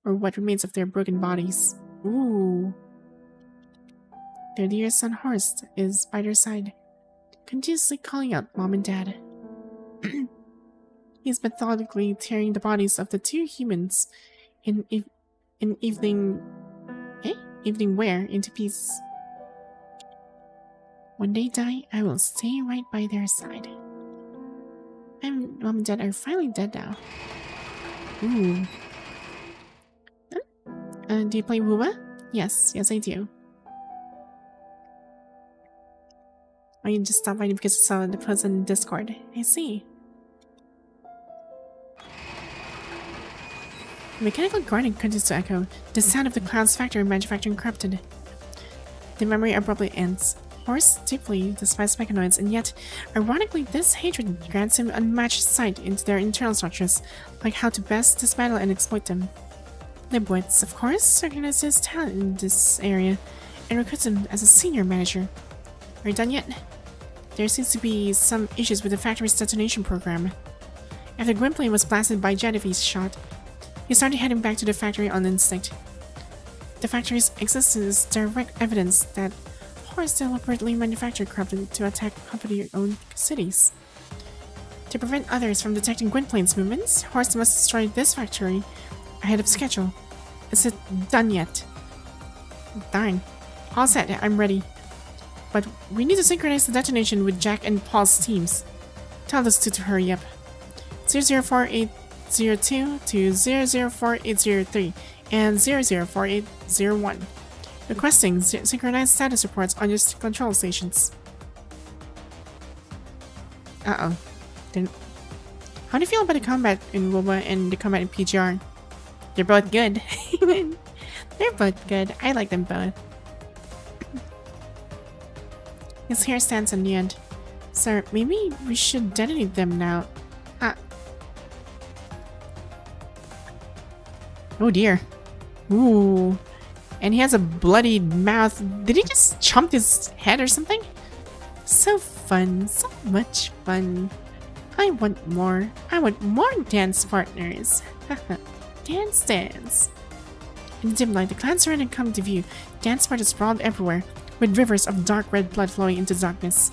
or what remains of their broken bodies. Ooh. Their dear son Horst is by their side, continuously calling out Mom and Dad. He's methodically tearing the bodies of the two humans in evening wear into pieces. When they die, I will stay right by their side. Mom and Dad are finally dead now. Ooh. Do you play Wuba? Yes, I do. Oh, you just stopped by because I saw the post on Discord. I see. The mechanical grinding continues to echo. The sound of the clown's factory manufacturing corrupted. The memory abruptly ends. Horse deeply despises mechanoids, and yet, ironically, this hatred grants him unmatched sight into their internal structures, like how to best dismantle and exploit them. Libwitz, of course, recognizes his talent in this area and recruits him as a senior manager. Are you done yet? There seems to be some issues with the factory's detonation program. After Gwynplaine was blasted by Genevieve's shot, he started heading back to the factory on instinct. The factory's existence is direct evidence that Horus deliberately manufactured corrupted to attack company-owned cities. To prevent others from detecting Gwynplaine's movements, Horus must destroy this factory ahead of schedule. Is it done yet? Darn. All set, I'm ready. But we need to synchronize the detonation with Jack and Paul's teams. Tell those two to hurry up. 004802 to 004803 and 004801. Requesting synchronized status reports on your control stations. Uh-oh. How do you feel about the combat in WoBA and the combat in PGR? They're both good. They're both good. I like them both. His hair stands on the end. Sir, maybe we should detonate them now. Oh dear. Ooh. And he has a bloodied mouth. Did he just chomp his head or something? So fun. So much fun. I want more. I want more dance partners. Dance. In the dim light, the clan surrounded come to view. Dance partners sprawled everywhere, with rivers of dark red blood flowing into darkness.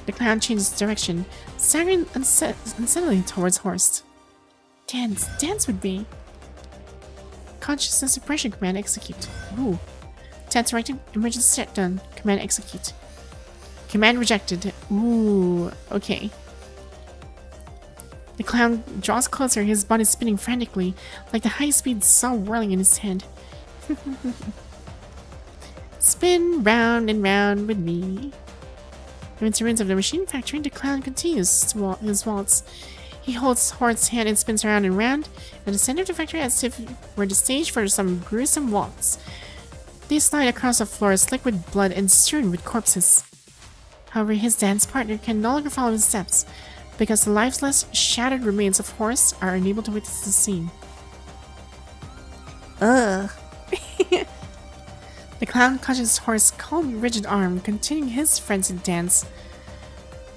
The clown changes direction, staggering unsettling towards Horst. Dance with me. Consciousness suppression command execute. Ooh. Ted directed emergency shutdown. Command execute. Command rejected. Ooh. Okay. The clown draws closer, his body spinning frantically, like the high-speed saw whirling in his hand. Spin round and round with me. Amidst the ruins of the machine factory, the clown continues his waltz. He holds Hort's hand and spins around and round at the center of the factory as if it were the stage for some gruesome waltz. They slide across a floor slick with blood and strewn with corpses. However, his dance partner can no longer follow his steps, because the lifeless, shattered remains of Horus are unable to witness the scene. Ugh. The clown clutches Horus' cold, rigid arm, continuing his frenzied dance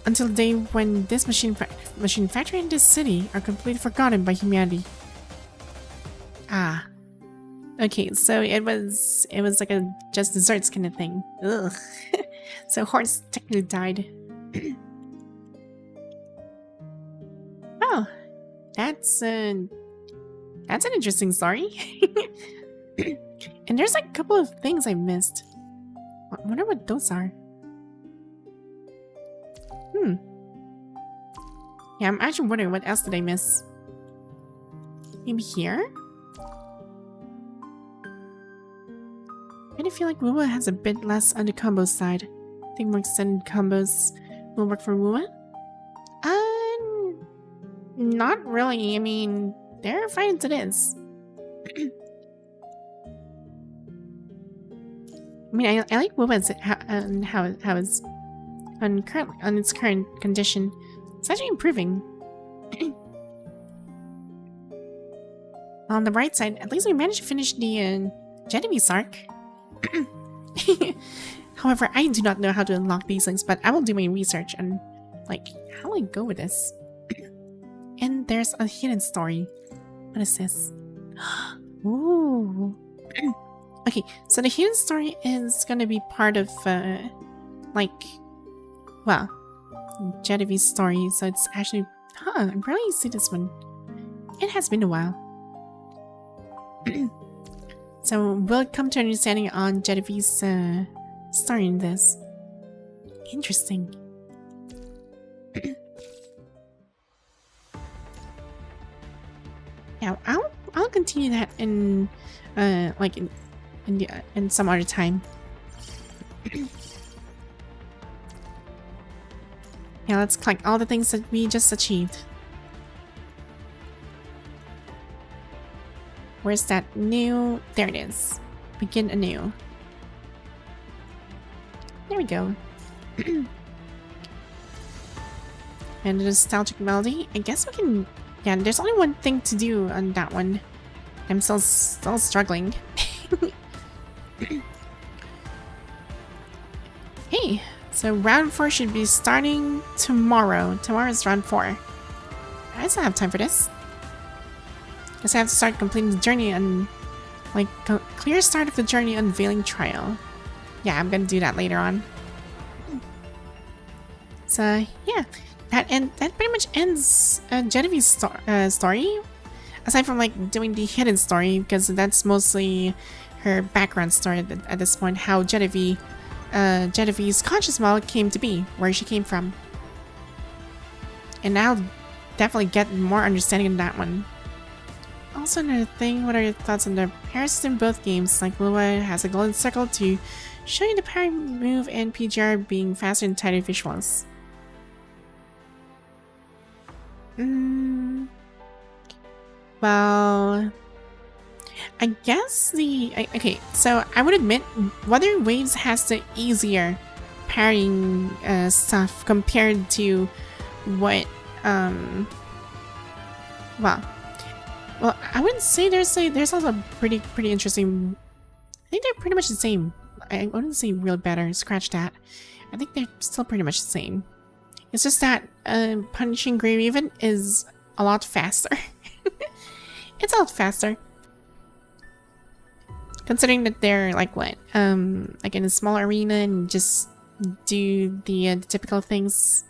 until the day when this machine factory and this city are completely forgotten by humanity. Ah. Okay, so it was like a just desserts kind of thing. Ugh. So Horus technically died. Oh, that's an interesting story. And there's like a couple of things I missed. I wonder what those are. Yeah, I'm actually wondering what else did I miss. Maybe here? I do feel like Wuwa has a bit less on the combo side. I think more extended combos will work for Wuwa. Not really. I mean, they're fine as it is. I mean, I like Wuba's how it's on its current condition. It's actually improving. On the bright side, at least we managed to finish the Genevieve arc. However, I do not know how to unlock these things, but I will do my research on like how I go with this. And there's a hidden story. What is this? Ooh. Okay, so the hidden story is gonna be part of Genevieve's story, so it's actually I barely see this one. It has been a while. So we'll come to an understanding on Genevieve's story in this. Interesting. Yeah, I'll continue that in like in some other time. Yeah, let's collect all the things that we just achieved. Where's that new? There it is. Begin anew. There we go. And the nostalgic melody. I guess we can. Yeah, there's only one thing to do on that one. I'm still struggling. Hey, so round 4 should be starting tomorrow. Tomorrow's round 4. I still have time for this. Guess I have to start completing the journey and like clear start of the journey unveiling trial. Yeah, I'm gonna do that later on. So yeah, that pretty much ends Genevieve's story. Aside from like doing the hidden story, because that's mostly her background story at this point. How Genevieve's conscious model came to be, where she came from, and I'll definitely get more understanding in that one. Also, another thing, what are your thoughts on the pairs in both games? Like Lua has a golden circle to show you the parry move, and PGR being faster and tighter visuals. Well, I guess okay, so I would admit Wuthering Waves has the easier parrying stuff compared to what well, I wouldn't say there's also pretty interesting. I think they're pretty much the same. I wouldn't say real better. Scratch that. I think they're still pretty much the same. It's just that punishing Grey Raven is a lot faster. It's a lot faster. Considering that they're like what? Like in a small arena and just do the typical things.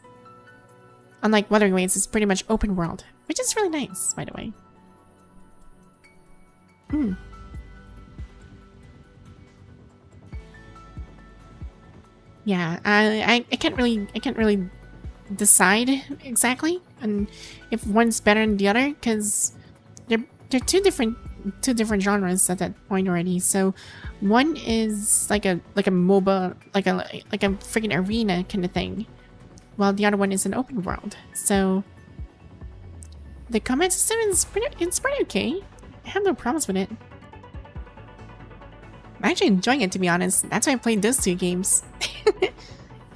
Unlike Wuthering Waves, it's pretty much open world, which is really nice, by the way. Yeah, I can't really decide exactly on if one's better than the other, because they're two different genres at that point already. So one is like a MOBA, like a freaking arena kind of thing, while the other one is an open world. So the combat system is pretty okay. I have no problems with it. I'm actually enjoying it, to be honest. That's why I played those two games.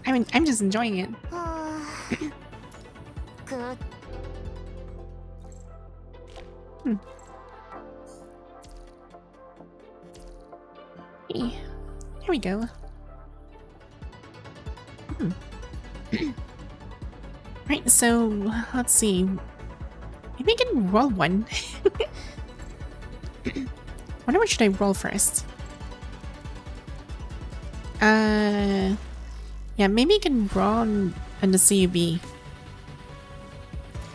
I mean, I'm just enjoying it. Good. Hey, there we go. Right, so let's see. Maybe I can roll one. Wonder what should I roll first? Yeah, maybe I can roll on the CUB.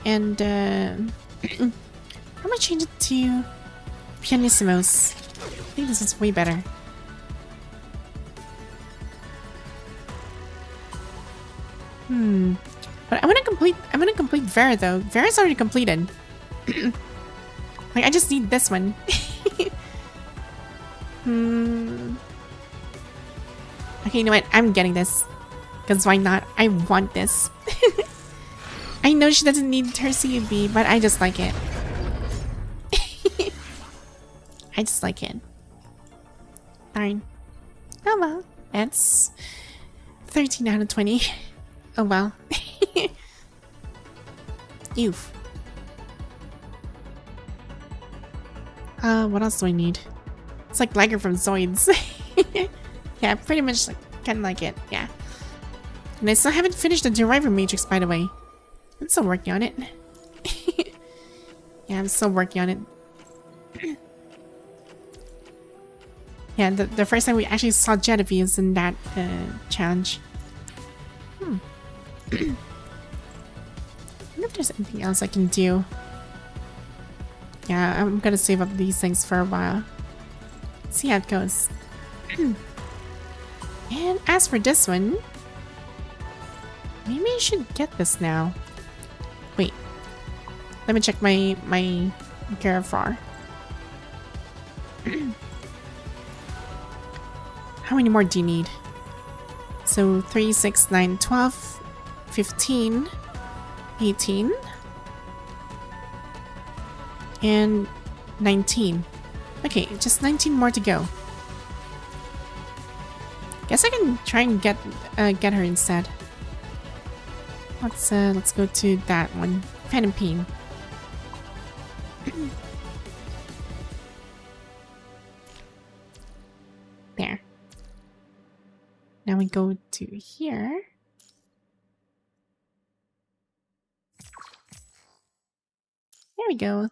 And I'm gonna change it to Pianissimos. I think this is way better. But I'm gonna complete Vera though. Vera's already completed. Like I just need this one. Okay, you know what? I'm getting this. Because why not? I want this. I know she doesn't need her CUB, but I just like it. I just like it. Darn. Oh well. That's 13 out of 20. Oh well. Oof. What else do I need? It's like Liger from Zoids. Yeah, pretty much like, kinda like it, yeah. And I still haven't finished the Deriver Matrix, by the way. I'm still working on it. Yeah, I'm still working on it. Yeah, the first time we actually saw Genevieve was in that challenge. I wonder if there's anything else I can do. Yeah, I'm gonna save up these things for a while. See how it goes. And as for this one, maybe I should get this now. Wait. Let me check my Garafar. How many more do you need? So 3, 6, 9, 12, 15, 18, and 19. Okay, just 19 more to go. Guess I can try and get her instead. Let's go to that one. Pen and Peen. There. Now we go to here. There we go.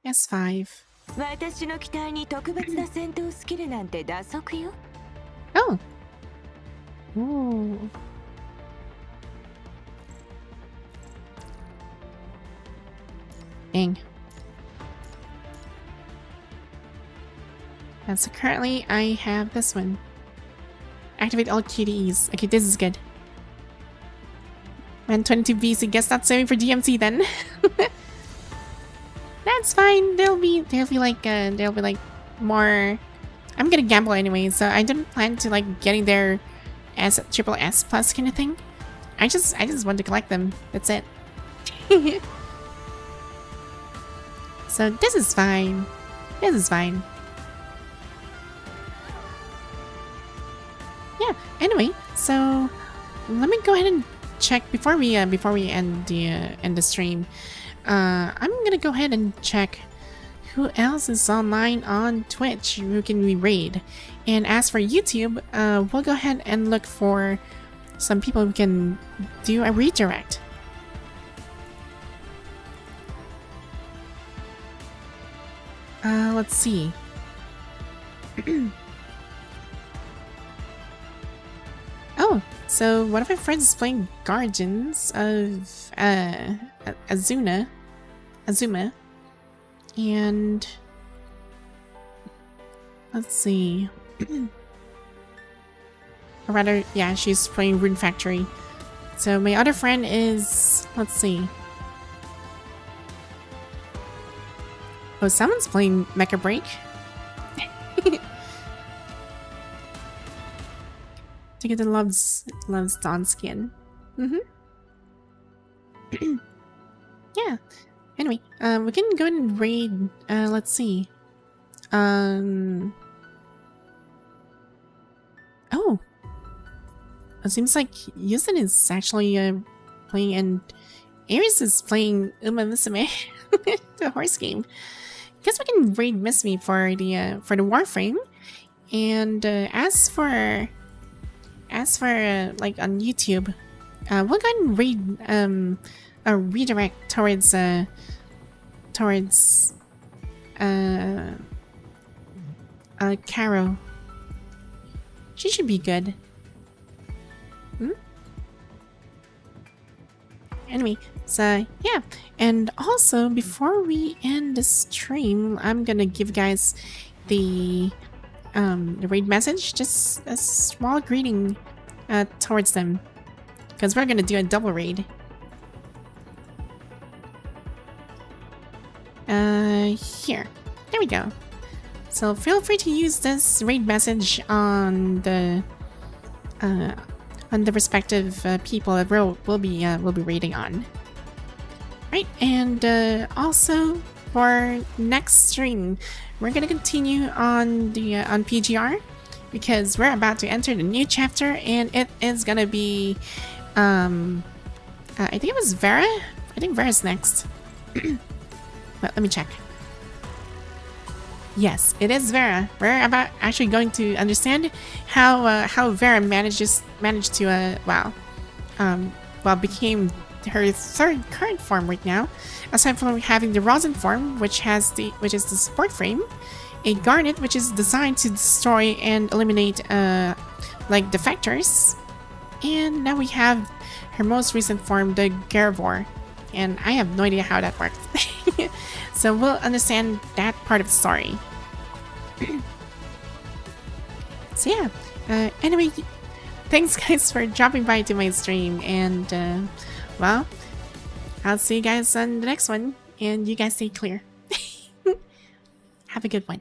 S5. 私の機体に特別な戦闘スキルなんて打足よ。Oh. Ooh. Dang. And so currently I have this one. Activate all QTEs. Okay, this is good. And 22 BC. Guess not saving for DMC then. That's fine. There'll be like more. I'm gonna gamble anyway, so I didn't plan to like getting there as triple S plus kind of thing. I just want to collect them. That's it. So this is fine. This is fine. Yeah. Anyway, so let me go ahead and check before we end the stream. I'm gonna go ahead and check who else is online on Twitch who can we raid. And as for YouTube, we'll go ahead and look for some people who can do a redirect. Let's see. Oh, so one of my friends is playing Guardians of Azuma, and let's see. Or rather, yeah, she's playing Rune Factory. So my other friend is, let's see. Oh, someone's playing Mecha Break. Together loves Dawn Skin. Yeah. Anyway, we can go ahead and raid. Let's see. Oh, it seems like Yusen is actually playing, and Ares is playing Uma Musume, the horse game. Guess we can raid Miss Me for the Warframe, and as for like on YouTube, we'll go ahead and raid a redirect towards Caro. She should be good. Anyway, so yeah, and also before we end the stream, I'm gonna give you guys the raid message, just a small greeting towards them, because we're gonna do a double raid. Here, there we go. So feel free to use this raid message on the respective people that we'll be raiding on. Right, and also for next stream, we're gonna continue on the on PGR, because we're about to enter the new chapter, and it is gonna be I think it was Vera. I think Vera's next. But let me check. Yes, it is Vera. We're about actually going to understand how Vera managed to became her third current form right now. Aside from having the Rosin form, which is the support frame, a Garnet, which is designed to destroy and eliminate like defectors, and now we have her most recent form, the Garvor, and I have no idea how that works. So we'll understand that part of the story. So yeah, anyway, thanks guys for dropping by to my stream, and well, I'll see you guys on the next one, and you guys stay clear. Have a good one.